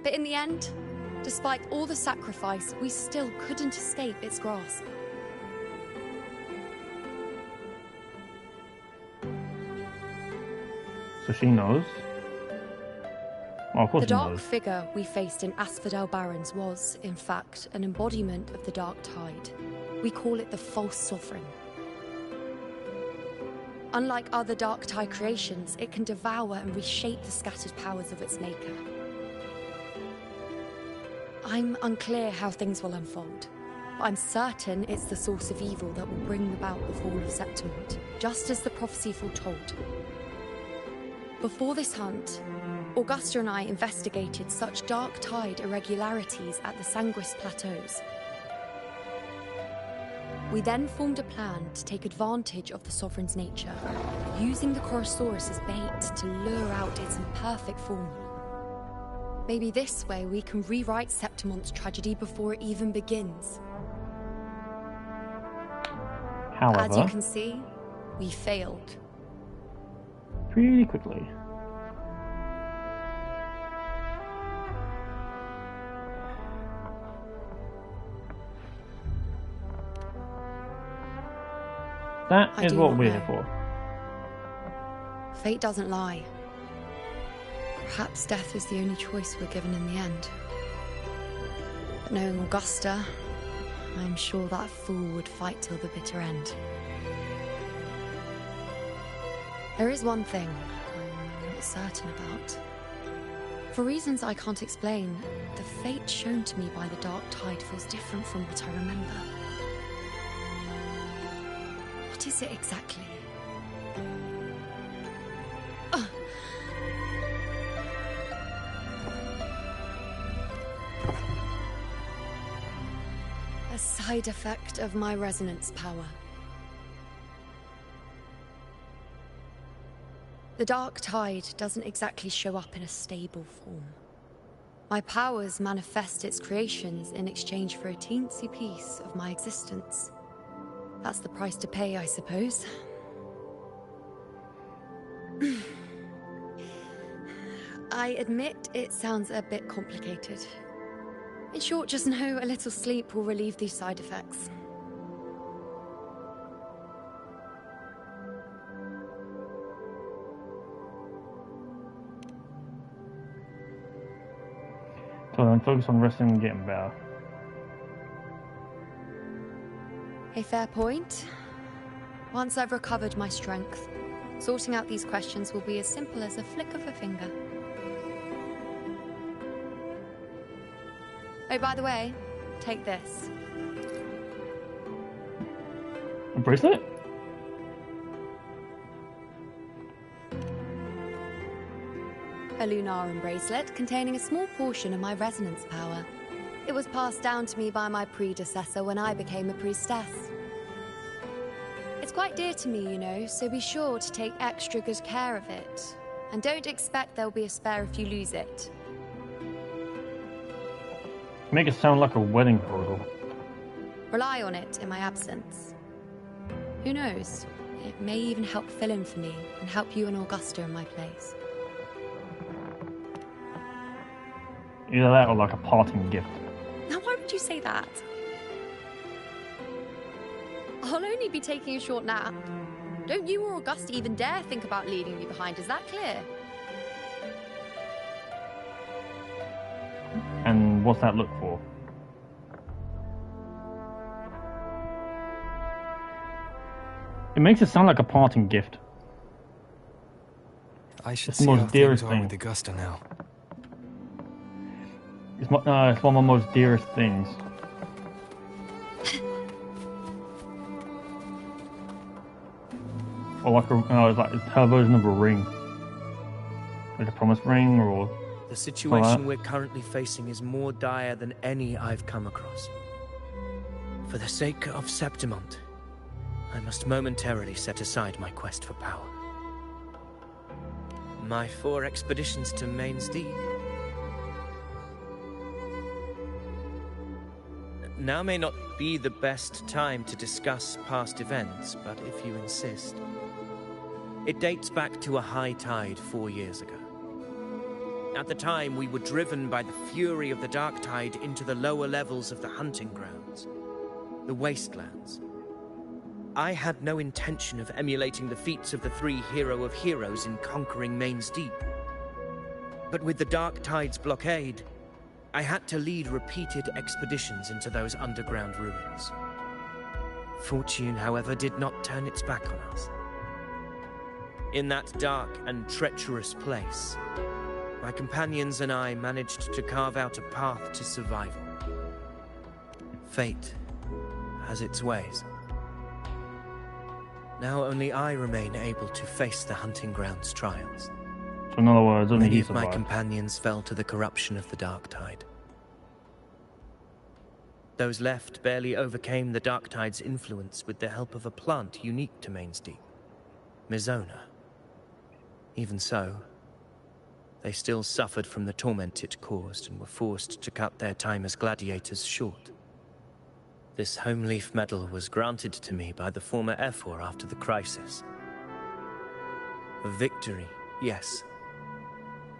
I: But in the end, despite all the sacrifice, we still couldn't escape its grasp.
A: So she knows. Well, of course
I: The
A: she
I: dark
A: knows.
I: figure we faced in Asphodel Barrens was, in fact, an embodiment of the dark tide. We call it the false sovereign. Unlike other dark tide creations, it can devour and reshape the scattered powers of its maker. I'm unclear how things will unfold, but I'm certain it's the source of evil that will bring about the fall of Septimont, just as the prophecy foretold. Before this hunt, Augusta and I investigated such dark tide irregularities at the Sanguis Plateaus. We then formed a plan to take advantage of the Sovereign's nature, using the Chorosaurus as bait to lure out its imperfect form. Maybe this way we can rewrite Septimont's tragedy before it even begins.
A: However,
I: as you can see, we failed.
A: Pretty quickly. That is what we're here for.
I: Fate doesn't lie. Perhaps death is the only choice we're given in the end. But knowing Augusta, I'm sure that fool would fight till the bitter end. There is one thing I'm not certain about. For reasons I can't explain, the fate shown to me by the dark tide feels different from what I remember. What is it exactly? A side effect of my resonance power. The dark tide doesn't exactly show up in a stable form. My powers manifest its creations in exchange for a teensy piece of my existence. That's the price to pay, I suppose. I admit it sounds a bit complicated. In short, just know a little sleep will relieve these side effects.
A: So then focus on resting and getting better.
I: A fair point. Once I've recovered my strength, sorting out these questions will be as simple as a flick of a finger. Oh, by the way, take this.
A: A bracelet?
I: A Lunarum bracelet containing a small portion of my resonance power. It was passed down to me by my predecessor when I became a priestess. It's quite dear to me, you know, so be sure to take extra good care of it. And don't expect there'll be a spare if you lose it.
A: Make it sound like a wedding proposal.
I: Rely on it in my absence. Who knows? It may even help fill in for me and help you and Augusta in my place.
A: Either that or like a parting gift.
I: Now, why would you say that? I'll only be taking a short nap. Don't you or Augusta even dare think about leaving me behind, is that clear?
A: And what's that look for? It makes it sound like a parting gift.
D: I should
A: It's the
D: see
A: most
D: how
A: dearest
D: things are
A: thing.
D: with Augusta now.
A: It's one of my most dearest things. Or like it's her version of a ring. Like a promise ring or...
M: The situation we're currently facing is more dire than any I've come across. For the sake of Septimont, I must momentarily set aside my quest for power. My 4 expeditions to Main's Deep. Now may not be the best time to discuss past events, but if you insist. It dates back to a high tide 4 years ago. At the time, we were driven by the fury of the dark tide into the lower levels of the hunting grounds, the wastelands. I had no intention of emulating the feats of the 3 Hero of Heroes in conquering Main's Deep. But with the dark tide's blockade, I had to lead repeated expeditions into those underground ruins. Fortune, however, did not turn its back on us. In that dark and treacherous place, my companions and I managed to carve out a path to survival. Fate has its ways. Now only I remain able to face the hunting grounds trials.
A: So in other words, only
M: many
A: he
M: of my
A: survived.
M: companions fell to the corruption of the dark tide. Those left barely overcame the dark tide's influence with the help of a plant unique to Main's Deep, Mizona. Even so, they still suffered from the torment it caused and were forced to cut their time as gladiators short. This Homeleaf medal was granted to me by the former Ephor after the crisis. A victory, yes,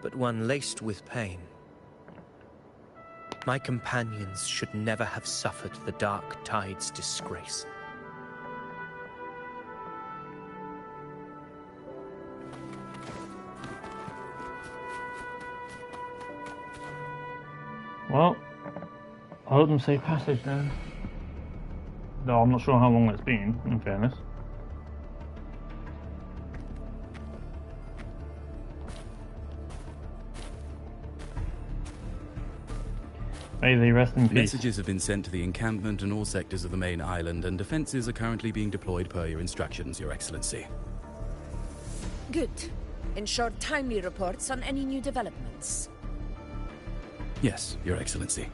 M: but one laced with pain. My companions should never have suffered the dark tide's disgrace.
A: Well, I hope them safe passage then. Though I'm not sure how long it's been, in fairness. May they rest in peace.
J: Messages have been sent to the encampment and all sectors of the main island, and defenses are currently being deployed per your instructions, Your Excellency.
H: Good. Ensure timely reports on any new developments.
J: Yes, Your Excellency.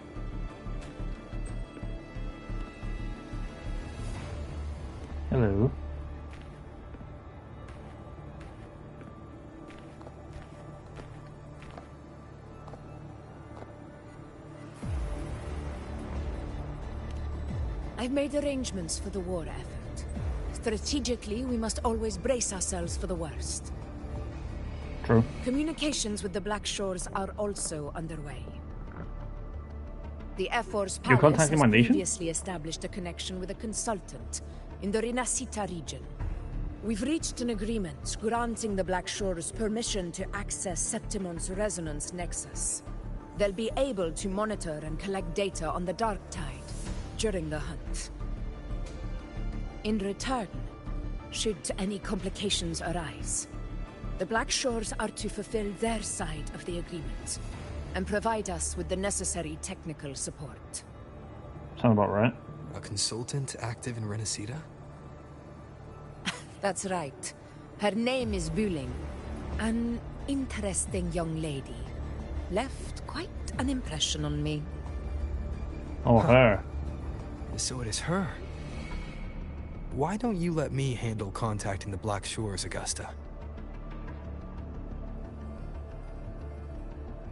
A: Hello.
H: I've made arrangements for the war effort. Strategically, we must always brace ourselves for the worst.
A: True.
H: Communications with the Black Shores are also underway. The Ephor's
A: You're
H: palace
A: contacting
H: has
A: my nation?
H: previously established a connection with a consultant in the Rinascita region. We've reached an agreement granting the Black Shores permission to access Septimon's resonance nexus. They'll be able to monitor and collect data on the Dark Tide during the hunt. In return, should any complications arise, the Black Shores are to fulfill their side of the agreement and provide us with the necessary technical support.
A: Sound about right.
D: A consultant active in Rinascita?
H: That's right. Her name is Wuthering. An interesting young lady. Left quite an impression on me.
A: Oh, her.
D: So it is her. Why don't you let me handle contacting the Black Shores, Augusta?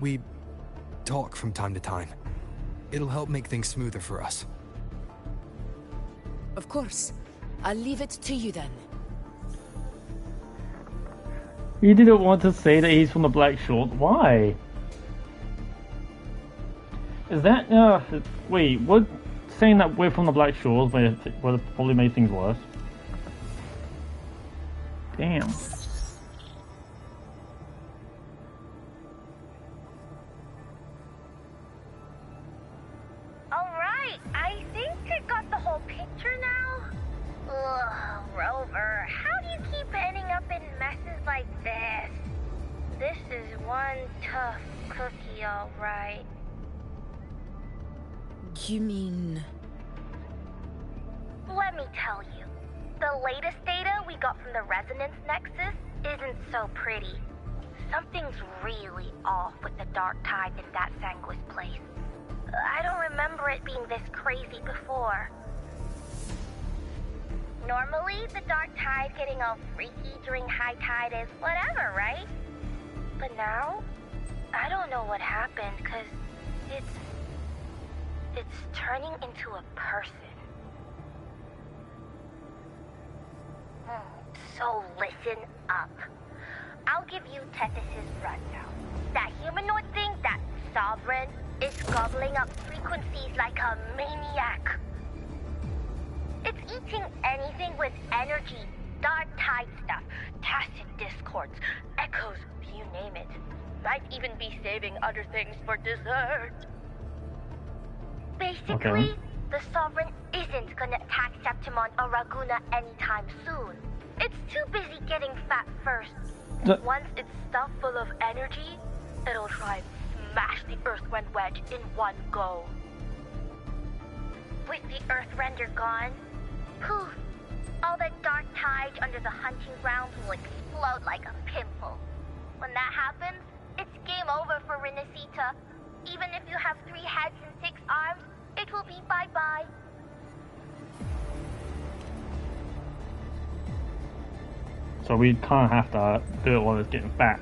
D: We talk from time to time. It'll help make things smoother for us.
H: Of course. I'll leave it to you then.
A: You didn't want to say that he's from the Black Shores. Why? Is that wait, what? Saying that we're from the Black Shores would have probably made things worse. Damn.
R: Alright, I think I got the whole picture now. Ugh, Rover, how do you keep ending up in messes like this? This is one tough cookie, alright.
H: You mean...
R: Let me tell you. The latest data we got from the Resonance Nexus isn't so pretty. Something's really off with the Dark Tide in that Sanguis place. I don't remember it being this crazy before. Normally, the Dark Tide getting all freaky during high tide is whatever, right? But now, I don't know what happened, because it's turning into a person. So listen up. I'll give you Tethys' rundown. That humanoid thing, that Sovereign, is gobbling up frequencies like a maniac. It's eating anything with energy, dark tide stuff, tacit discords, echoes, you name it. Might even be saving other things for dessert. Basically, the Sovereign isn't gonna attack Septimon or Raguna anytime soon. It's too busy getting fat first. Once it's stuffed full of energy, it'll try and smash the Earthrend wedge in one go. With the Earthrender gone, poof, all that dark tide under the hunting grounds will explode like a pimple. When that happens, it's game over for Rinascita. Even if you have 3 heads and 6 arms, it will be bye-bye.
A: So we kind of have to do it while it's getting fat.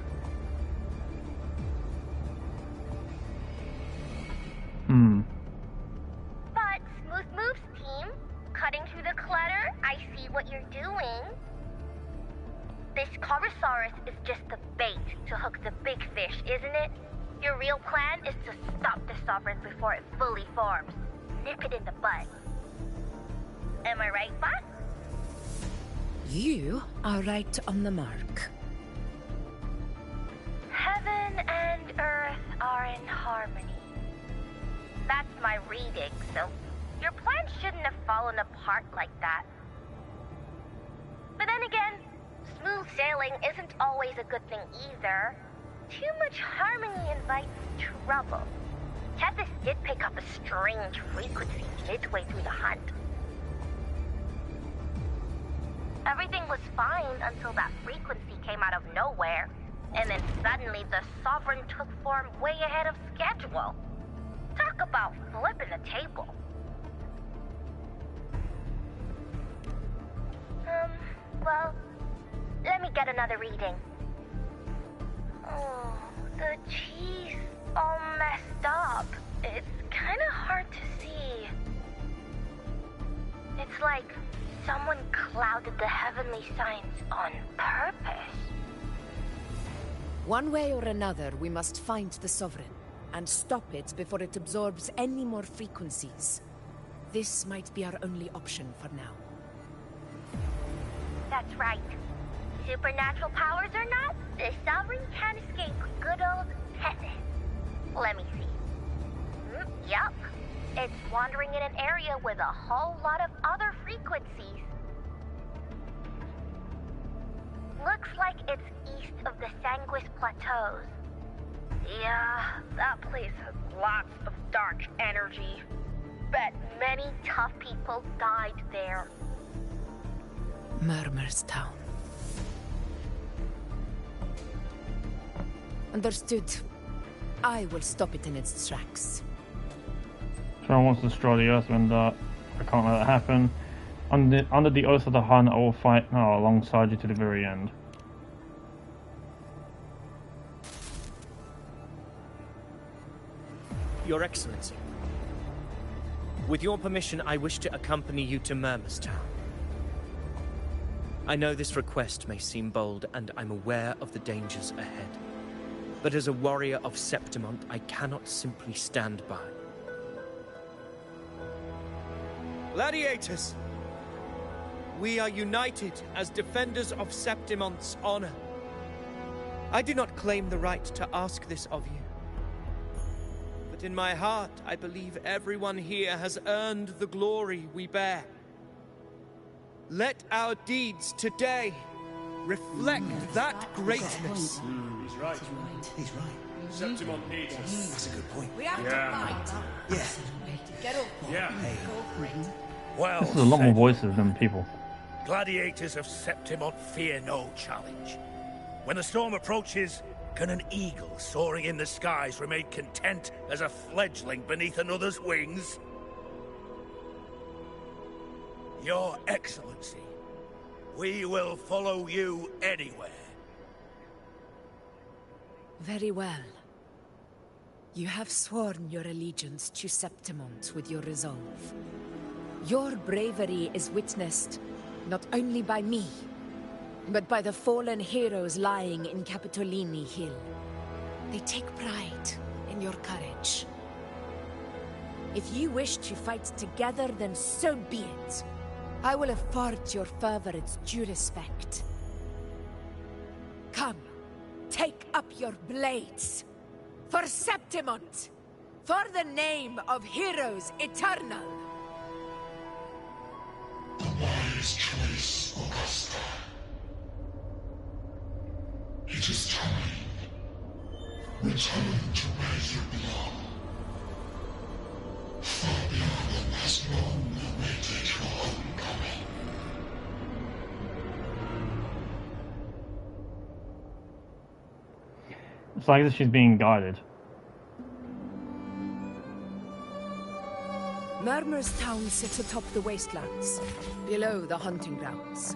R: But Smooth Moves team, cutting through the clutter, I see what you're doing. This Corosaurus is just the bait to hook the big fish, isn't it? Your real plan is to stop the Sovereign before it fully forms. Nip it in the bud. Am I right, boss?
H: You are right on the mark.
R: Heaven and Earth are in harmony. That's my reading, so your plan shouldn't have fallen apart like that. But then again, smooth sailing isn't always a good thing either. Too much harmony invites trouble. Tethys did pick up a strange frequency midway through the hunt. Everything was fine until that frequency came out of nowhere, and then suddenly the Sovereign took form way ahead of schedule. Talk about flipping the table. Well, let me get another reading. Oh, the cheese all messed up. It's kind of hard to see. It's like someone clouded the heavenly signs on purpose.
L: One way or another, we must find the Sovereign and stop it before it absorbs any more frequencies. This might be our only option for now.
R: That's right. Supernatural powers or not, the Sovereign can't escape good old Tethys. Let me see. Yup. It's wandering in an area with a whole lot of other frequencies. Looks like it's east of the Sanguis Plateaus. Yeah, that place has lots of dark energy. Bet many tough people died there.
L: Murmur's Town. Understood. I will stop it in its tracks.
A: Someone wants to destroy the Earthrend. I can't let that happen. Under the oath of the Hun, I will fight alongside you to the very end.
M: Your Excellency, with your permission, I wish to accompany you to Murmur's Town. I know this request may seem bold, and I'm aware of the dangers ahead. But as a warrior of Septimont, I cannot simply stand by. Gladiators! We are united as defenders of Septimont's honor. I do not claim the right to ask this of you. But in my heart, I believe everyone here has earned the glory we bear. Let our deeds today reflect that greatness.
F: He's right. He's right.
G: Septimon needs us.
K: That's a good point.
L: We have to fight.
K: Yeah.
L: Get up.
G: Yeah.
N: Well,
A: This is a lot more
N: said.
A: voices than people.
N: Gladiators of Septimon fear no challenge. When the storm approaches, can an eagle soaring in the skies remain content as a fledgling beneath another's wings? Your Excellency, we will follow you anywhere.
H: Very well. You have sworn your allegiance to Septimont with your resolve. Your bravery is witnessed not only by me, but by the fallen heroes lying in Capitolini Hill. They take pride in your courage. If you wish to fight together, then so be it. I will afford your fervor its due respect. Come, take up your blades. For Septimont! For the name of heroes eternal!
S: The wise choice, Augusta. It is time. Return to where you belong. Far beyond what has long awaited your homecoming.
A: It's like she's being guided.
H: Murmur's town sits atop the wastelands, below the hunting grounds.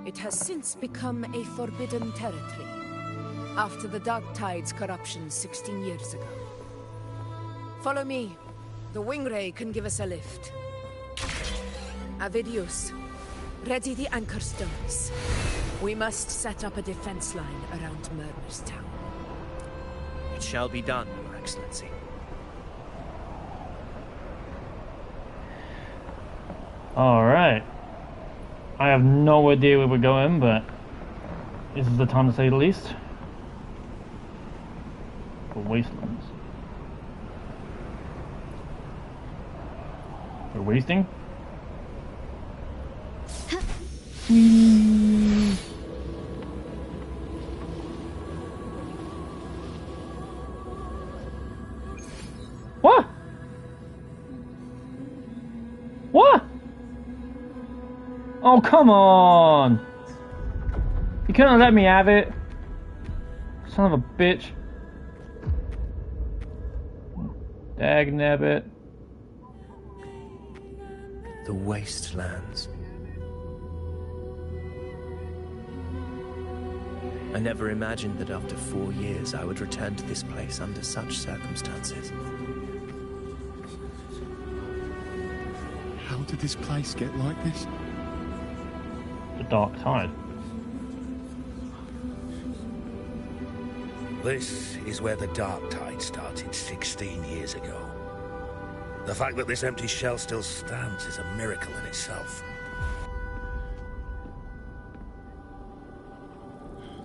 H: It has since become a forbidden territory, after the Dark Tide's corruption 16 years ago. Follow me. The Wingray can give us a lift. Avidius, ready the anchor stones. We must set up a defense line around Murmur's town.
M: It shall be done, Your Excellency.
A: Alright. I have no idea where we're going, but this is the time to say the least. The wastelands. We're wasting? What? What? Oh, come on! You couldn't let me have it. Son of a bitch. Dagnabbit.
E: The wastelands. I never imagined that after 4 years I would return to this place under such circumstances.
T: How did this place get like this?
A: The Dark Tide.
N: This is where the Dark Tide started 16 years ago. The fact that this empty shell still stands is a miracle in itself.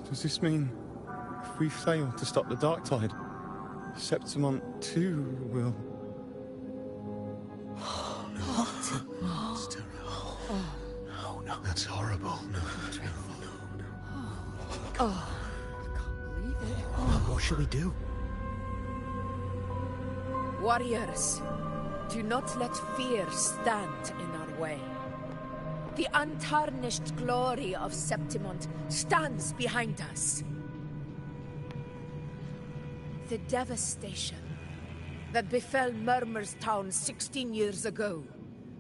T: Does this mean if we fail to stop the Dark Tide, Septimont too will...
D: It's terrible. Oh, no. That's horrible. No.
H: Oh.
K: What should we do?
H: Warriors, do not let fear stand in our way. The untarnished glory of Septimont stands behind us. The devastation that befell Murmur's town 16 years ago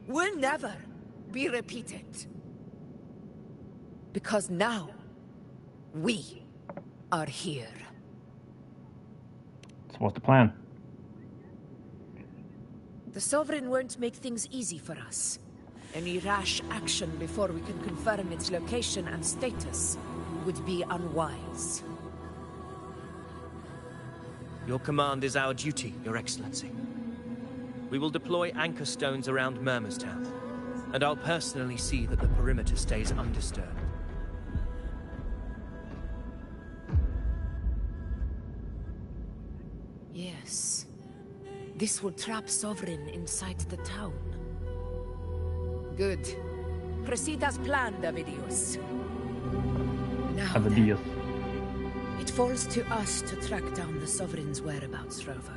H: will never be repeated. Because now, we are here.
A: So what's the plan?
H: The Sovereign won't make things easy for us. Any rash action before we can confirm its location and status would be unwise.
M: Your command is our duty, Your Excellency. We will deploy anchor stones around Murmur's town, and I'll personally see that the perimeter stays undisturbed.
H: Yes. This will trap Sovereign inside the town. Good. Proceed as planned, Avidius. Now
A: Avidius.
L: It falls to us to track down the Sovereign's whereabouts, Rover.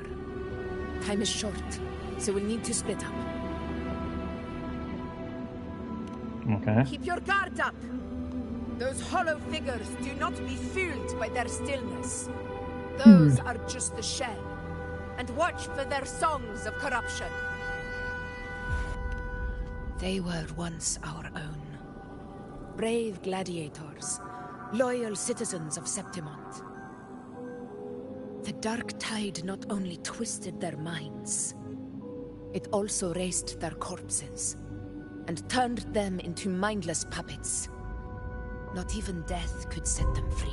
L: Time is short, so we'll need to split up.
A: Okay.
L: Keep your guard up! Those hollow figures do not be fooled by their stillness. Those are just the shell. And watch for their songs of corruption. They were once our own. Brave gladiators, loyal citizens of Septimont. The dark tide not only twisted their minds, it also raised their corpses and turned them into mindless puppets. Not even death could set them free.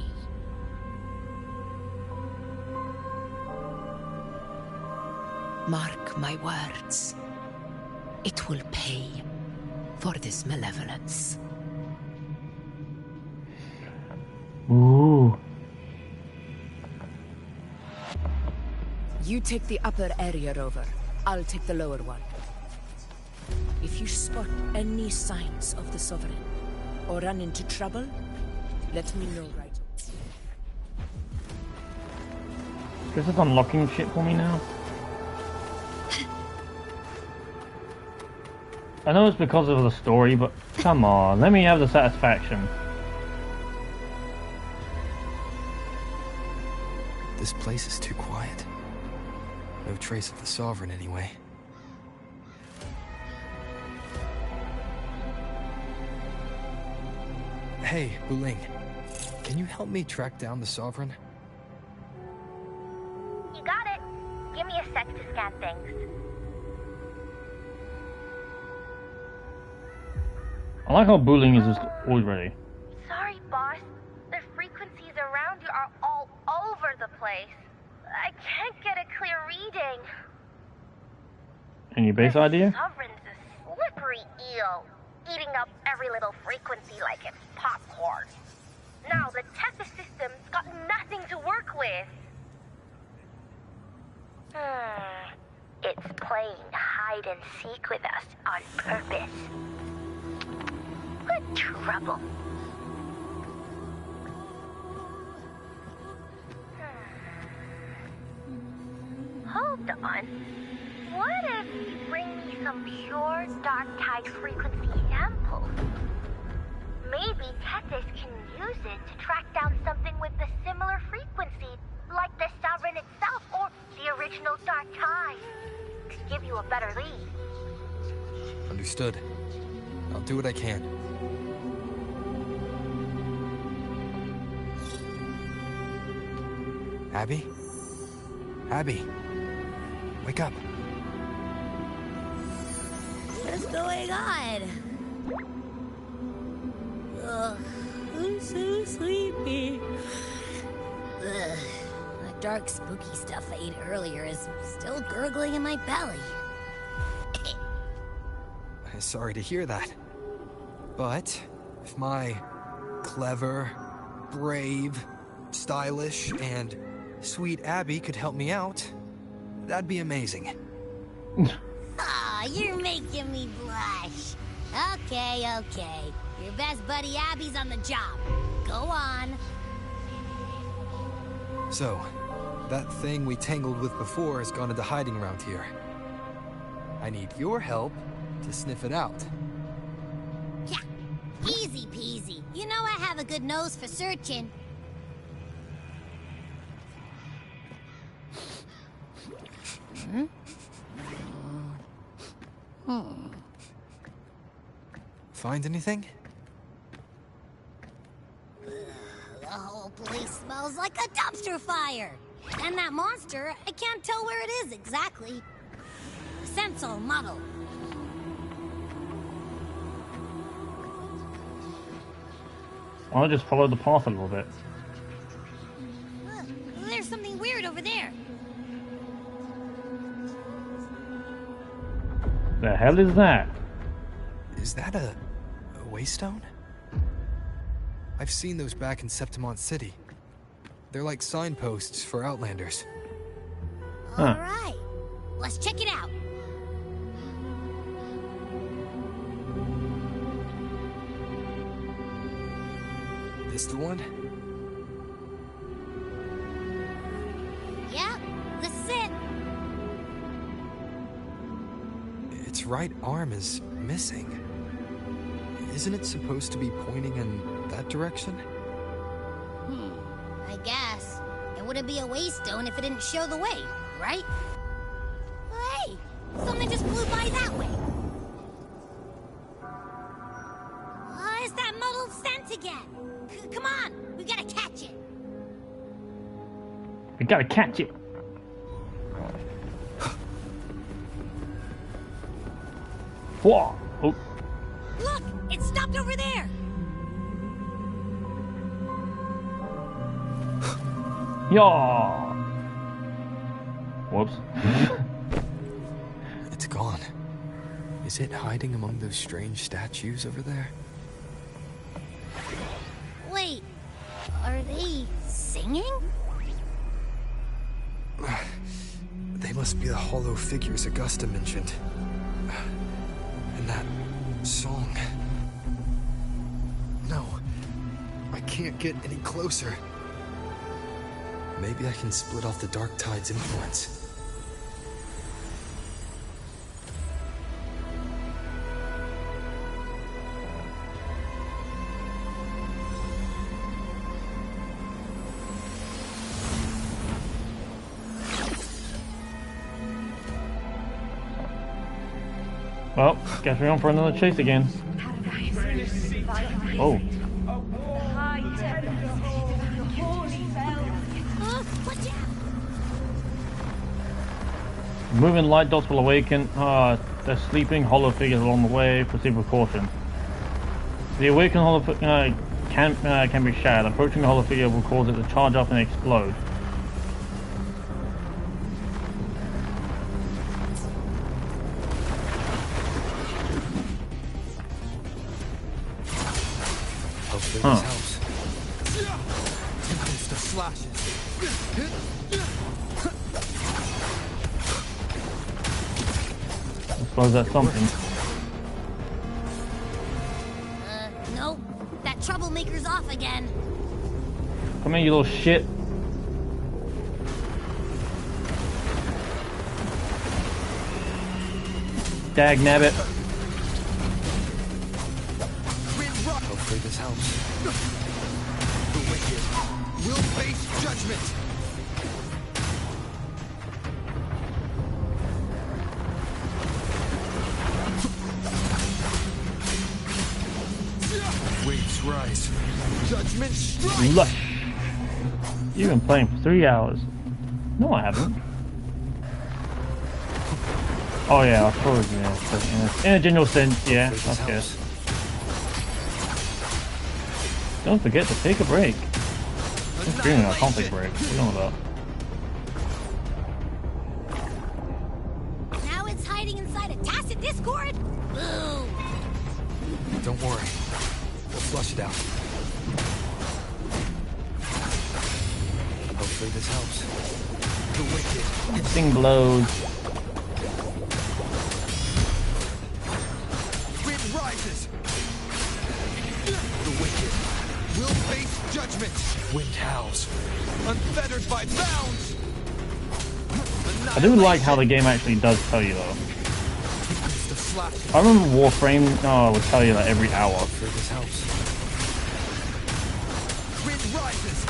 L: Mark my words. It will pay for this malevolence.
A: Ooh.
L: You take the upper area, Rover. I'll take the lower one. If you spot any signs of the Sovereign, or run into trouble, let me know right away.
A: This is unlocking shit for me now. I know it's because of the story, but come on, let me have the satisfaction.
D: This place is too quiet. No trace of the Sovereign anyway. Hey, Wuthering. Can you help me track down the Sovereign?
R: You got it. Give me a sec to scan things.
A: I like how Wuthering is just always ready.
R: Sorry, boss. The frequencies around you are all over the place. I can't get a clear reading.
A: Any base idea?
R: Sovereign's a slippery eel, eating up every little frequency like it's popcorn. Now the Tethys system's got nothing to work with. It's playing hide and seek with us on purpose. What trouble? Hold on. What if you bring me some pure dark tide frequency samples? Maybe Tethys can use it to track down something with a similar frequency, like the Sovereign itself or the original dark tide. Could give you a better lead.
D: Understood. I'll do what I can. Abby? Abby? Wake up.
C: What's going on? Ugh, I'm so sleepy. Ugh, that dark, spooky stuff I ate earlier is still gurgling in my belly.
D: I'm sorry to hear that. But if my clever, brave, stylish, and sweet Abby could help me out, that'd be amazing.
C: Aw, you're making me blush. Okay. Your best buddy Abby's on the job. Go on.
D: So, that thing we tangled with before has gone into hiding around here. I need your help to sniff it out.
C: Yeah, easy peasy. You know I have a good nose for searching.
D: Find anything?
C: The whole place smells like a dumpster fire. And that monster, I can't tell where it is exactly. Scent's all muddled.
A: I'll just follow the path a little bit.
C: There's something weird over there.
A: The hell is that?
D: Is that a waystone? I've seen those back in Septimont City. They're like signposts for Outlanders.
A: Huh.
C: All right, let's check it out.
D: This the one? right arm is missing. Isn't it supposed to be pointing in that direction?
C: I guess. It wouldn't be a waystone if it didn't show the way, right? Hey! Something just flew by that way! It's that muddled scent again! Come on! We gotta catch it!
A: We gotta catch it! Whoa! Oh.
C: Look! It stopped over there!
A: Yeah. Whoops.
D: It's gone. Is it hiding among those strange statues over there?
C: Wait, are they singing?
D: They must be the hollow figures Augusta mentioned. And that song. No, I can't get any closer. Maybe I can split off the Dark Tide's influence.
A: Well, guess we're on for another chase again. Oh. Moving light dots will awaken the sleeping hollow figures along the way. Proceed with caution. The awakened hollow can be shattered. Approaching the hollow figure will cause it to charge up and explode.
D: Hopefully this helps. Tempest of slashes.
A: I suppose that's something.
C: Nope. That troublemaker's off again.
A: Come here, you little shit. Dag nabbit.
D: Hopefully this helps. The wicked will face judgment. Waves rise. Judgment strike.
A: Lush. You've been playing for 3 hours. No, I haven't. Oh yeah, I suppose, yeah. In a general sense, yeah, I guess. Don't forget to take a break. I'm streaming, I can't take a break. What are you on about?
C: Now it's hiding inside a tacit discord? Boo!
D: Don't worry. We'll flush it out. Hopefully this helps. The wicked.
A: This thing blows.
D: Wind rises. The wicked will face judgment. Wind howls. Unfettered by bounds.
A: I do like how the game actually does tell you though. I remember Warframe would tell you that every hour.
D: This helps. Wind rises.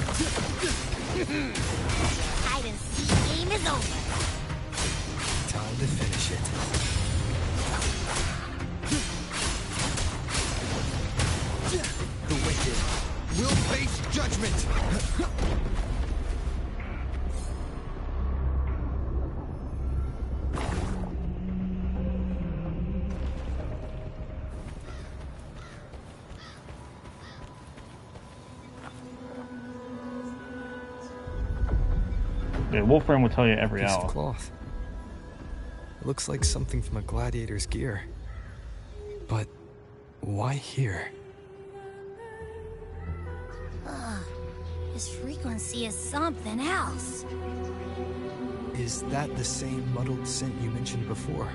C: Hide and seek game is over.
D: Time to finish it. The wicked will face judgment.
A: Yeah, Warframe will tell you every
D: Piece
A: hour.
D: of cloth. It looks like something from a gladiator's gear. But why here?
C: This frequency is something else.
D: Is that the same muddled scent you mentioned before?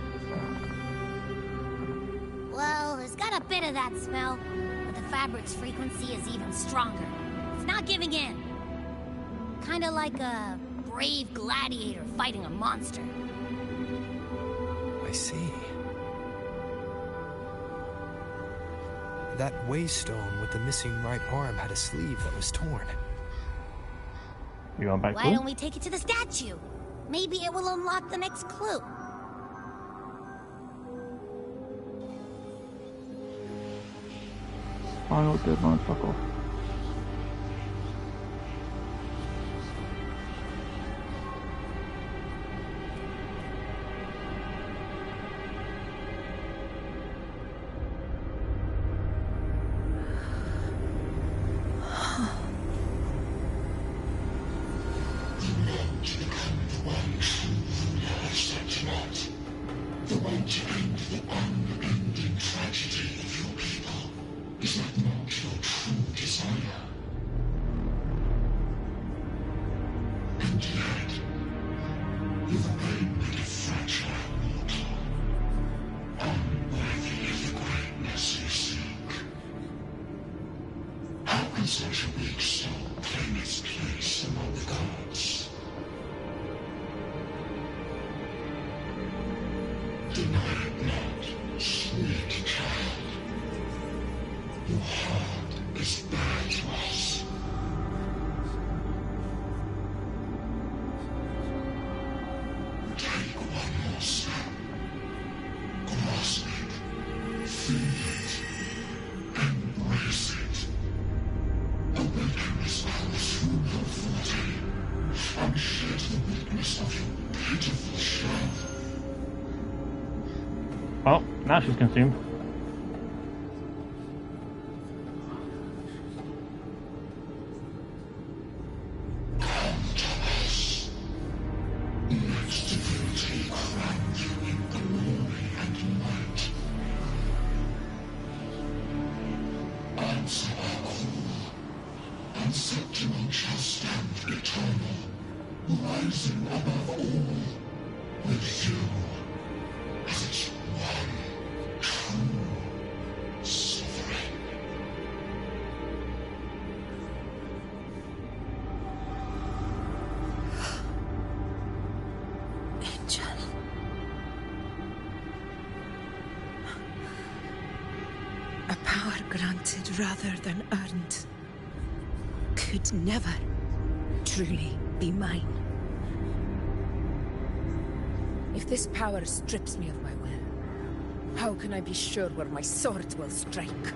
C: Well, it's got a bit of that smell, but the fabric's frequency is even stronger. It's not giving in. Kinda like a brave gladiator fighting a monster.
D: I see. That waystone with the missing right arm had a sleeve that was torn.
A: You going back?
C: Why don't we take it to the statue? Maybe it will unlock the next clue.
A: Final deadline, fuck off.
S: The one to end the unending tragedy of your people. Is that not your true desire? And yet, you remain but a fragile mortal, unworthy of the greatness you seek. How can such a weak soul claim its place among the gods? Deny it not, sweet child. Your heart is bare to us. Take one more step. Grasp it. Feel it. Embrace it. Awaken this power through your forte, and shed the weakness of your pitiful shell.
A: Well, now she's consumed.
S: Come to us. Let divinity crown you in glory and might. Answer our call, and Septimon shall stand eternal, rising above all, with you as its one true sovereign.
H: Angel. A power granted rather than earned could never truly be mine. If this power strips me of my will, how can I be sure where my sword will strike?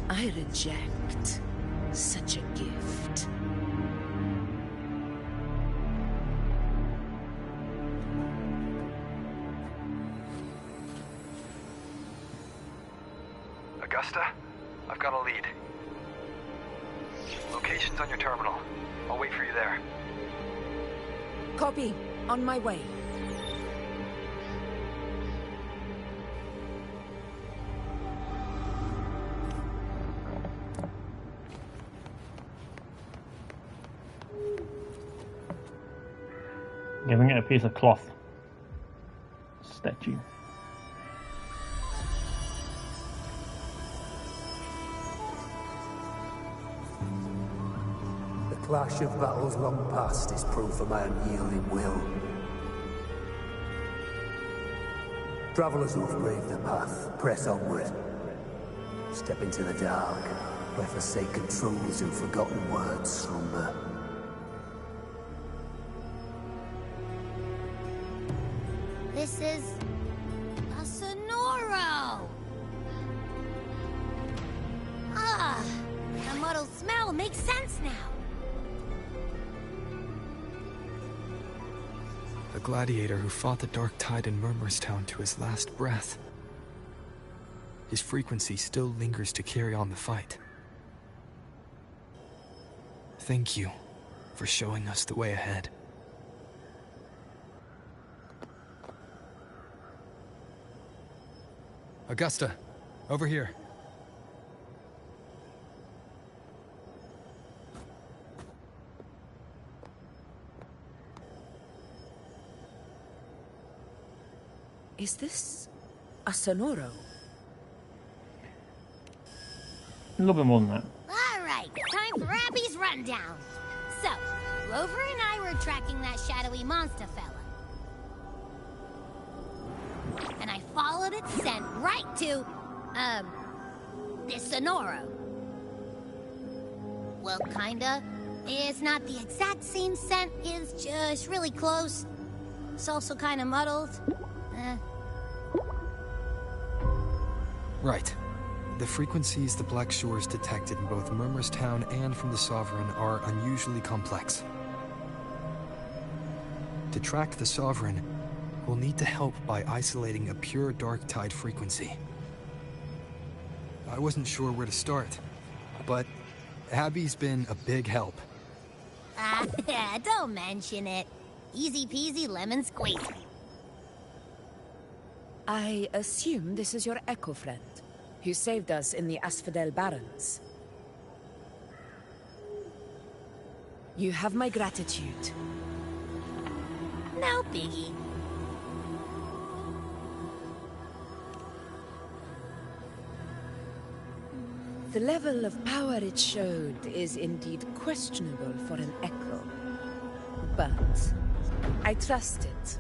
H: I reject such a gift.
P: Augusta, I've got a lead. Location's on your terminal. I'll wait for you there.
H: Copy. On my way.
A: Giving it a piece of cloth. Statue.
F: The clash of battles long past is proof of my unyielding will. Travelers who've braved the path, press onward. Step into the dark, where forsaken truths and forgotten words slumber.
C: This is a Sonoro! Ah, the muddled smell makes sense now.
D: The gladiator who fought the dark tide in Murmurstown to his last breath. His frequency still lingers to carry on the fight. Thank you for showing us the way ahead. Augusta, over here.
H: Is this a Sonoro?
A: A little bit more than that.
C: All right, time for Abby's rundown. So, Rover and I were tracking that shadowy monster fella. And I followed its scent right to, this Sonoro. Well, kinda. It's not the exact same scent, it's just really close. It's also kinda muddled.
D: Right. The frequencies the Black Shores detected in both Murmurstown and from the Sovereign are unusually complex. To track the Sovereign, we'll need to help by isolating a pure Dark Tide frequency. I wasn't sure where to start, but Abby's been a big help.
C: Don't mention it. Easy peasy lemon squeezy.
L: I assume this is your Echo friend, who saved us in the Asphodel Barrens. You have my gratitude.
C: No biggie.
L: The level of power it showed is indeed questionable for an Echo. But I trust it,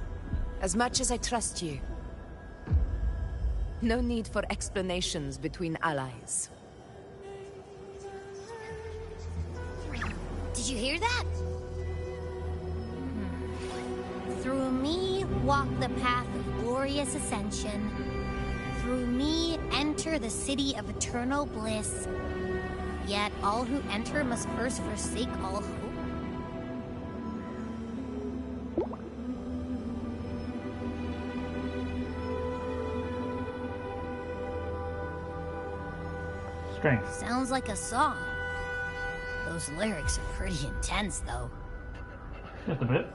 L: as much as I trust you. No need for explanations between allies.
C: Did you hear that? Through me walk the path of glorious ascension. Through me enter the city of eternal bliss. Yet all who enter must first forsake all hope.
A: Strength.
C: Sounds like a song. Those lyrics are pretty intense, though.
A: Just a bit.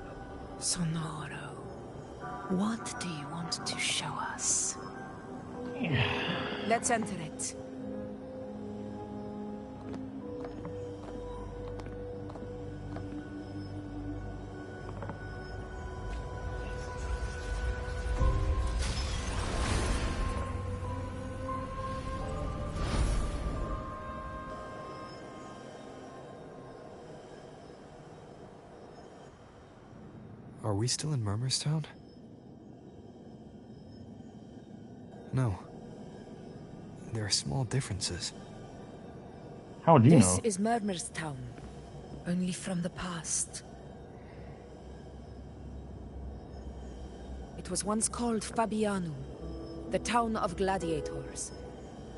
H: Sonoro, what do you want to show us?
L: Let's enter it.
D: Are we still in Murmurstown? No. There are small differences.
A: How would you
L: This
A: know?
L: is Murmurstown, only from the past. It was once called Fabianum, the town of gladiators,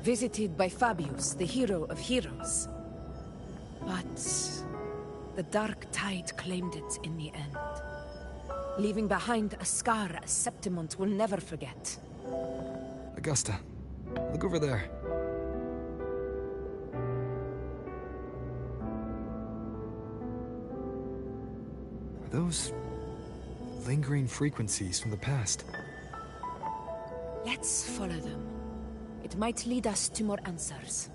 L: visited by Fabius, the hero of heroes. But the Dark Tide claimed it in the end, leaving behind a scar Septimont will never forget.
D: Augusta, look over there. Are those lingering frequencies from the past?
L: Let's follow them. It might lead us to more answers.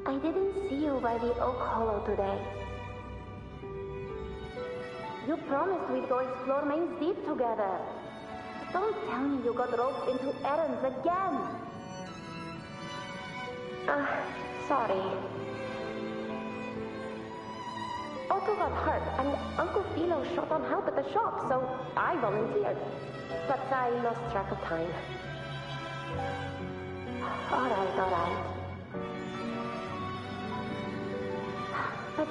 R: I didn't see you by the Oak Hollow today. You promised we'd go explore Main's Deep together. Don't tell me you got roped into errands again. Sorry. Otto got hurt, and Uncle Philo shot on help at the shop, so I volunteered. But I lost track of time. All right. But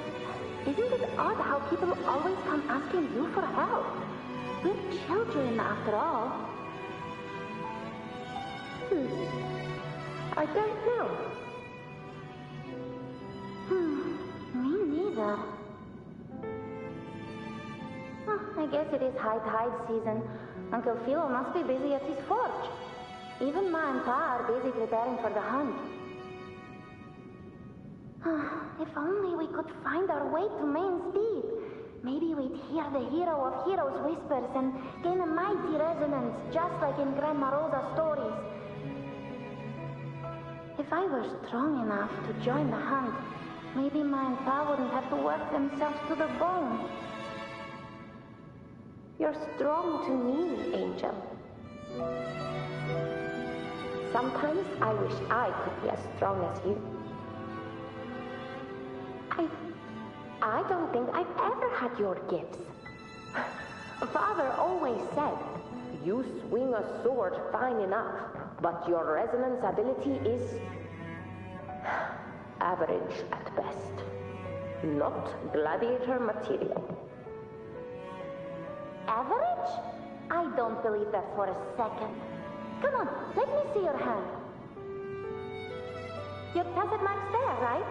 R: isn't it odd how people always come asking you for help? We're children, after all. I don't know. Me neither. I guess it is high tide season. Uncle Philo must be busy at his forge. Even Ma and Pa are busy preparing for the hunt. If only we could find our way to Main's Deep. Maybe we'd hear the hero of heroes whispers and gain a mighty resonance, just like in Grandma Rosa's stories. If I were strong enough to join the hunt, maybe Ma and Pa wouldn't have to work themselves to the bone. You're strong to me, Angel. Sometimes I wish I could be as strong as you. I don't think I've ever had your gifts. Father always said, you swing a sword fine enough, but your resonance ability is average at best. Not gladiator material.
U: Average? I don't believe that for a second. Come on, let me see your hand. Your tacit mark's there, right?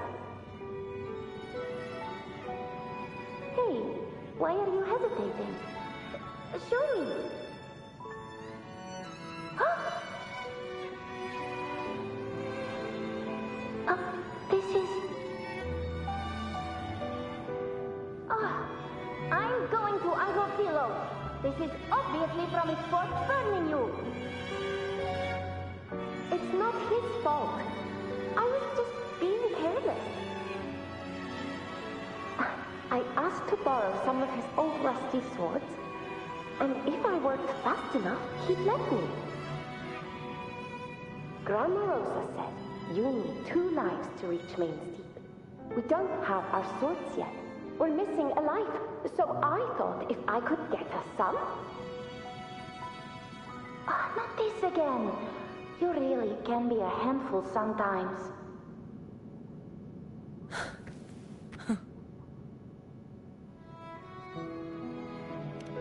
U: Hey, why are you hesitating? Show me. This is... I'm going to Agofilo. This is obviously from his force burning you.
R: It's not his fault. I was just being careless. I asked to borrow some of his old rusty swords, and if I worked fast enough, he'd let me. Grandma Rosa said you need 2 lives to reach Main's Deep. We don't have our swords yet. We're missing a life, so I thought if I could get us some...
U: Not this again. You really can be a handful sometimes.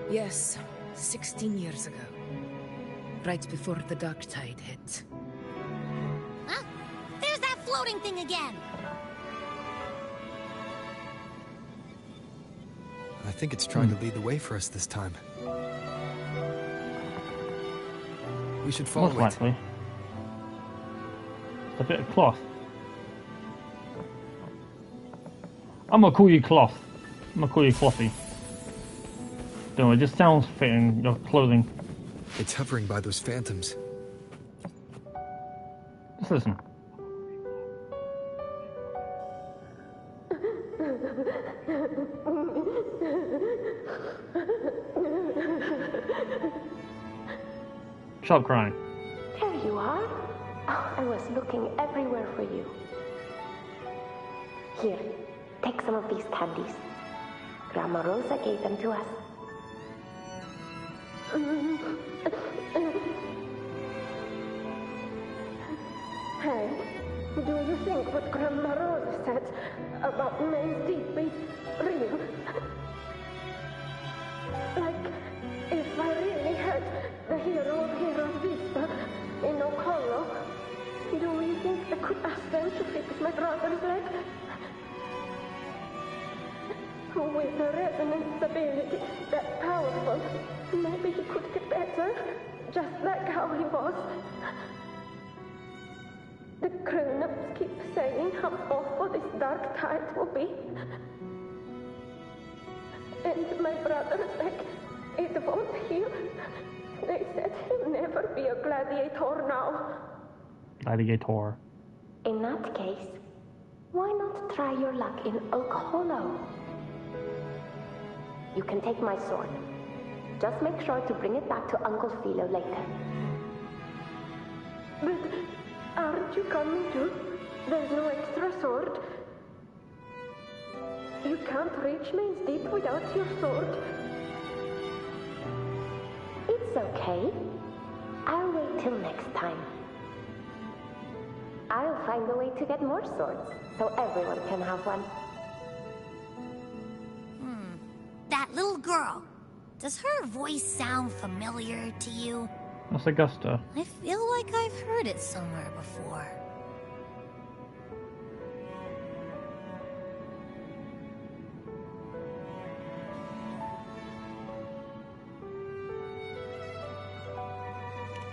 L: Yes, 16 years ago. Right before the dark tide hit.
C: Huh? There's that floating thing again!
D: I think it's trying to lead the way for us this time. We should follow
A: Most likely. A bit of cloth. I'm gonna call you cloth. I'm gonna call you clothy. No, it just sounds fitting, your clothing.
D: It's hovering by those phantoms.
A: Just listen. Stop crying.
R: There you are. Oh, I was looking everywhere for you. Here, take some of these candies. Grandma Rosa gave them to us. Hey, do you think what Grandma Rosa said about Main's Deep is real? Like, if I really had the hero of heroes Vispa in Okolo, do you think I could ask them to fix my brother's leg? With a resonance ability that powerful, maybe he could get better, just like how he was. The grown-ups keep saying how awful this dark tide will be. And my brother's leg, it won't heal. They said he'll never be a gladiator now.
A: Gladiator.
R: In that case, why not try your luck in Oak Hollow? You can take my sword. Just make sure to bring it back to Uncle Philo later. But aren't you coming too? There's no extra sword. You can't reach Main's Deep without your sword. It's okay. I'll wait till next time. I'll find a way to get more swords, so everyone can have one.
C: That little girl. Does her voice sound familiar to you?
A: That's Augusta.
C: I feel like I've heard it somewhere before.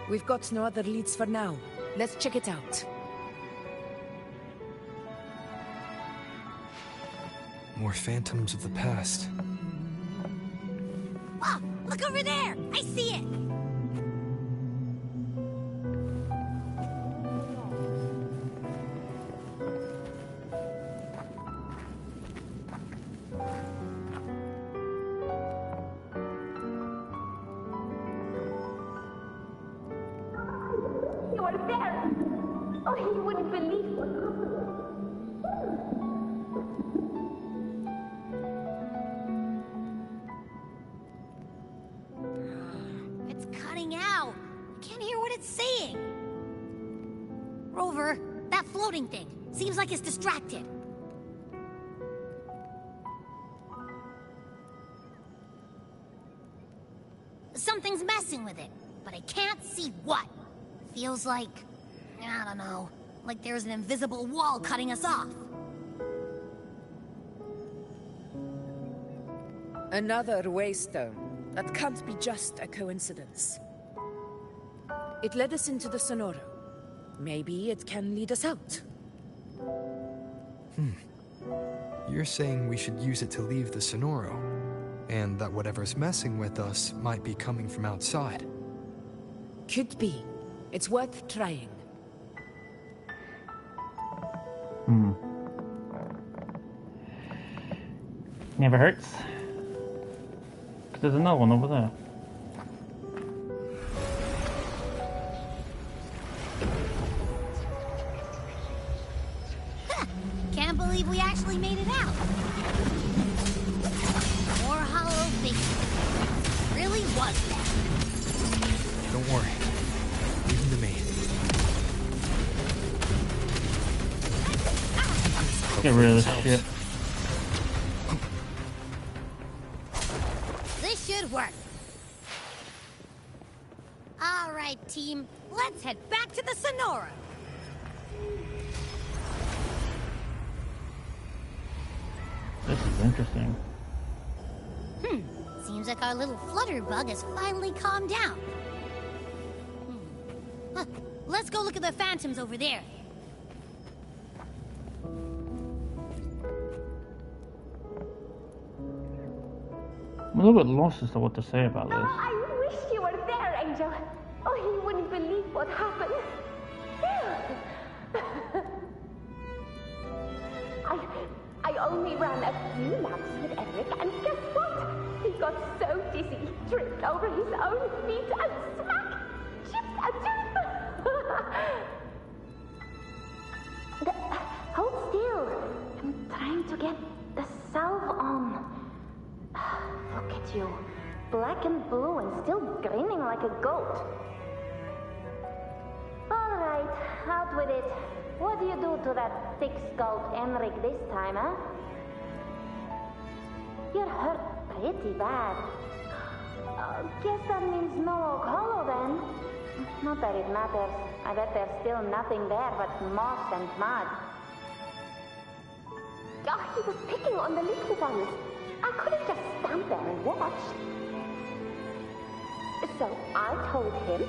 L: We've got no other leads for now. Let's check it out.
D: More phantoms of the past.
C: Oh, look over there! I see it!
U: you were there. Oh, he wouldn't believe what happened.
C: It's cutting out. I can't hear what it's saying. Rover, that floating thing. Seems like it's distracted. Something's messing with it, but I can't see what. Feels like, I don't know, like there's an invisible wall cutting us off.
H: Another waystone. That can't be just a coincidence. It led us into the Sonoro. Maybe it can lead us out.
D: You're saying we should use it to leave the Sonoro, and that whatever's messing with us might be coming from outside.
H: Could be. It's worth trying.
A: Never hurts. There's another one over there.
C: Can't believe we actually made it out. More hollow figures. Really was that.
D: Don't worry. Leave them to me.
A: Get rid of this shit.
C: This should work. All right, team. Let's head back to the Sonora.
A: This is interesting.
C: Seems like our little flutterbug has finally calmed down. Let's go look at the phantoms over there.
A: I'm a little bit lost as to what to say about this.
U: I wish you were there, Angel. Oh, he wouldn't believe what happened. I only ran a few laps with Eric, and guess what? He got so dizzy, he tripped over his own feet and smack! Chipped a tooth! Hold still. I'm trying to get the salve on. Look at you. Black and blue and still grinning like a goat. All right, out with it. What do you do to that thick-skulled Emmerich this time, huh? You're hurt pretty bad. Guess that means no Oak Hollow then. Not that it matters. I bet there's still nothing there but moss and mud. Oh, he was picking on the little ones. I couldn't just stand there and watch. So I told him,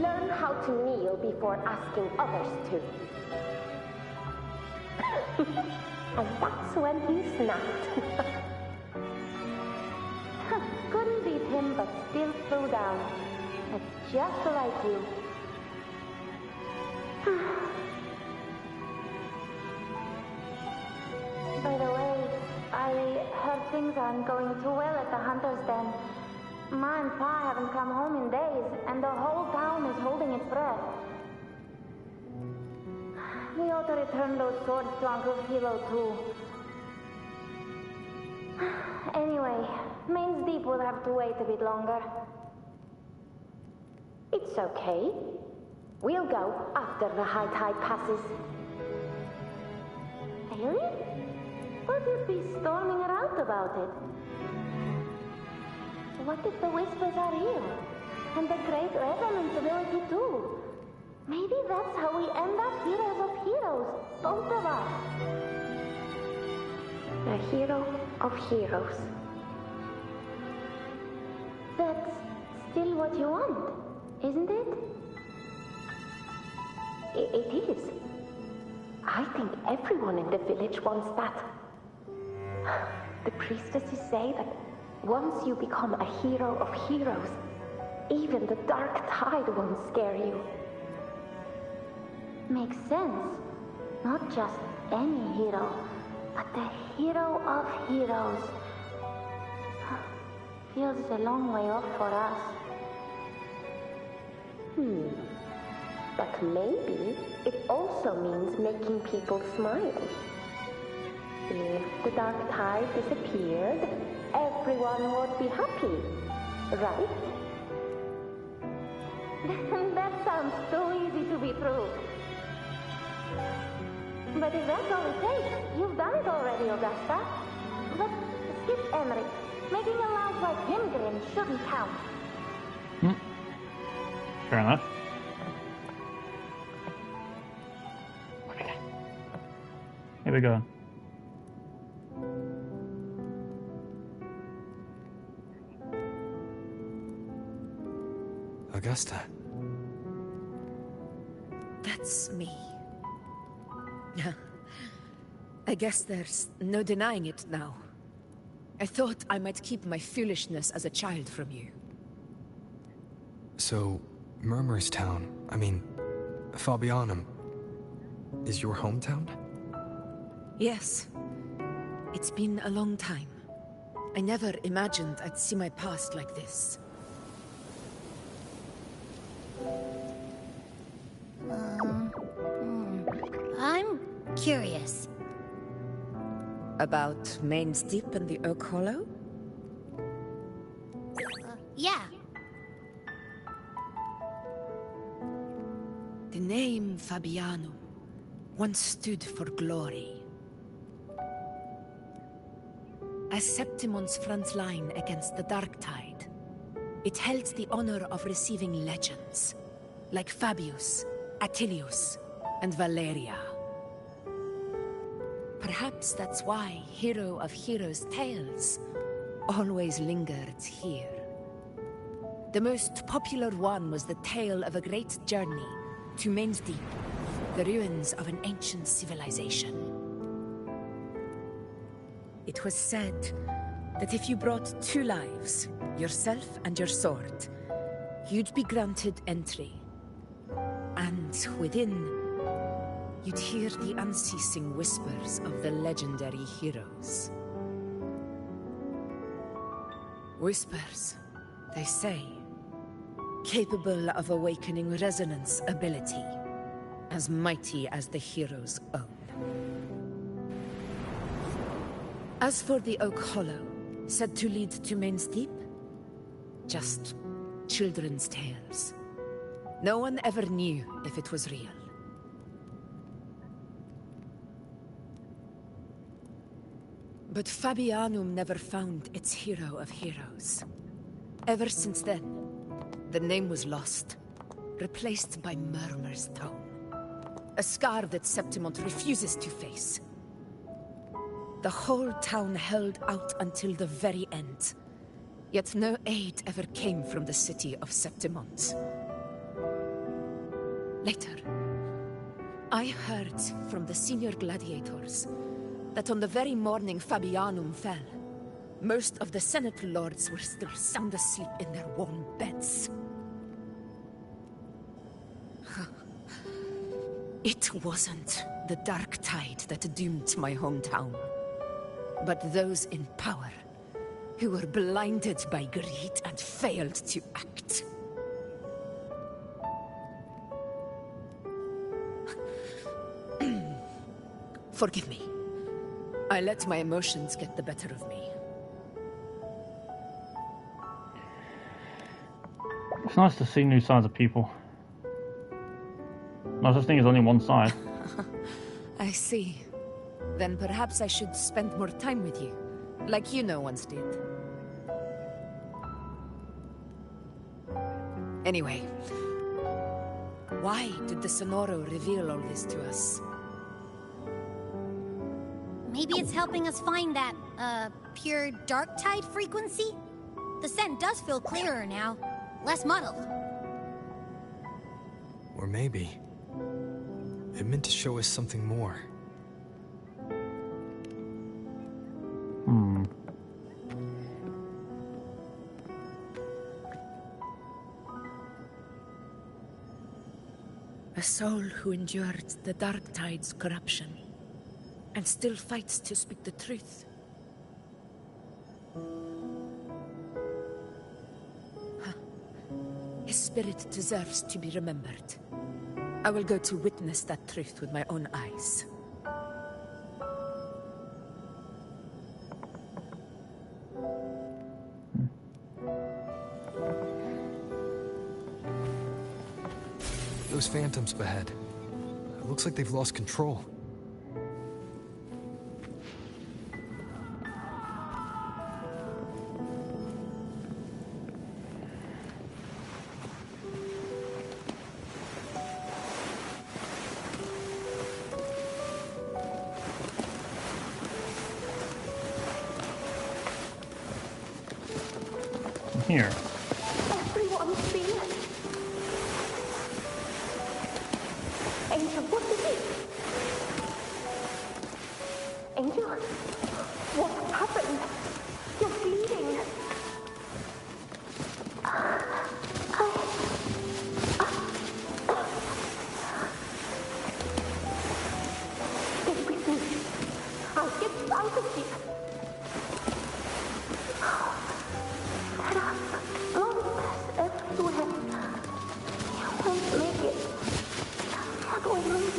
U: learn how to kneel before asking others to. And that's when he snapped. Couldn't beat him, but still threw down. That's just like you. By the way, I heard things aren't going too well at the Hunter's Den. Ma and Pa haven't come home in days, and the whole town is holding its breath. We ought to return those swords to Uncle Philo, too. Anyway, Main's Deep will have to wait a bit longer. It's okay. We'll go after the high tide passes. Really? What if we storming around about it? What if the whispers are real? And the great resonance ability too? Maybe that's how we end up heroes of heroes, both of us. A hero of heroes. That's still what you want, isn't it? It is. I think everyone in the village wants that. The priestesses say that once you become a hero of heroes, even the dark tide won't scare you. Makes sense. Not just any hero, but the hero of heroes. Feels a long way off for us. But maybe it also means making people smile. If the dark tide disappeared, everyone would be happy, right? That sounds too easy to be true. But if that's all it takes, you've done it already, Augusta. But skip Emmerich. Making a life like him grin shouldn't count.
A: Fair enough. Here we go.
D: Augusta.
H: That's me. I guess there's no denying it now. I thought I might keep my foolishness as a child from you.
D: So, Murmurstown, I mean, Fabianum, is your hometown?
H: Yes. It's been a long time. I never imagined I'd see my past like this.
C: I'm curious.
H: About Main's Deep and the Oak Hollow?
C: Yeah.
H: The name Fabianum once stood for glory. As Septimon's front line against the Dark Tide, it held the honor of receiving legends, like Fabius, Attilius, and Valeria. Perhaps that's why Hero of Heroes' tales always lingered here. The most popular one was the tale of a great journey to Main's Deep, the ruins of an ancient civilization. It was said that if you brought 2 lives, yourself and your sword, you'd be granted entry. And within, you'd hear the unceasing whispers of the legendary heroes. Whispers, they say, capable of awakening resonance ability, as mighty as the hero's own. As for the Oak Hollow, said to lead to Main's Deep, just children's tales. No one ever knew if it was real. But Fabianum never found its hero of heroes. Ever since then, the name was lost, replaced by Murmur's Tone. A scar that Septimont refuses to face. The whole town held out until the very end, yet no aid ever came from the city of Septimont. Later, I heard from the senior gladiators that on the very morning Fabianum fell, most of the Senate lords were still sound asleep in their warm beds. It wasn't the Dark Tide that doomed my hometown, but those in power who were blinded by greed and failed to act. Forgive me. I let my emotions get the better of me.
A: It's nice to see new sides of people. No such thing as only one side.
H: I see. Then perhaps I should spend more time with you, like you once did. Anyway, why did the Sonoro reveal all this to us?
C: Maybe it's helping us find that, pure dark tide frequency? The scent does feel clearer now. Less muddled.
D: Or maybe it meant to show us something more.
H: A soul who endured the Dark Tide's corruption, and still fights to speak the truth. His spirit deserves to be remembered. I will go to witness that truth with my own eyes.
D: Those phantoms ahead. It looks like they've lost control.
A: Here.
U: Everyone's been... Angel, what is it? Angel? What happened? You're bleeding. Stay with me. I'll get out of here. There are monsters everywhere. You won't make it. What do I mean?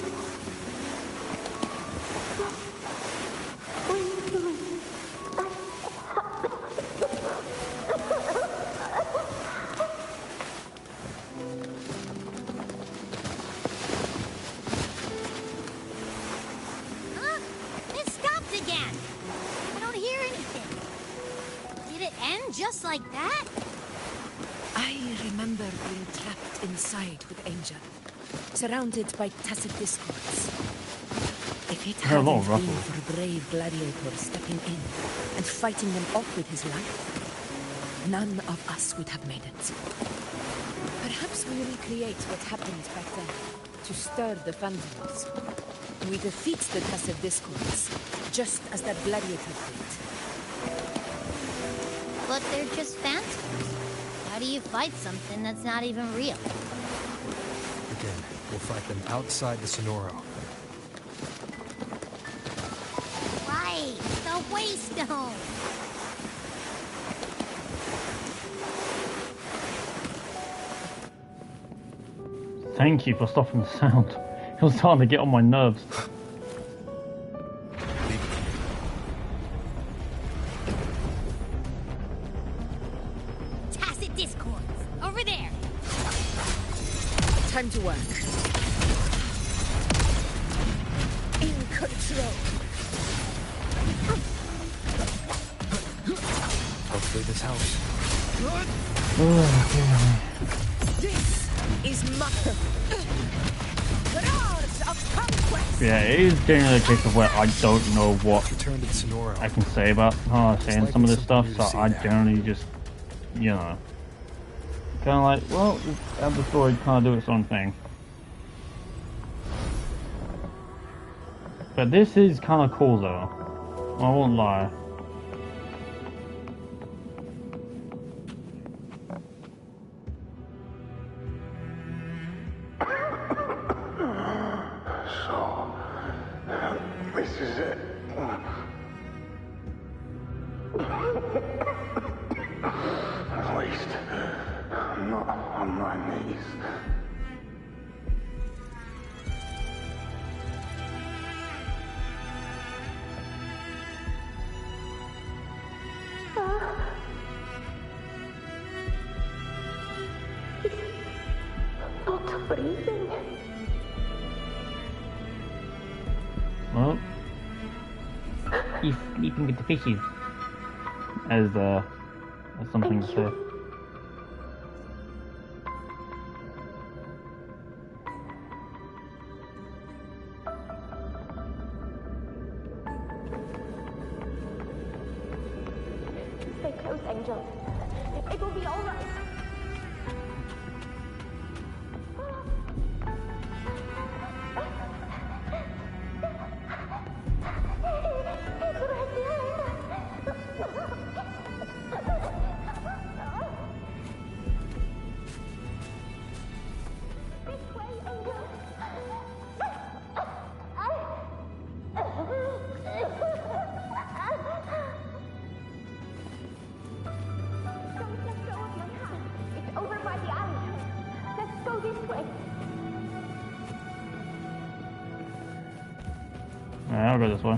C: It stopped again. I don't hear anything. Did it end just like that?
H: I remember being trapped inside with Angel, surrounded by tacit discords. If it hadn't been for a brave gladiator stepping in and fighting them off with his life, none of us would have made it. Perhaps we recreate what happened back then, to stir the phantoms. We defeat the tacit discords, just as that gladiator did.
C: But they're just phantoms. How do you fight something that's not even real?
D: Again, we'll fight them outside the Sonoro.
C: Right, the Waystone.
A: Thank you for stopping the sound. It was starting to get on my nerves.
C: Tacit discords. Over there.
H: Time to work. In control.
D: Hopefully this helps.
H: This is Mother. Of conquest.
A: Yeah, it is generally a case of where I don't know what I can say about saying some of this stuff, so I generally just, you know, kind of like, well, have the story kind of do its own thing. But this is kind of cool though, I won't lie.
S: This is it. At least, I'm not on my knees.
U: Not breathing.
A: Well, he's sleeping with the fishes, as something to say.
U: Stay close, Angel. It will be all right.
A: Yeah, I'll go this way.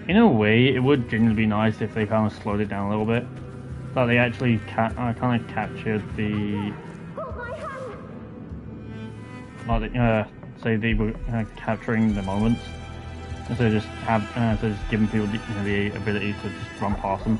A: In a way, it would genuinely be nice if they kind of slowed it down a little bit. That they actually kind of captured the... say they were capturing the moments. Instead of just giving people the ability to just run past them.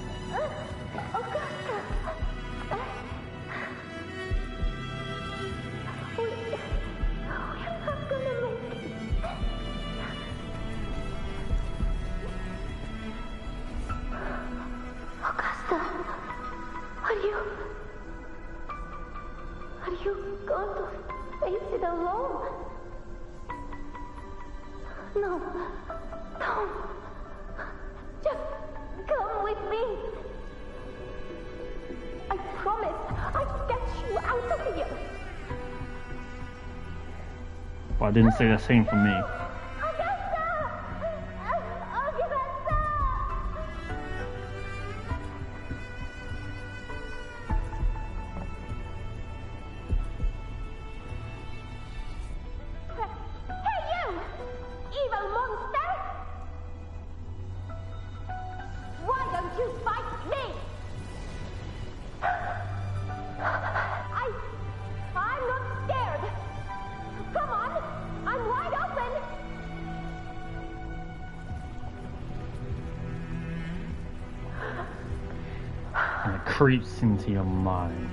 A: But I didn't say the same for me. Creeps into your mind.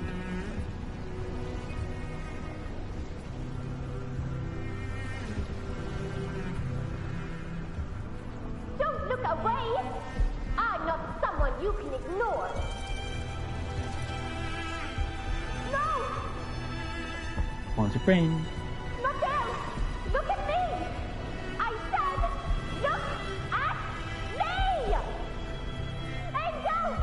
R: Don't look away! I'm not someone you can ignore. No!
A: Wants a friend.
R: Look out! Look at me! I said, look at me! Let go!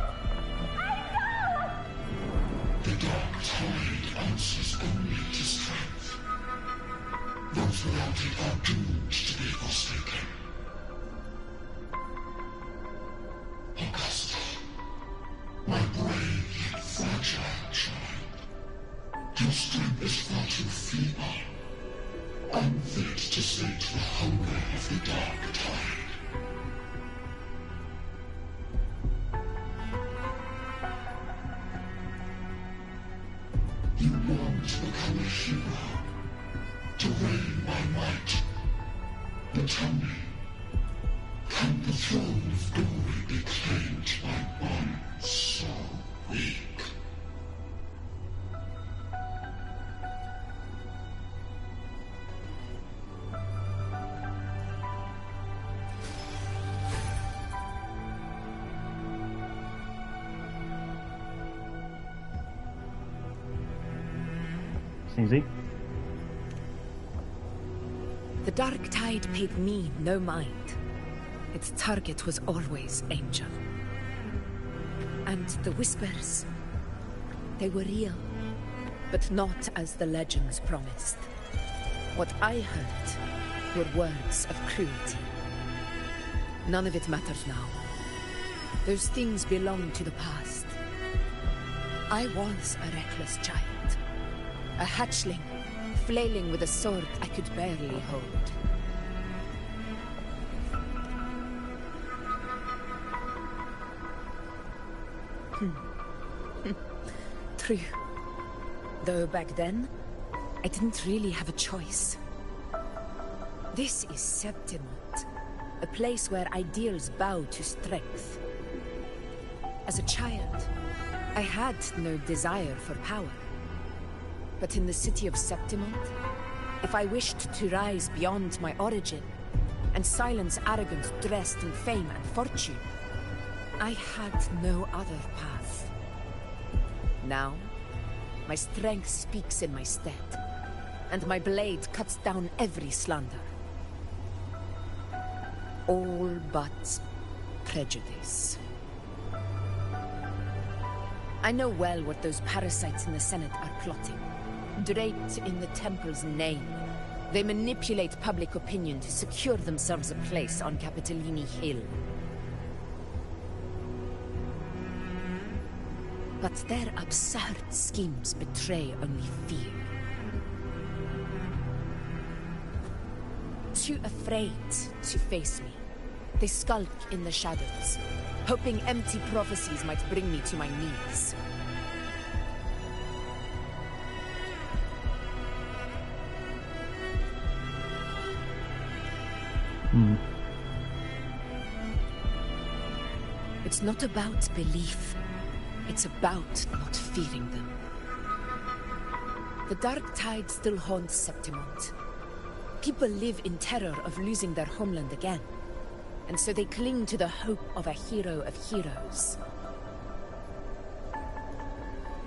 S: The dark tide answers only to strength. Those without it are doomed to be forsaken. Augusta, my brave yet fragile child, your strength is far too feeble, unfit to sate the hunger of the dark tide. You long to become a hero, to reign by might. But tell me, can the throne of glory be claimed by one so weak?
A: Easy.
H: The Dark Tide paid me no mind. Its target was always Angel. And the whispers, they were real, but not as the legends promised. What I heard were words of cruelty. None of it matters now. Those things belong to the past. I was a reckless child. A hatchling, flailing with a sword I could barely hold. True. Though back then, I didn't really have a choice. This is Septimont, a place where ideals bow to strength. As a child, I had no desire for power. But in the city of Septimont, if I wished to rise beyond my origin and silence arrogance dressed in fame and fortune, I had no other path. Now, my strength speaks in my stead, and my blade cuts down every slander. All but prejudice. I know well what those parasites in the Senate are plotting. Draped in the Temple's name, they manipulate public opinion to secure themselves a place on Capitolini Hill. But their absurd schemes betray only fear. too afraid to face me. They skulk in the shadows, hoping empty prophecies might bring me to my knees. It's not about belief. It's about not fearing them. The dark tide still haunts Septimont. People live in terror of losing their homeland again, and so they cling to the hope of a hero of heroes.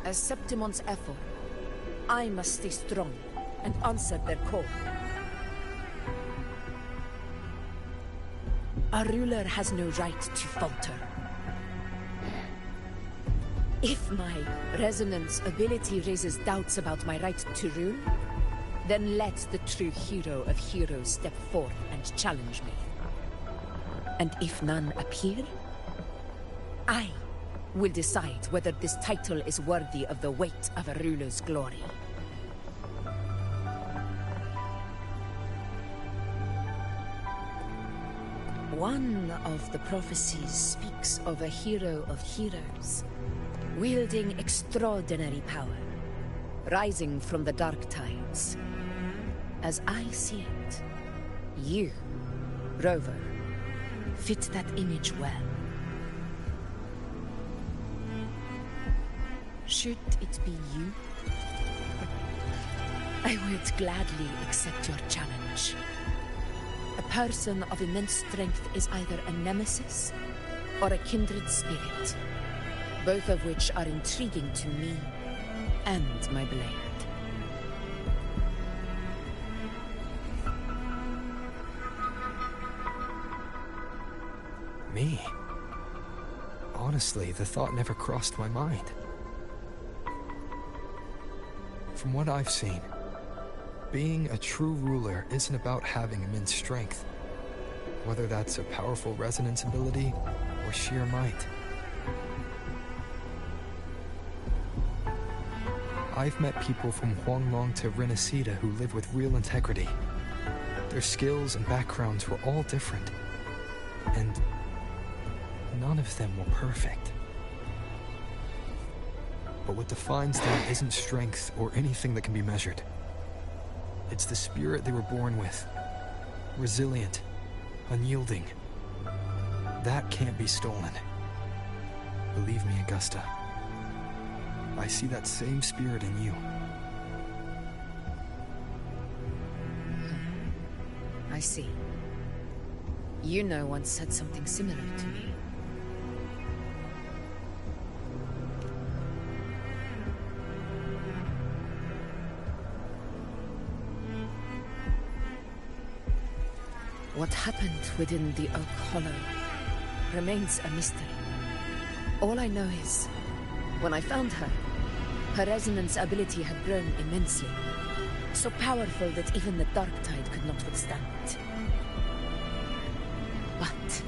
H: As Septimont's Ephor, I must stay strong and answer their call. Our ruler has no right to falter. If my resonance ability raises doubts about my right to rule, then let the true hero of heroes step forth and challenge me. And if none appear, I will decide whether this title is worthy of the weight of a ruler's glory. One of the prophecies speaks of a hero of heroes, wielding extraordinary power, rising from the dark tides. As I see it, you, Rover, fit that image well. Should it be you, I would gladly accept your challenge. A person of immense strength is either a nemesis or a kindred spirit, both of which are intriguing to me and my blade.
D: Me? Honestly, the thought never crossed my mind. From what I've seen, being a true ruler isn't about having immense strength, whether that's a powerful resonance ability or sheer might. I've met people from Huanglong to Rinascita who live with real integrity. Their skills and backgrounds were all different, and none of them were perfect. But what defines them isn't strength or anything that can be measured. It's the spirit they were born with. Resilient, unyielding. That can't be stolen. Believe me, Augusta. I see that same spirit in you.
H: I see. You know once said something similar to me. What happened within the Oak Hollow remains a mystery. All I know is, when I found her, her resonance ability had grown immensely. So powerful that even the Dark Tide could not withstand it. But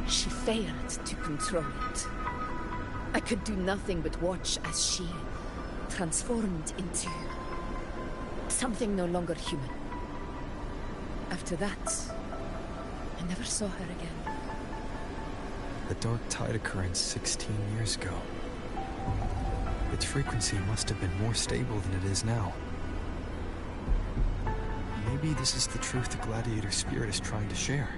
H: she failed to control it. I could do nothing but watch as she transformed into something no longer human. After that, I never saw her again.
D: The Dark Tide occurrence 16 years ago. Its frequency must have been more stable than it is now. Maybe this is the truth the Gladiator spirit is trying to share.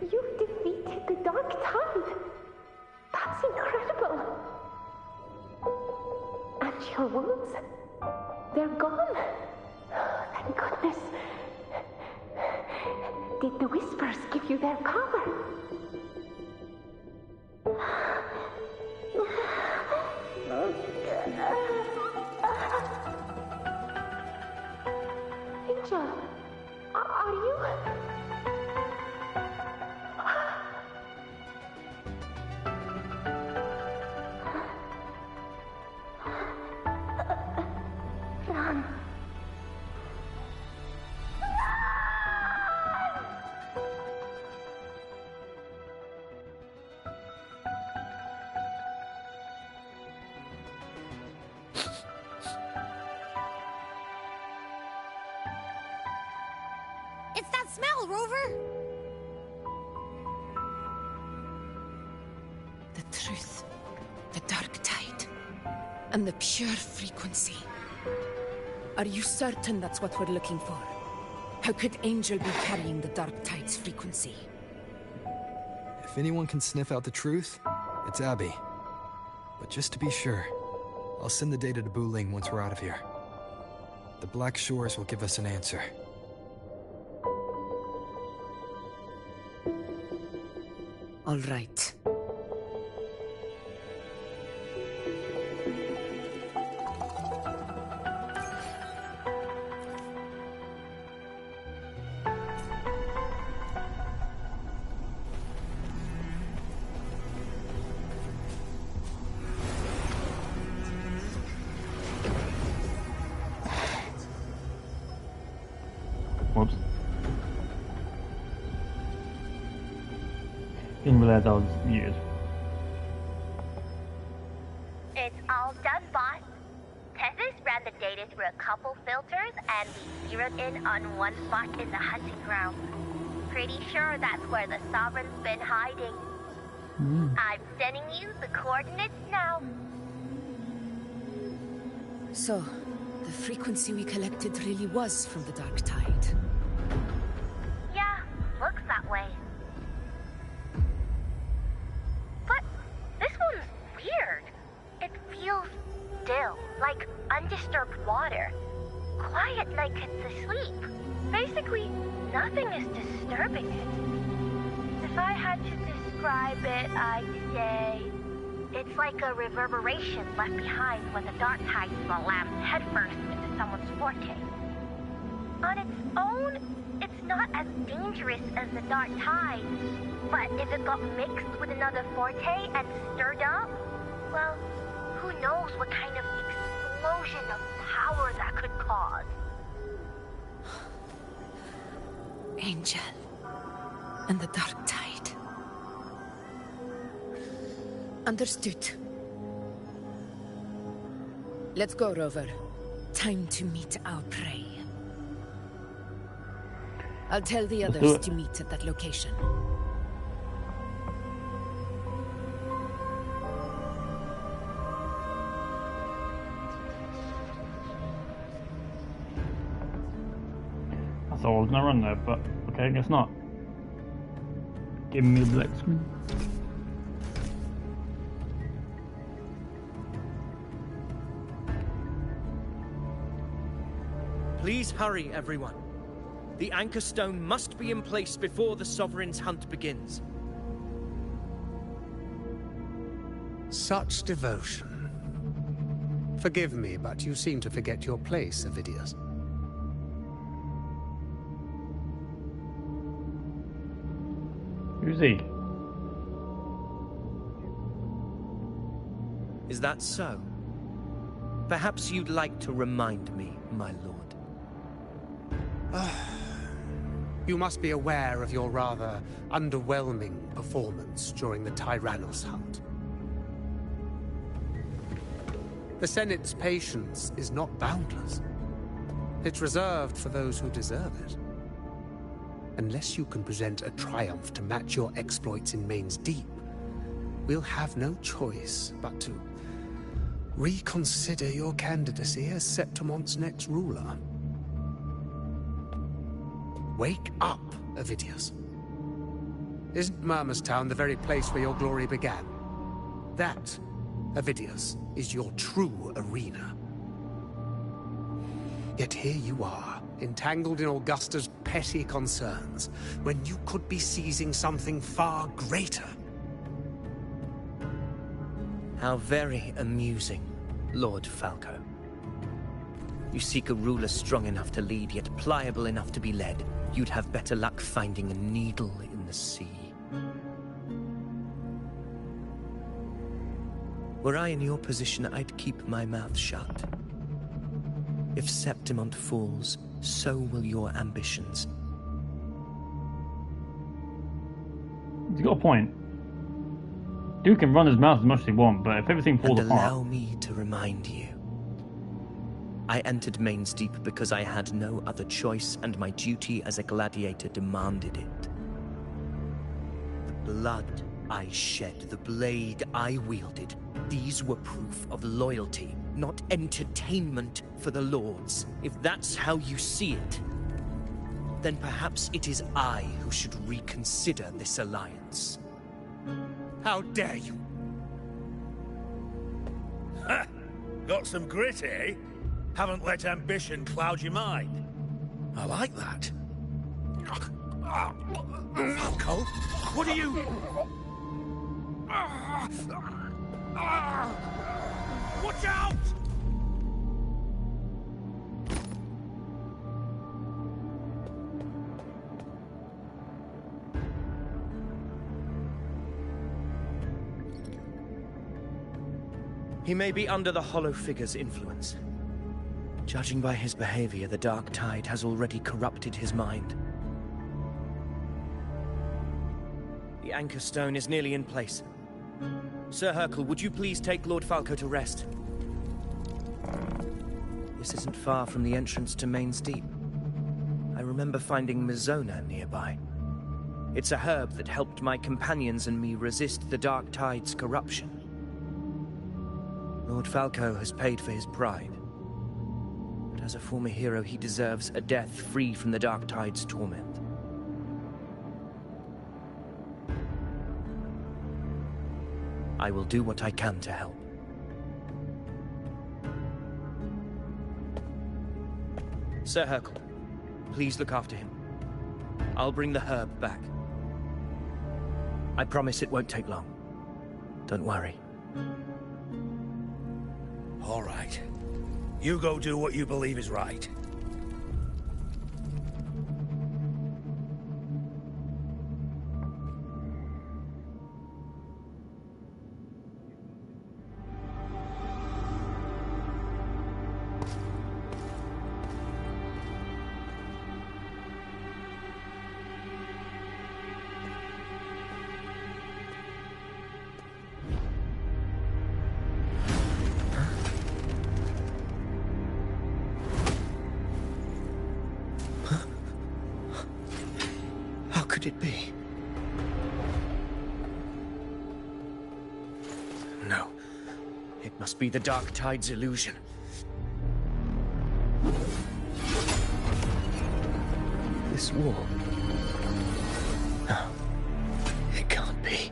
U: You've defeated the Dark Tide. That's incredible. And your wounds, they're gone. Thank goodness. Did the Whispers give you their power?
C: hell, Rover?
L: The truth, the dark tide, and the pure frequency. Are you certain that's what we're looking for? How could Angel be carrying the dark tide's frequency?
D: If anyone can sniff out the truth, it's Abby. But just to be sure, I'll send the data to Wuthering once we're out of here. The Black Shores will give us an answer.
L: All right.
A: Whoops. Didn't realize I was muted.
R: It's all done, boss. Tethys ran the data through a couple filters and we zeroed in on one spot in the hunting ground. Pretty sure that's where the Sovereign's been hiding. I'm sending you the coordinates now.
L: So, the frequency we collected really was from the dark tide.
R: Yeah, looks that way. But this one's weird. It feels still, like undisturbed water. Quiet like it's asleep. Basically, nothing is disturbing it. If I had to describe it, I'd say it's like a reverberation left behind when the dark tide slams headfirst into someone's forte. On its own, it's not as dangerous as the dark tide, but if it got mixed with another forte and stirred up, well, who knows what kind of explosion of power that could cause.
L: Angel and the dark tide. Understood. Let's go, Rover. Time to meet our prey. I'll tell the others to meet at that location.
A: I thought I was gonna run there, but okay, I guess not. Give me the black screen.
M: Please hurry, everyone. The anchor stone must be in place before the Sovereign's hunt begins.
O: Such devotion. Forgive me, but you seem to forget your place, Avidius.
A: Who's he?
M: Is that so? Perhaps you'd like to remind me, my lord.
O: You must be aware of your rather underwhelming performance during the Tyrannos hunt. The Senate's patience is not boundless. It's reserved for those who deserve it. Unless you can present a triumph to match your exploits in Main's Deep, we'll have no choice but to reconsider your candidacy as Septimon's next ruler. Wake up, Avidius. Isn't Murmustown the very place where your glory began? That, Avidius, is your true arena. Yet here you are, entangled in Augusta's petty concerns, when you could be seizing something far greater.
M: How very amusing, Lord Falco. You seek a ruler strong enough to lead, yet pliable enough to be led. You'd have better luck finding a needle in the sea. Were I in your position, I'd keep my mouth shut. If Septimont falls, so will your ambitions.
A: He's got a point. Duke can run his mouth as much as he wants, but if everything falls
M: and
A: apart...
M: allow me to remind you. I entered Main's Deep because I had no other choice, and my duty as a gladiator demanded it. The blood I shed, the blade I wielded, these were proof of loyalty, not entertainment for the Lords. If that's how you see it, then perhaps it is I who should reconsider this alliance.
N: How dare you? Ha! Got some grit, eh? Haven't let ambition cloud your mind. I like that. Falco, what are you... Watch out!
M: He may be under the Hollow Figure's influence. Judging by his behavior, the Dark Tide has already corrupted his mind. The Anchor Stone is nearly in place. Sir Hercule, would you please take Lord Falco to rest? This isn't far from the entrance to Main's Deep. I remember finding Mizona nearby. It's a herb that helped my companions and me resist the Dark Tide's corruption. Lord Falco has paid for his pride. But as a former hero, he deserves a death free from the Dark Tide's torment. I will do what I can to help. Sir Hercule, please look after him. I'll bring the herb back. I promise it won't take long. Don't worry.
N: All right. You go do what you believe is right.
M: Could it be? No. It must be the Dark Tide's illusion. This wall. No. It can't be.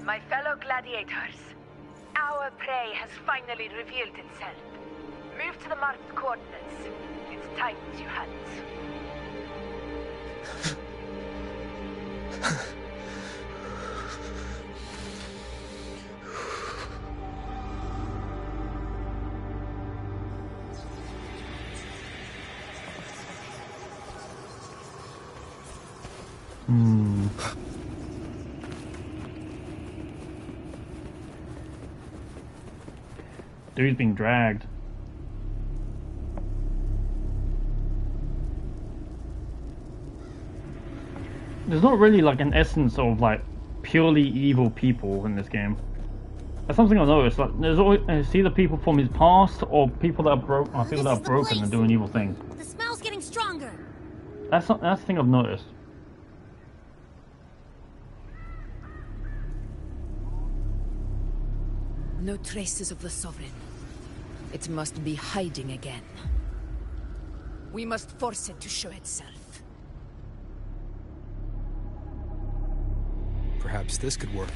H: My fellow gladiators, our prey has finally revealed itself. Move to the marked coordinates. It's time to hunt.
A: Dude's being dragged. There's not really like an essence of like purely evil people in this game. That's something I noticed. Like there's always it's either people from his past or people that are people that are broken and doing evil things.
C: The smell's getting stronger.
A: That's the thing I've noticed.
H: No traces of the Sovereign. It must be hiding again. We must force it to show itself.
D: Perhaps this could work.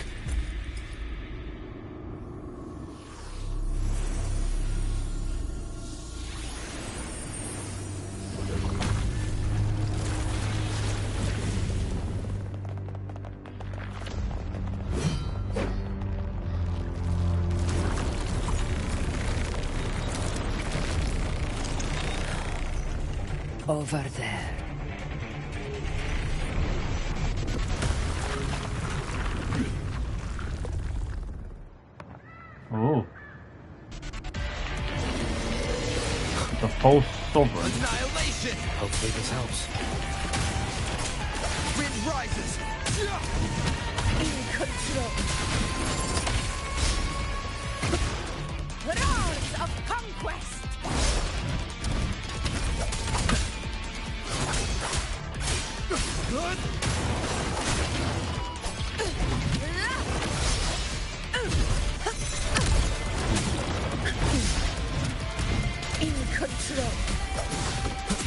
H: Over there.
A: Oh. The false sovereign.
D: Annihilation! Hopefully this helps. Wind rises!
H: In control. Roars of conquest!
D: Good.
H: In control.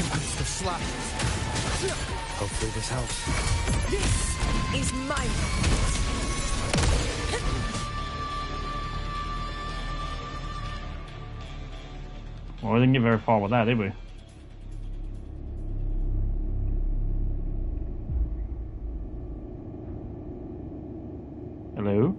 D: Monster slashes.
K: Hopefully this helps.
H: This is my
A: Well, we didn't get very far with that, did we? Hello?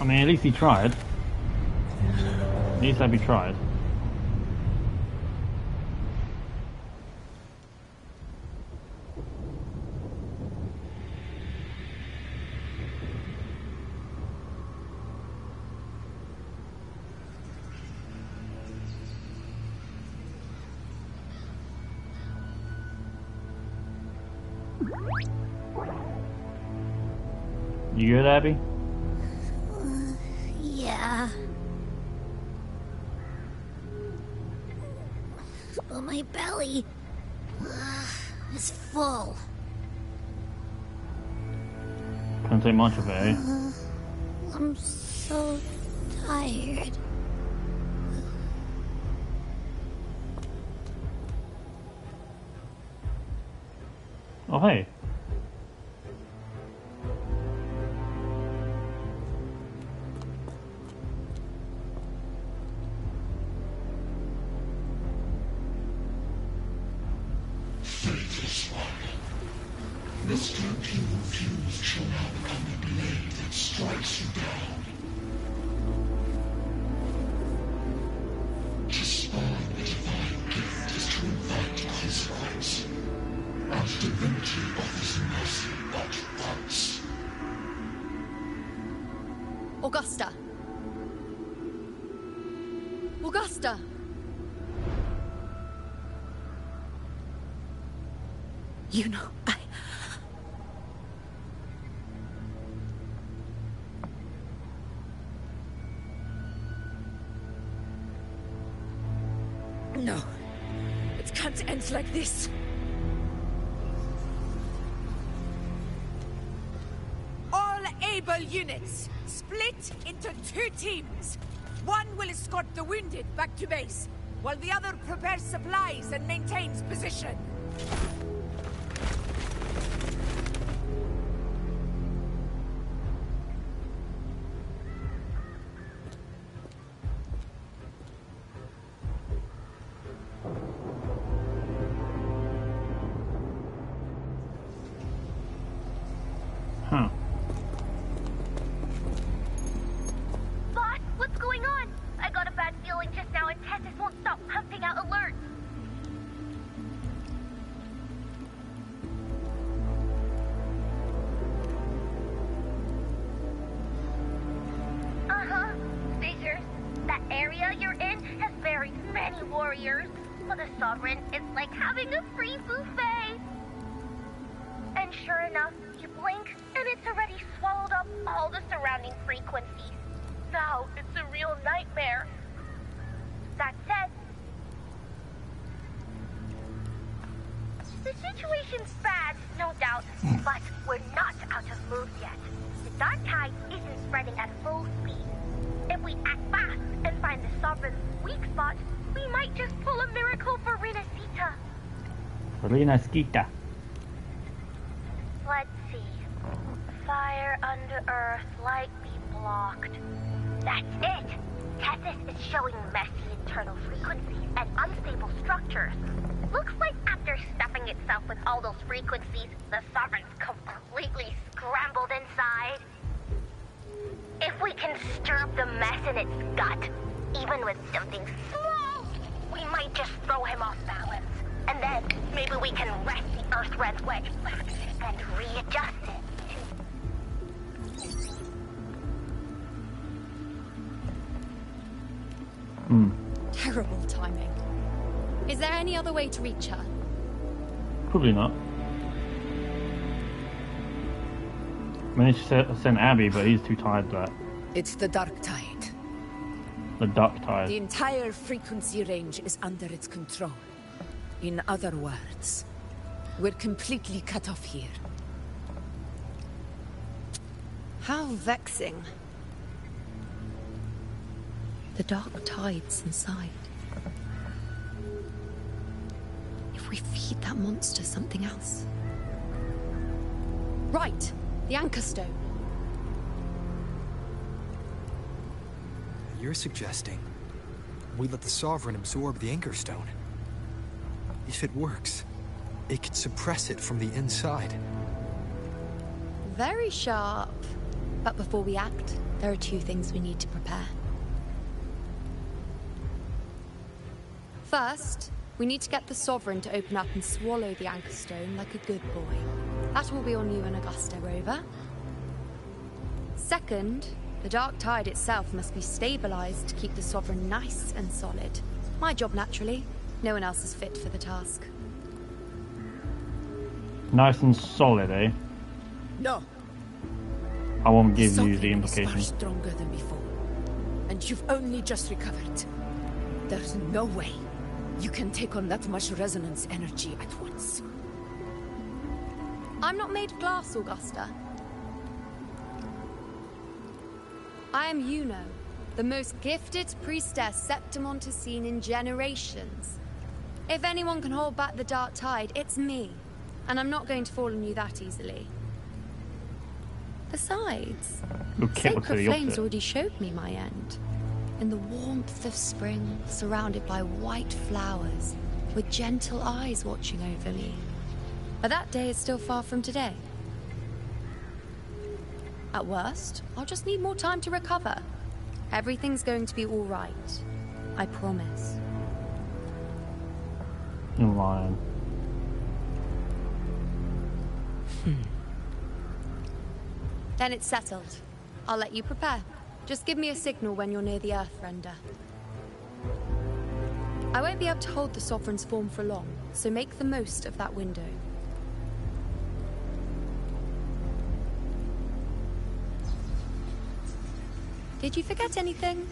A: I mean, at least he tried. At least he tried. You good, Abby?
C: Yeah. But my belly is full.
A: Can't take much of it, eh?
C: I'm so tired.
A: Oh, hey.
S: This cloak you refuse shall now become the blade that strikes you down. To spawn a divine gift is to invite consequence. And divinity offers mercy but once.
I: Augusta! Augusta! You know,
H: No. It can't end like this. All able units, split into 2 teams. One will escort the wounded back to base, while the other prepares supplies and maintains position.
A: Huh.
R: Boss, what's going on? I got a bad feeling just now and Tessus won't stop pumping out alerts. Uh-huh. Figures. That area you're in has buried many warriors. For the Sovereign, it's like having a free buffet. And sure enough, you blink, and it's already swallowed up all the surrounding frequencies. Now it's a real nightmare. That said, the situation's bad, no doubt, but we're not out of moves yet. The dark tide isn't spreading at full speed. If we act fast and find the Sovereign's weak spot, we might just pull a miracle for Rinascita.
A: Rinascita.
R: Let's see. Fire under Earth, light be blocked. That's it! Tethys is showing messy internal frequencies and unstable structures. Looks like after stuffing itself with all those frequencies, the Sovereign's completely scrambled inside. If we can stir up the mess in its gut, even with something small, we might just throw him off balance. And then maybe we can wrest the Earthred's wedge back and readjust it.
I: Terrible timing. Is there any other way to reach her?
A: Probably not. Managed to send Abby, but he's too tired for that.
L: It's the Dark Tide.
A: The Dark Tide.
L: The entire frequency range is under its control. In other words, we're completely cut off here.
I: How vexing. The Dark Tide's inside. If we feed that monster something else. Right, the Anchor Stone.
D: You're suggesting we let the Sovereign absorb the Anchor Stone. If it works, it could suppress it from the inside.
I: Very sharp. But before we act, there are two things we need to prepare. First, we need to get the Sovereign to open up and swallow the Anchor Stone like a good boy. That will be on you and Augusta, Rover. Second, the Dark Tide itself must be stabilized to keep the Sovereign nice and solid. My job, naturally. No one else is fit for the task.
A: Nice and solid, eh?
L: No.
A: I won't give you the implication.
L: Is far stronger than before, and you've only just recovered. There's no way you can take on that much resonance energy at once.
I: I'm not made of glass, Augusta. I am Yuno, the most gifted priestess Septimont has seen in generations. If anyone can hold back the Dark Tide, it's me. And I'm not going to fall on you that easily. Besides, Sacred Flames already showed me my end. In the warmth of spring, surrounded by white flowers, with gentle eyes watching over me. But that day is still far from today. At worst, I'll just need more time to recover. Everything's going to be all right. I promise.
A: You're lying.
I: Then it's settled. I'll let you prepare. Just give me a signal when you're near the Earthrender. I won't be able to hold the Sovereign's form for long, so make the most of that window. Did you forget anything?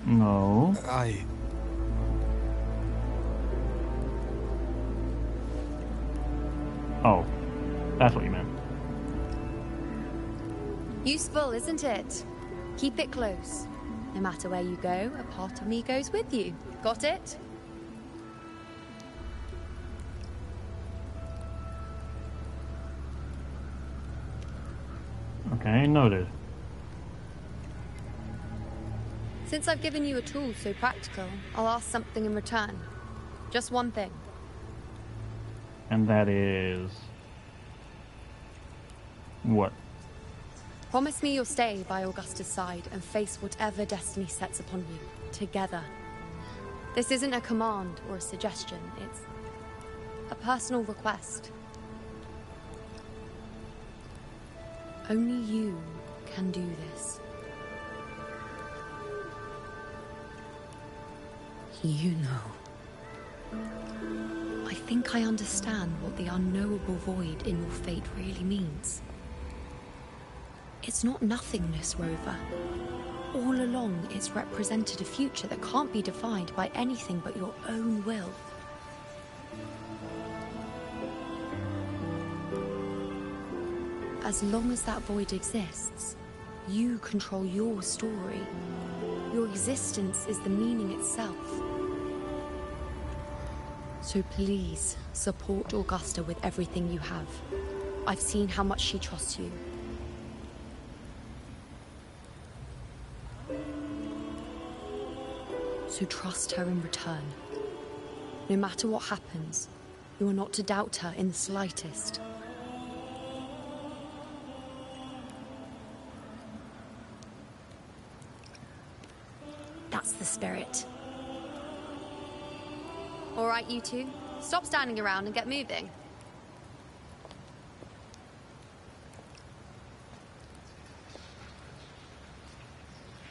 A: No. Oh, that's what you meant.
I: Useful, isn't it? Keep it close. No matter where you go, a part of me goes with you. Got it?
A: Okay, noted.
I: Since I've given you a tool so practical, I'll ask something in return. Just one thing.
A: And that is... what?
I: Promise me you'll stay by Augusta's side and face whatever destiny sets upon you, together. This isn't a command or a suggestion, it's a personal request. Only you can do this. You know. I think I understand what the unknowable void in your fate really means. It's not nothingness, Rover. All along, it's represented a future that can't be defined by anything but your own will. As long as that void exists, you control your story. Your existence is the meaning itself. So please, support Augusta with everything you have. I've seen how much she trusts you. So trust her in return. No matter what happens, you are not to doubt her in the slightest. That's the spirit. All right, you two. Stop standing around and get moving.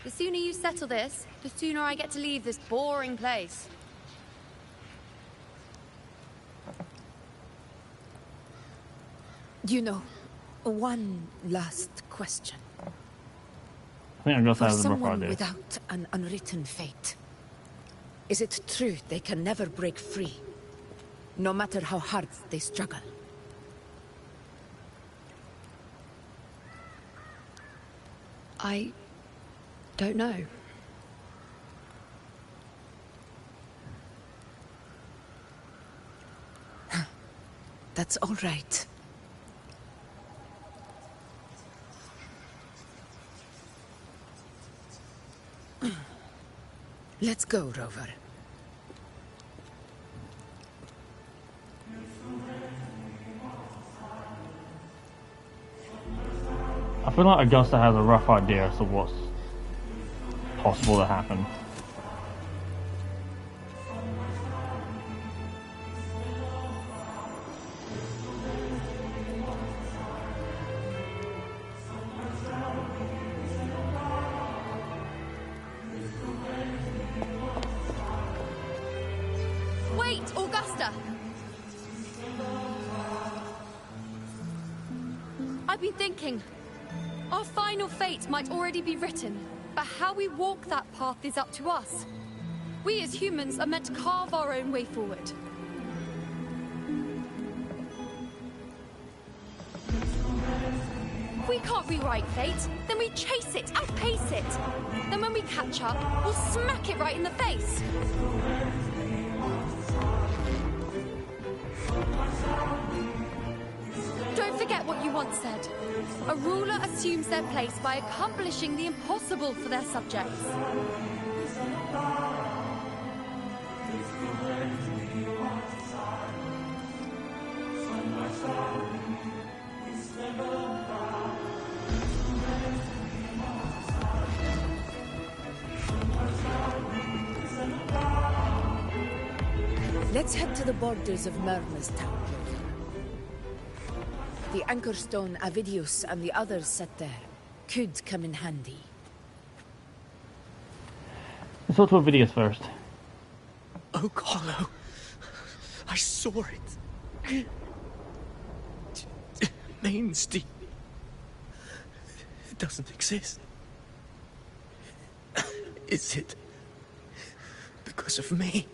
I: The sooner you settle this, the sooner I get to leave this boring place.
H: You know, one last question.
A: I think I got that as a rough
H: someone
A: idea.
H: without an unwritten fate, is it true they can never break free, no matter how hard they struggle?
I: I don't know.
H: That's all right. Let's go, Rover.
A: I feel like Augusta has a rough idea as to what's possible to happen.
I: Wait, Augusta! I've been thinking. Our final fate might already be written, but how we walk that path is up to us. We as humans are meant to carve our own way forward. If we can't rewrite fate, then we chase it, outpace it. Then when we catch up, we'll smack it right in the face. Don't forget what you once said. A ruler assumes their place by accomplishing the impossible for their subjects.
H: Let's head to the borders of Myrna's town. The anchor stone Avidius and the others set there could come in handy.
A: Let's talk to Avidius first.
M: Oak Hollow. I saw it. Mainstein. It doesn't exist. Is it because of me?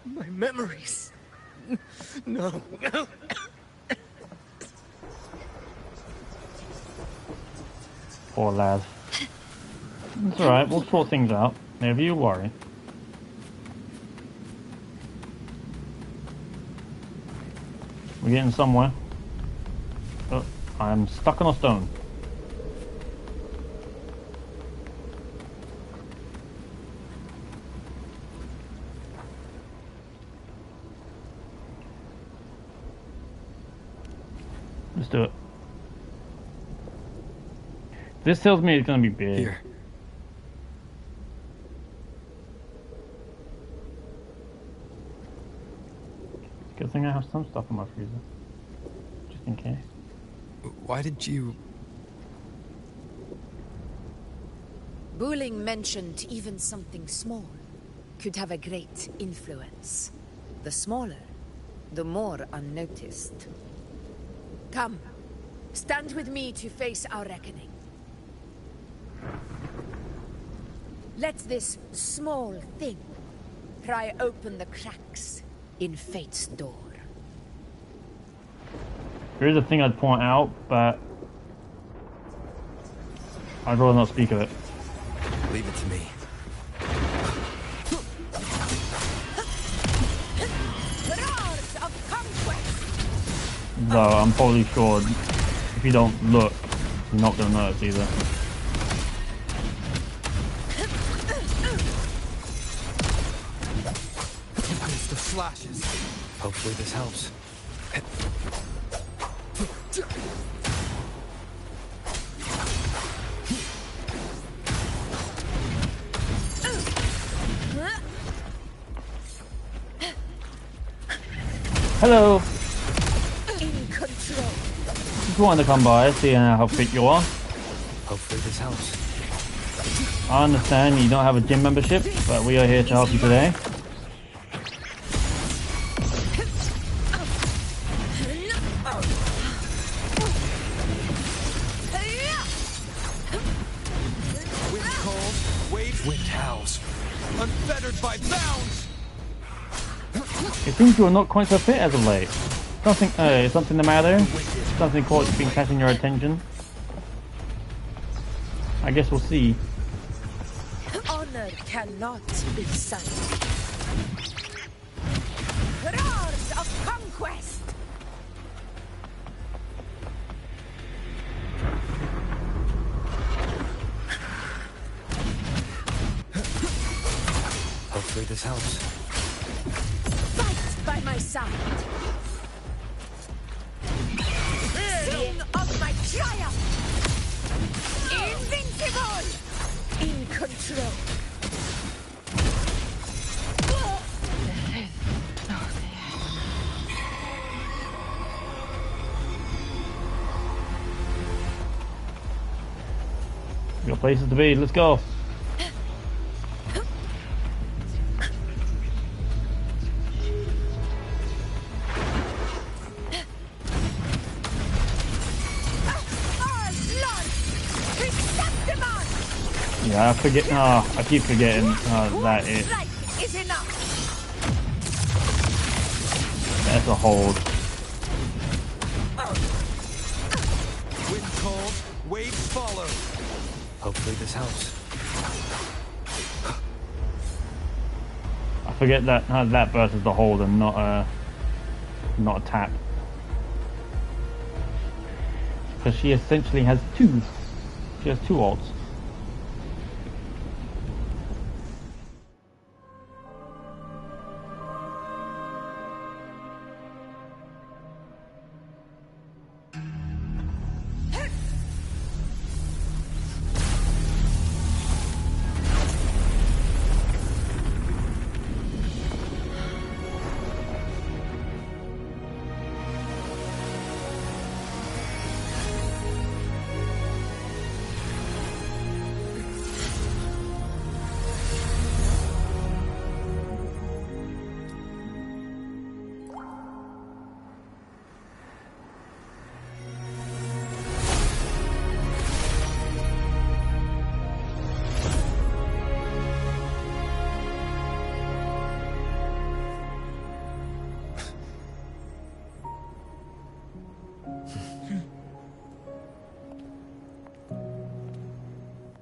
M: My memories. No.
A: Poor lad. It's alright, we'll sort things out. Never you worry. We're getting somewhere. Oh, I'm stuck on a stone. Let's do it. This tells me it's gonna be big.
D: Here.
A: Good thing I have some stuff in my freezer. Just in case.
D: Why did you...
H: Buling mentioned even something small could have a great influence. The smaller, the more unnoticed. Come, stand with me to face our reckoning. Let this small thing pry open the cracks in fate's door.
A: There is a thing I'd point out, but I'd rather not speak of it.
D: Leave it to me.
A: though I'm probably sure if you don't look, you're not gonna notice either.
D: It's the flashes. Hopefully this helps.
A: Hello.
L: In control.
A: Just wanted to come by, see how fit you are.
D: Hopefully this helps.
A: I understand you don't have a gym membership, but we are here to help you today.
D: Wind cold, wave wind howls. Unfettered by bounds!
A: It seems you are not quite so fit as of late. Is something the matter? Something caught been catching your attention? I guess we'll see.
L: Honor cannot be silenced. Roars of conquest!
D: Hopefully this helps.
L: Fight by my side. Sing of my triumph! Invincible! In control.
A: We got places to be, let's go. Yeah, I forget. I keep forgetting that it. That's a hold.
D: Wind cold, waves follow. Hopefully this helps.
A: I forget that that burst is the hold and not a tap. Because she essentially has two. She has two ults.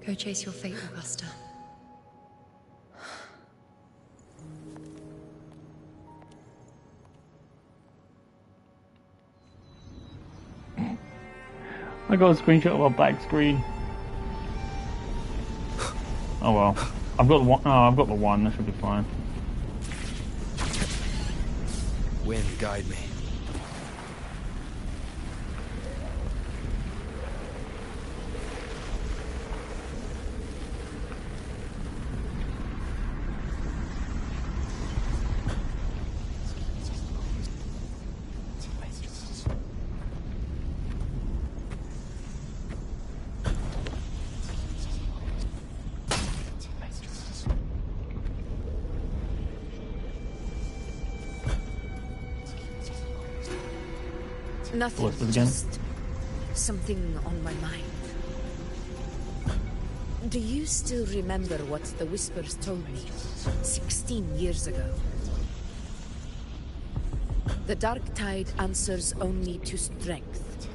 I: Go chase your fate, Augusta.
A: I got a screenshot of a black screen. Oh well. I've got the one. Oh, I've got the one. That should be fine.
D: Wind, guide me.
L: Nothing,
A: What's this again?
L: just something on my mind. Do you still remember what the Whispers told me 16 years ago? The Dark Tide answers only to strength.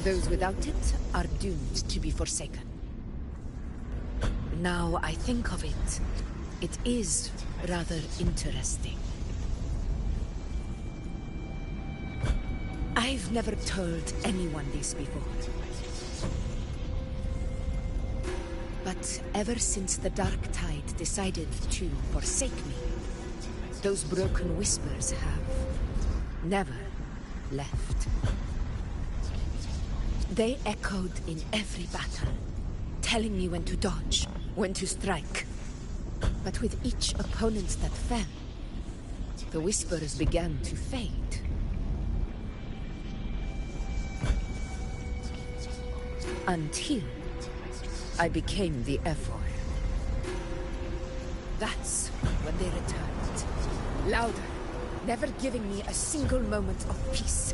L: Those without it are doomed to be forsaken. Now I think of it, it is rather interesting. I've
H: never told anyone this before. But ever since the Dark Tide decided to forsake me, those broken whispers have never left. They echoed in every battle, telling me when to dodge, when to strike. But with each opponent that fell, the whispers began to fade. Until I became the Ephor. That's when they returned. Louder, never giving me a single moment of peace.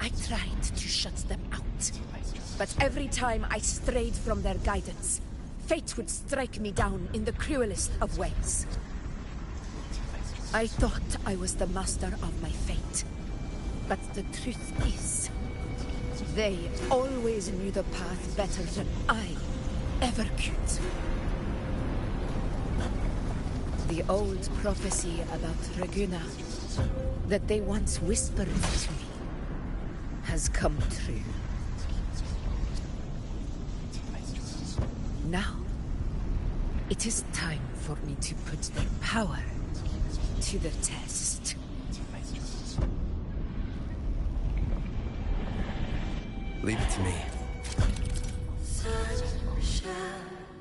H: I tried to shut them out, but every time I strayed from their guidance, fate would strike me down in the cruelest of ways. I thought I was the master of my fate, but the truth is, they always knew the path better than I ever could. The old prophecy about Reguna, that they once whispered to me, has come true. Now, it is time for me to put their power to the test.
D: Leave it to me.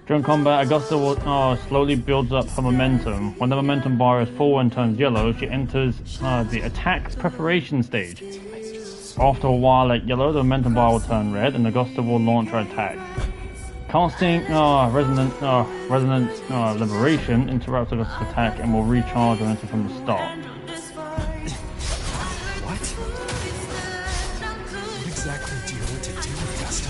A: During combat, Augusta slowly builds up her momentum. When the momentum bar is full and turns yellow, she enters the attack preparation stage. After a while at yellow, the momentum bar will turn red and Augusta will launch her attack. Casting Resonance Liberation interrupts Augusta's attack and will recharge momentum from the start.
D: What? What exactly do you want to do, Augusta?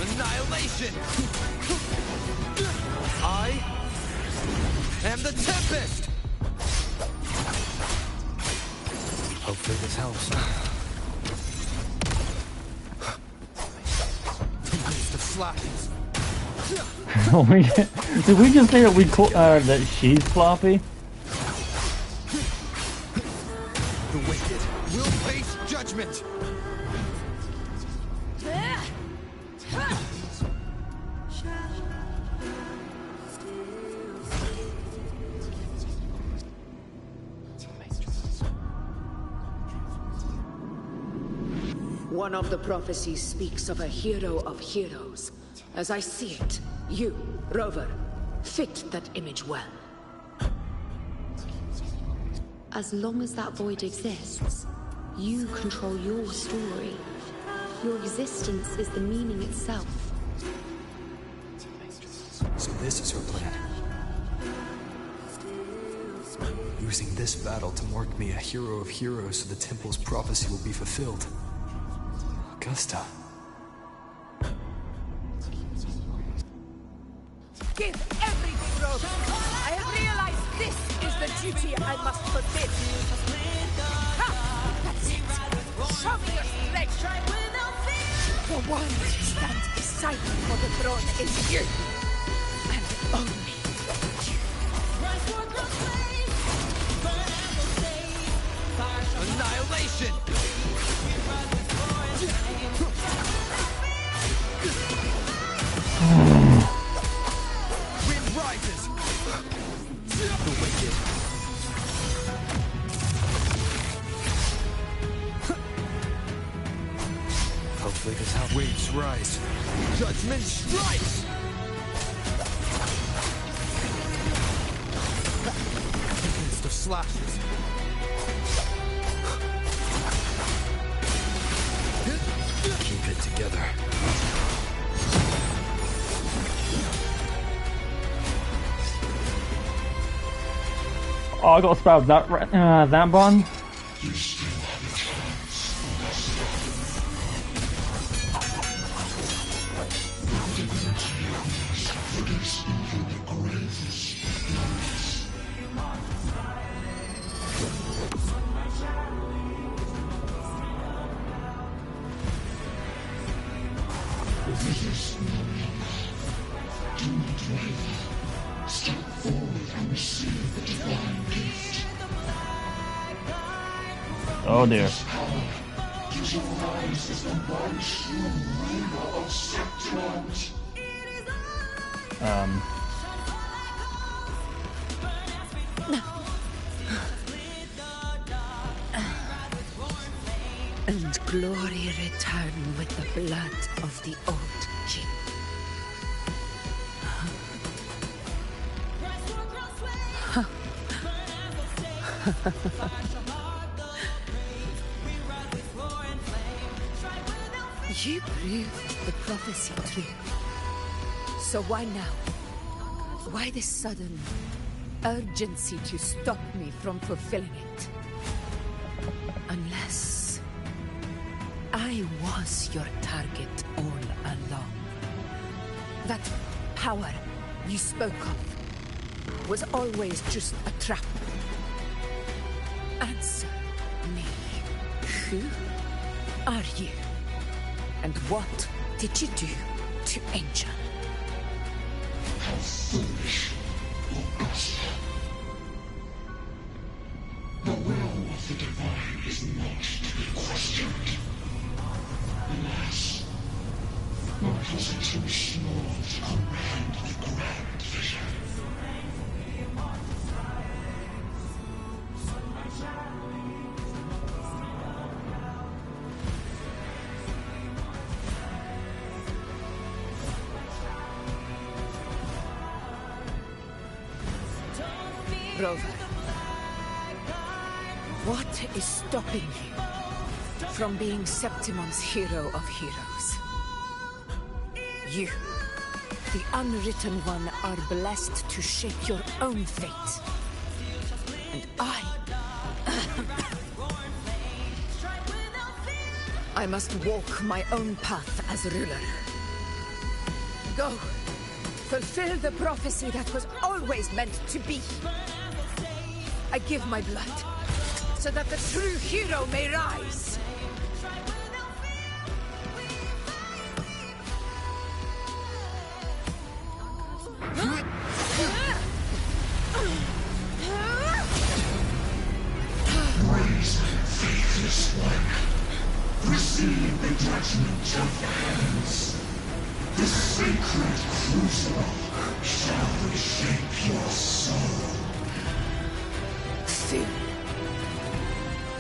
D: Annihilation! I am the Tempest! Hopefully this helps. The flashes.
A: Did we just say that we call that she's floppy?
D: The wicked will face judgment!
H: One of the prophecies speaks of a hero of heroes. As I see it, you, Rover, fit that image well.
B: As long as that void exists, you control your story. Your existence is the meaning itself.
D: So this is her plan. Using this battle to mark me a hero of heroes so the temple's prophecy will be fulfilled. Augusta.
H: Give everything, Rover! I have realized this is the duty I must fulfill. Ha! That's it! Show me your strength! The one who stands beside me for the throne is you! And only you.
D: Annihilation! Wind rises! The wicked. Hopefully this helps. Waves rise. Judgment strikes! Against the slashes. Keep it together.
A: Oh, I got to spell that button. Oh dear.
H: And glory return with the blood of the old king. You proved the prophecy true. So why now? Why this sudden urgency to stop me from fulfilling it? Unless I was your target all along. That power you spoke of was always just a trap. Answer me. Who are you? And what did you do to Angel?
S: How foolish, Augusta. The will of the divine is not to be questioned. Alas, because it is too small to comprehend the grand vision.
H: Rover, what is stopping you from being Septimon's hero of heroes? You, the unwritten one, are blessed to shape your own fate. And I must walk my own path as ruler. Go, fulfill the prophecy that was always meant to be. I give my blood, so that the true hero may rise.
S: Praise, faithless one. Receive the judgment of the hands. The sacred crucible shall reshape your soul.
H: Soon.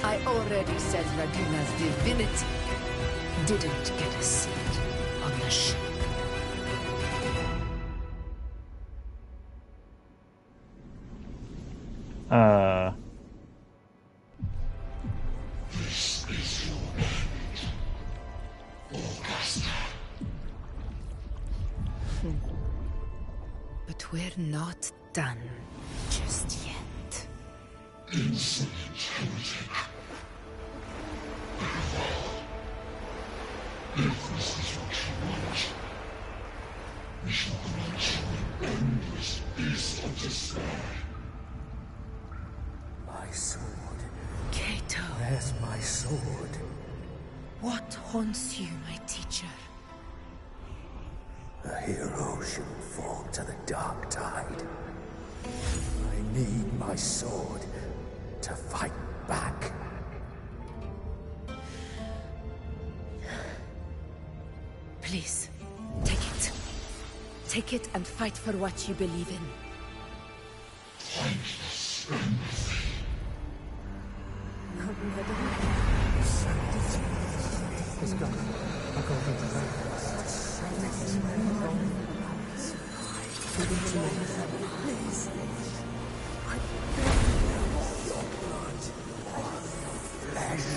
H: I already said Raguna's divinity didn't get a seat on the ship.
S: This is your end, Augusta.
H: But we're not done just yet.
S: Insolent heretic. Very well. If this is what you want, we shall grant you an endless beast of despair.
F: My sword.
H: Cato.
F: Where's my sword?
H: What haunts you, my teacher?
F: A hero shouldn't fall to the dark tide. I need my sword to fight back.
H: Please, take it. Take it and fight for what you believe in.
S: Thankless empathy.
O: Let's go. I'll go over there.
H: Please.
F: Your blood, flesh.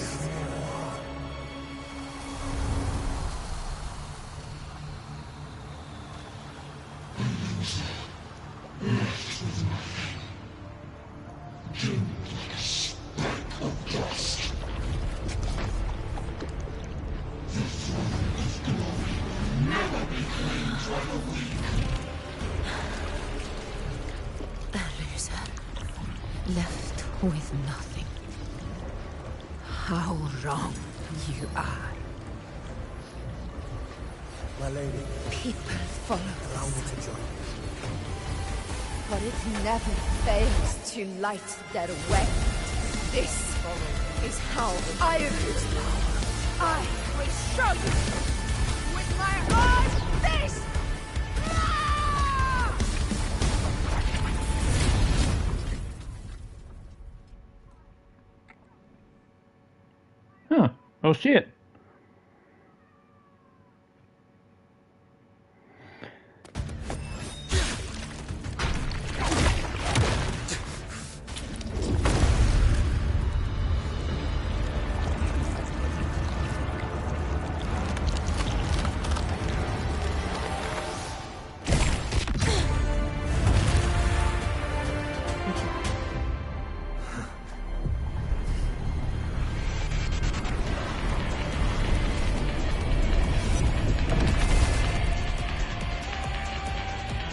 S: Left with nothing. Doomed like a speck of dust. The throne of glory will never be claimed by the weak.
H: A loser. Left with nothing. How wrong you are.
F: My lady.
H: People follow
F: Allow me to join you.
H: but it never fails to light their way. This
L: follow is how I use power. I will show you with my own fist!
A: Huh. Oh shit.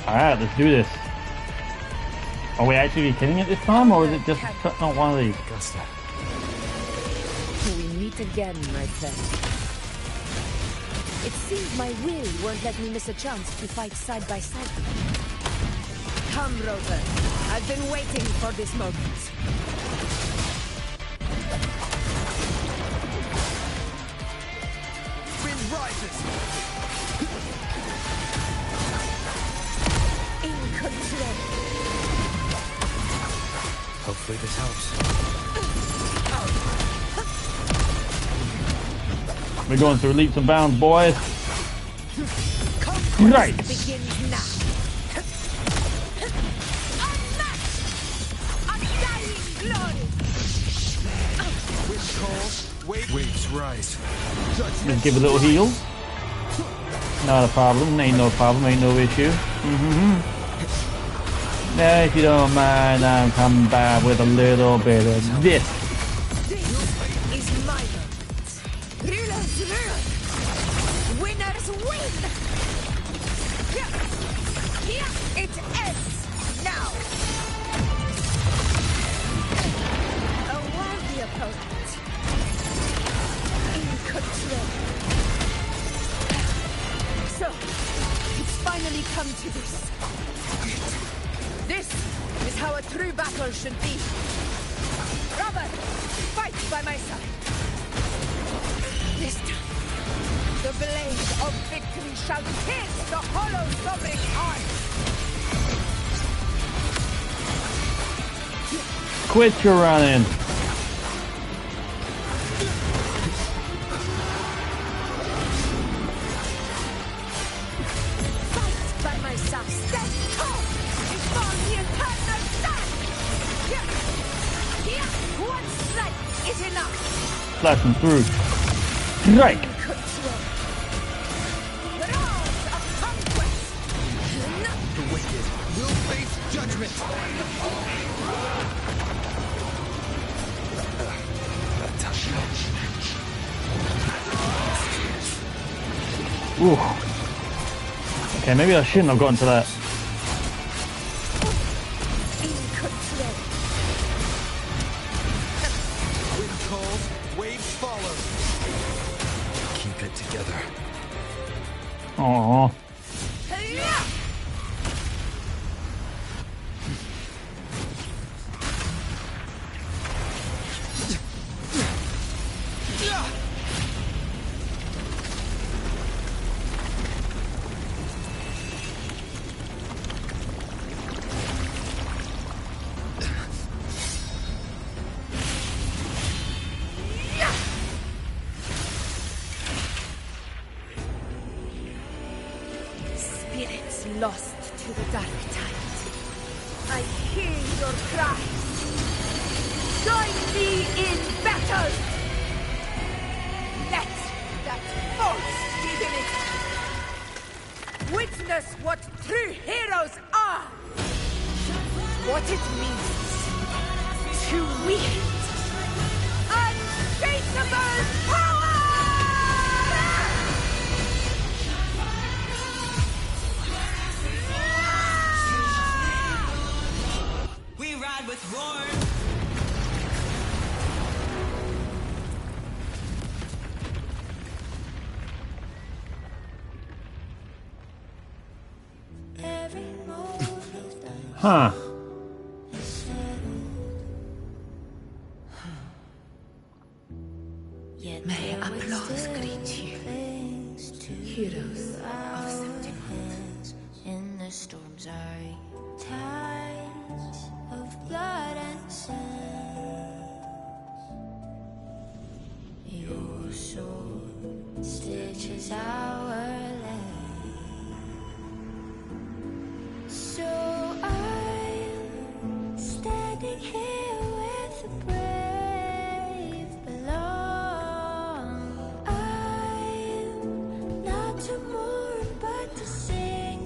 A: Alright, let's do this. Are we actually killing it this time, or is it just not one of these?
L: Augusta. We meet again, my friend. It seems my will won't let me miss a chance to fight side by side with you. Come, Rover. I've been waiting for this moment.
D: Wind rises!
E: Hopefully this helps.
A: We're going through leaps and bounds, boys. Right.
L: Begins now. Undying glory.
D: Wind calls, waves rise.
A: Just give a little heal. Not a problem. Ain't no problem. Ain't no issue. Now, if you don't mind, I'm coming by with a little bit of this.
L: This is my moment. Rulers rule. Winners win. Here it ends now. A worthy opponent. In control. So, it's finally come to this. This is how a true battle should be. Robert, fight by my side. This time, the blade of victory shall pierce the hollow sovereign's heart.
A: Quit your running.
L: Fight by my side. Stand tall before the eternal sun. Here, one strike is enough.
A: Slashing through. Strike.
D: The wicked will face judgment.
A: Ooh. Okay, maybe I shouldn't have gotten to that.
D: Wind calls, waves follow. Keep it together.
A: Aww.
L: Spirits lost to the dark tide. I hear your cries. Join me in battle! Let that false divinity witness what true heroes are! What it means to wield untraceable power!
Q: We ride with roar.
A: Huh.
H: May applause greet you, heroes of Septima.
J: In the storms are tides of blood and sand. Your soul stitches our land. So I'm standing here with the brave below. I'm not to mourn but to sing.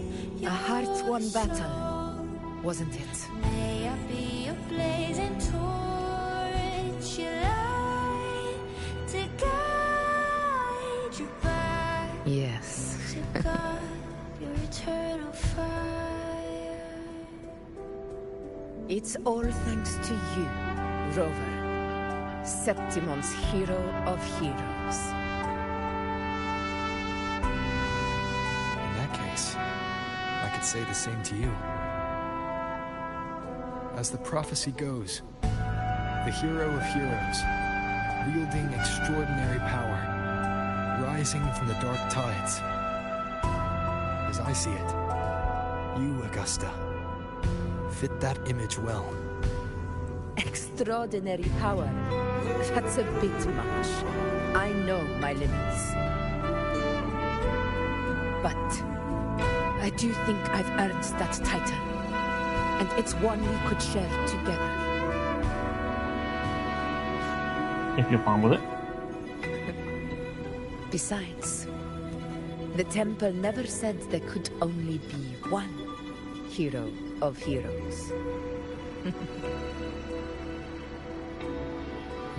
H: A hard-won battle, wasn't it?
J: May I be a blazing torch, your light to guide you back.
H: Yes.
J: To God, your eternal fire.
H: It's all thanks to you, Rover, Septimon's hero of heroes.
D: In that case, I could say the same to you. As the prophecy goes, the hero of heroes, wielding extraordinary power, rising from the dark tides. As I see it, you, Augusta, fit that image well.
H: Extraordinary power. That's a bit much. I know my limits. But I do think I've earned that title. And it's one we could share together.
A: If you're fine with it.
H: Besides, the temple never said there could only be one hero of heroes.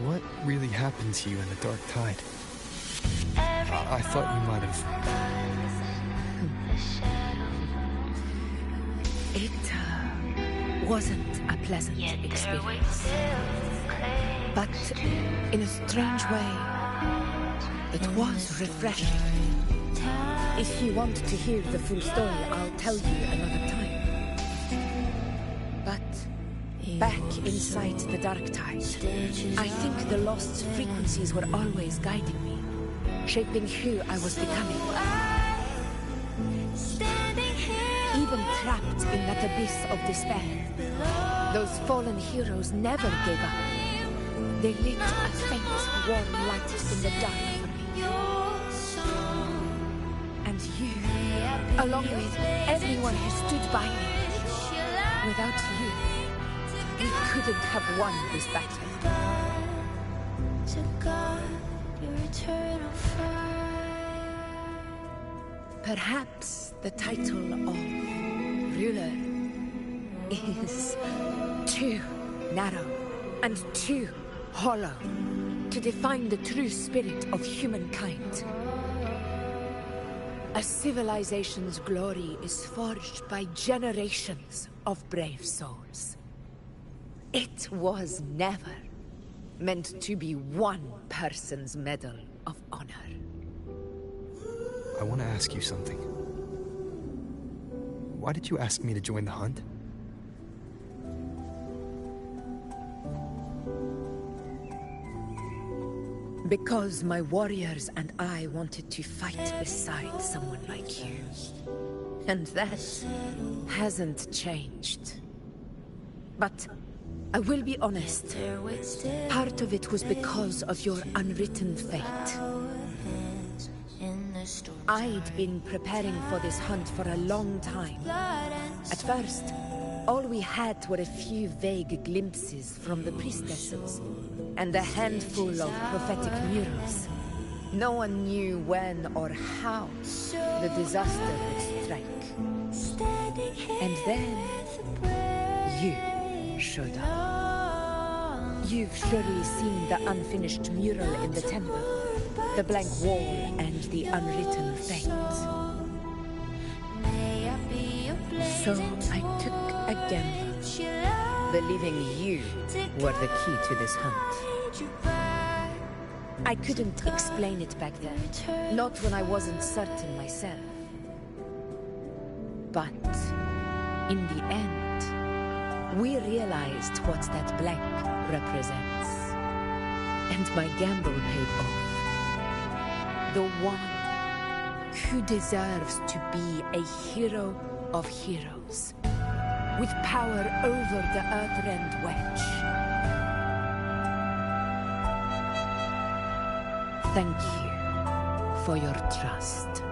D: What really happened to you in the dark tide? I thought you might have...
H: It wasn't a pleasant experience. But in a strange way, it was refreshing. If you want to hear the full story, I'll tell you another time. But back inside the dark tide, I think the lost frequencies were always guiding me, shaping who I was becoming. Even trapped in that abyss of despair, those fallen heroes never gave up. They lit a faint, warm light in the dark for me. And you, along with everyone who stood by me. Without you, we couldn't have won this battle.
J: To God, your eternal fire.
H: Perhaps the title of ruler is too narrow and too hollow to define the true spirit of humankind. A civilization's glory is forged by generations of brave souls. It was never meant to be one person's medal of honor.
D: I want to ask you something. Why did you ask me to join the hunt?
H: Because my warriors and I wanted to fight beside someone like you. And that hasn't changed. But I will be honest, part of it was because of your unwritten fate. I'd been preparing for this hunt for a long time. At first, all we had were a few vague glimpses from the priestesses, and a handful of prophetic murals. No one knew when or how the disaster would strike. And then, you showed up. You've surely seen the unfinished mural in the temple, the blank wall and the unwritten fate. So I took a gamble, believing you were the key to this hunt. I couldn't explain it back then, not when I wasn't certain myself. But in the end, we realized what that blank represents. And my gamble paid off. The one who deserves to be a hero of heroes, with power over the Earthrend Wedge. Thank you for your trust.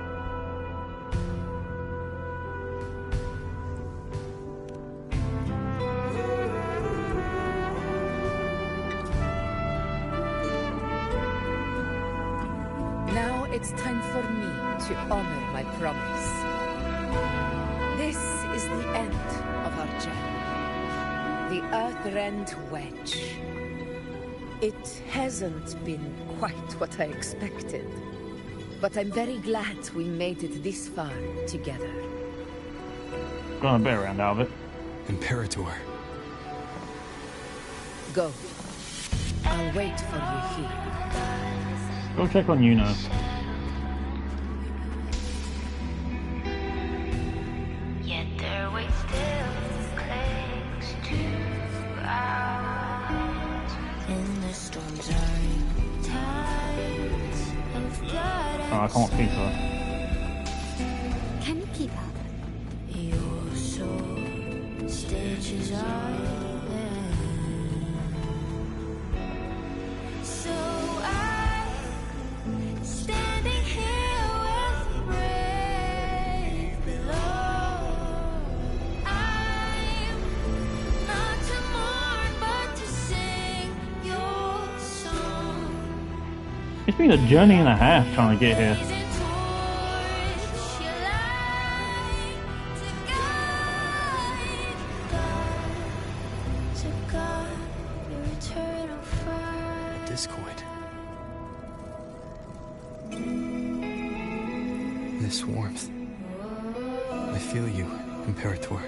H: Now it's time for me to honor my promise. This is the end of our journey. The Earthrend Wedge. It hasn't been quite what I expected, but I'm very glad we made it this far together.
A: Got a bit around out of it.
D: Imperator.
H: Go. I'll wait for you here.
A: Go check on you now.
J: Yet their weight still clings to ours. In the storms are tides of blood.
A: Oh, I can't keep her.
I: Can you keep up?
J: Your soul stitches are there. So standing here with brave below, I'm not to mourn but to sing your song.
A: It's been a journey and a half trying to get here.
J: To God, your eternal fire.
D: A discord. This warmth. I feel you, Imperator.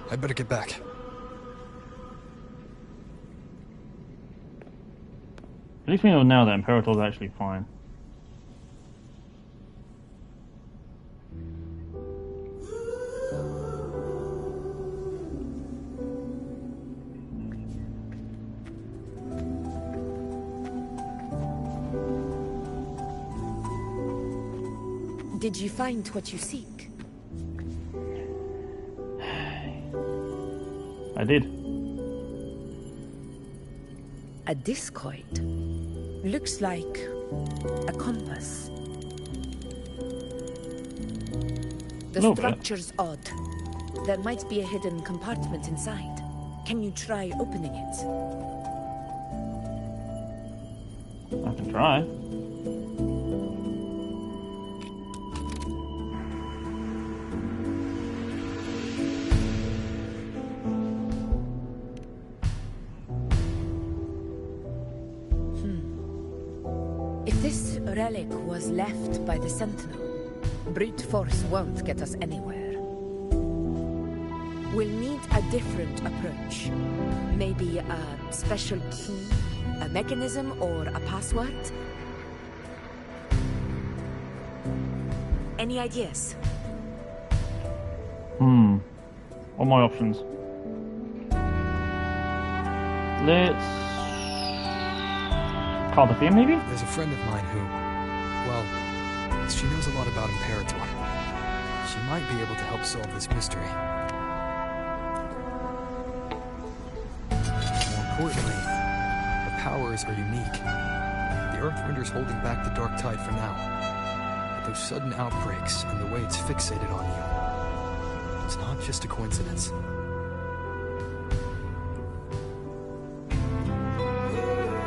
D: I better get back.
A: At least we know now that Imperator's actually fine.
H: Did you find what you seek?
A: I did.
H: A discoid. Looks like a compass. The structure's odd. There might be a hidden compartment inside. Can you try opening it?
A: I can try.
H: If this relic was left by the Sentinel, brute force won't get us anywhere. We'll need a different approach. Maybe a special key, a mechanism, or a password? Any ideas?
A: What are my options? Let's call the theme, maybe?
D: There's a friend of mine who, well, she knows a lot about Imperator. She might be able to help solve this mystery. More importantly, her powers are unique. The Earthrender's holding back the Dark Tide for now. But those sudden outbreaks and the way it's fixated on you, it's not just a coincidence.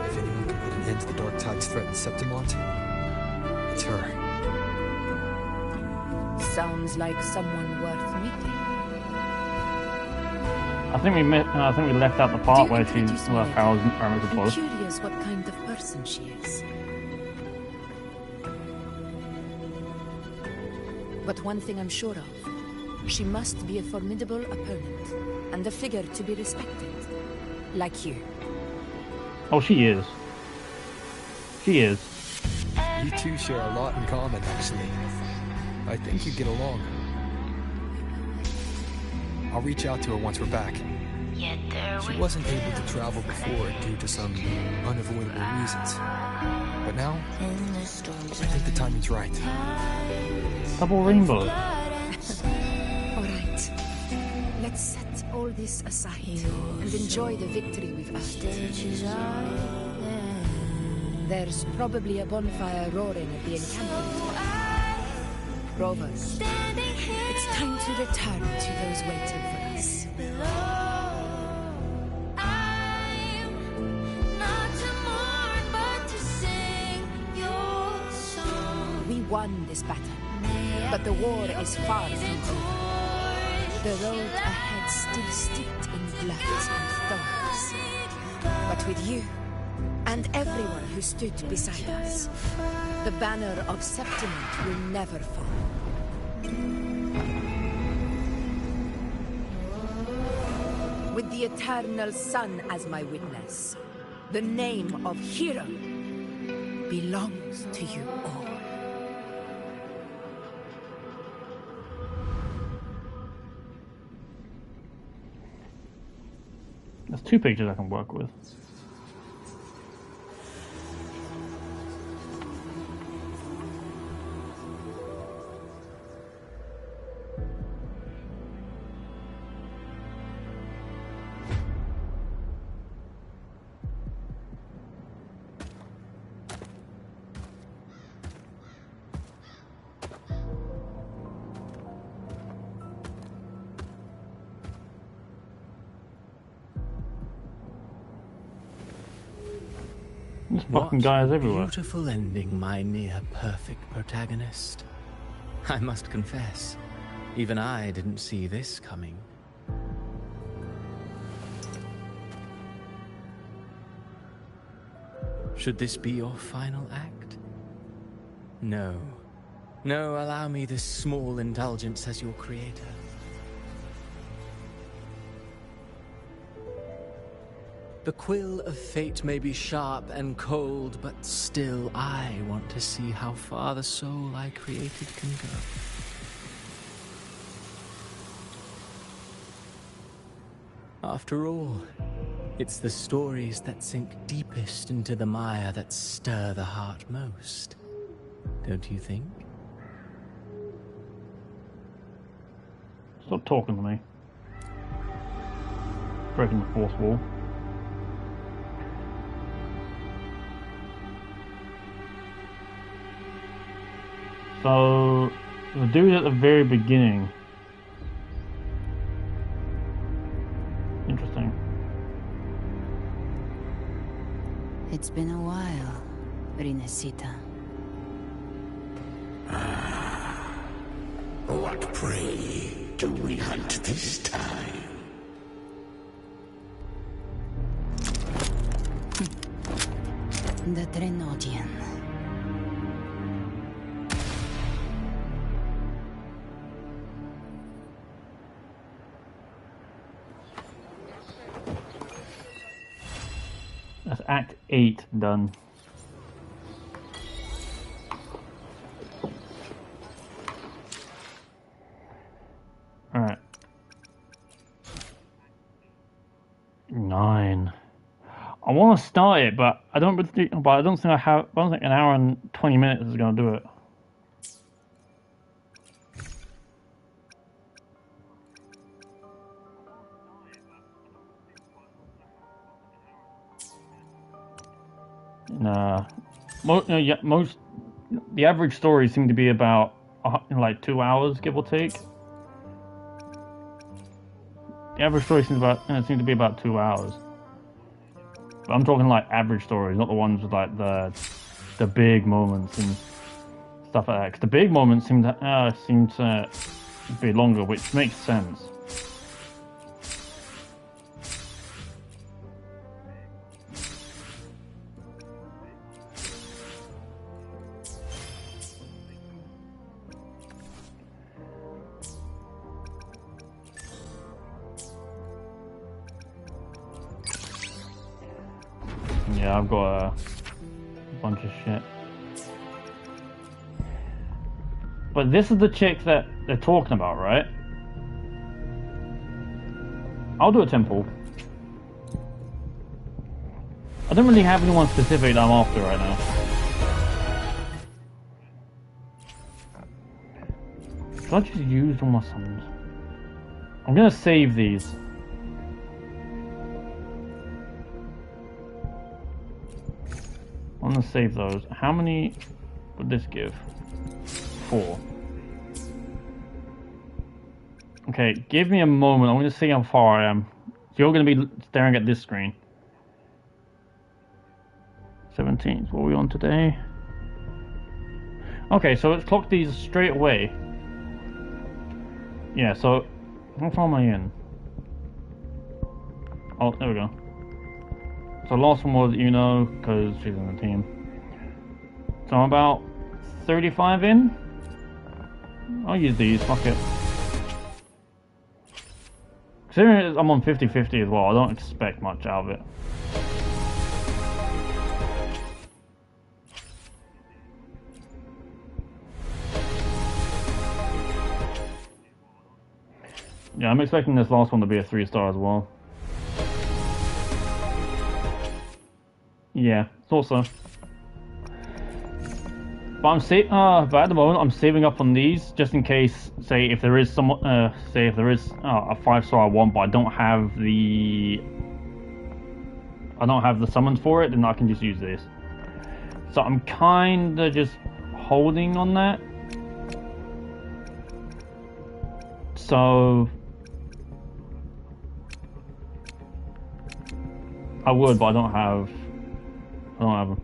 D: If anyone can put an end to the Dark Tide's threat in Septimont, it's her.
H: Sounds like someone worth meeting.
A: I think we left out the part where she's Farrell's parameter
H: I'm
A: close.
H: curious what kind of person she is. But one thing I'm sure of. She must be a formidable opponent, and a figure to be respected. Like you.
A: Oh, she is. She is.
D: You two share a lot in common, actually. I think you get along. I'll reach out to her once we're back. She wasn't able to travel before due to some unavoidable reasons. But now, I think the timing's right.
A: Double rainbow.
H: Alright. Let's set all this aside and enjoy the victory we've earned. There's probably a bonfire roaring at the encampment. Rovers, it's time to return to those waiting for us. We won this battle, but the war is far from over. The road ahead still steeped in blood and thorns. But with you, and everyone who stood beside us, the banner of Septimont will never fall. With the eternal sun as my witness, the name of hero belongs to you all.
A: There's 2 pictures I can work with. There's fucking guys everywhere.
E: Beautiful ending, my near-perfect protagonist. I must confess, even I didn't see this coming. Should this be your final act? No. No, allow me this small indulgence as your creator. The quill of fate may be sharp and cold, but still I want to see how far the soul I created can go. After all, it's the stories that sink deepest into the mire that stir the heart most, don't you think?
A: Stop talking to me. Breaking the fourth wall. So, the dude at the very beginning. Interesting.
G: It's been a while, Rinascita.
S: What prey do we hunt this time?
G: The Drenodian.
A: That's Act 8 done. Alright. 9. I want to start it, but I don't think I have. I don't think an hour and 20 minutes is going to do it. Nah. The average stories seem to be about like 2 hours, give or take. The average story seems to be about 2 hours. But I'm talking like average stories, not the ones with like the big moments and stuff like that. 'Cause the big moments seem to be longer, which makes sense. Yeah, I've got a bunch of shit. But this is the chick that they're talking about, right? I'll do a temple. I don't really have anyone specific that I'm after right now. Should I just use all my summons? I'm gonna save these. I'm gonna save those. How many would this give? 4. Okay, give me a moment. I'm gonna see how far I am. So you're gonna be staring at this screen. 17th. What are we on today? Okay, so it's clocked these straight away. Yeah, so how far am I in? Oh, there we go. So last one was Uno, because she's on the team. So I'm about 35 in. I'll use these, fuck it. Considering I'm on 50-50 as well, I don't expect much out of it. Yeah, I'm expecting this last one to be a 3-star as well. Yeah, thought so. But but at the moment I'm saving up on these just in case. Say if there is some, say if there is a 5-star I want, but I don't have the summons for it, then I can just use this. So I'm kinda just holding on that. So I would, but I don't have them.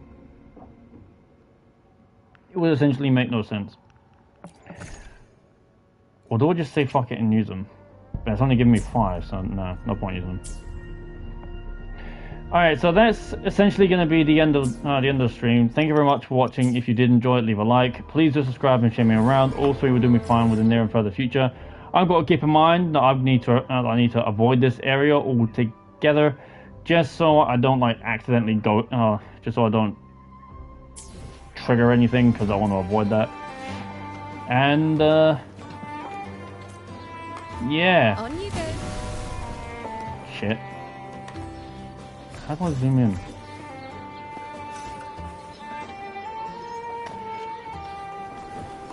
A: It would essentially make no sense. Or do I just say fuck it and use them? But it's only giving me 5, so no point using them. Alright, so that's essentially going to be the end of the stream. Thank you very much for watching. If you did enjoy it, leave a like. Please do subscribe and share me around. All 3 will do me fine within near and further future. I've got to keep in mind that I need to avoid this area altogether, just so I don't like accidentally go. Just so I don't trigger anything, because I want to avoid that. And yeah.
I: On you go.
A: Shit. How do I zoom in?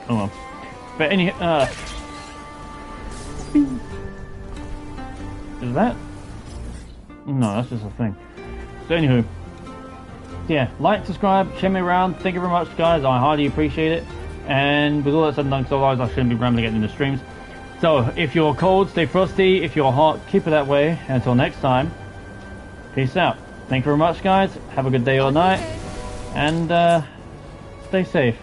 A: Oh well. But any is that? No, that's just a thing. So anywho, yeah, like, subscribe, share me around. Thank you very much, guys. I highly appreciate it. And with all that said and done, because otherwise I shouldn't be rambling at the end of streams. So if you're cold, stay frosty. If you're hot, keep it that way. Until next time, peace out. Thank you very much, guys. Have a good day or night, and stay safe.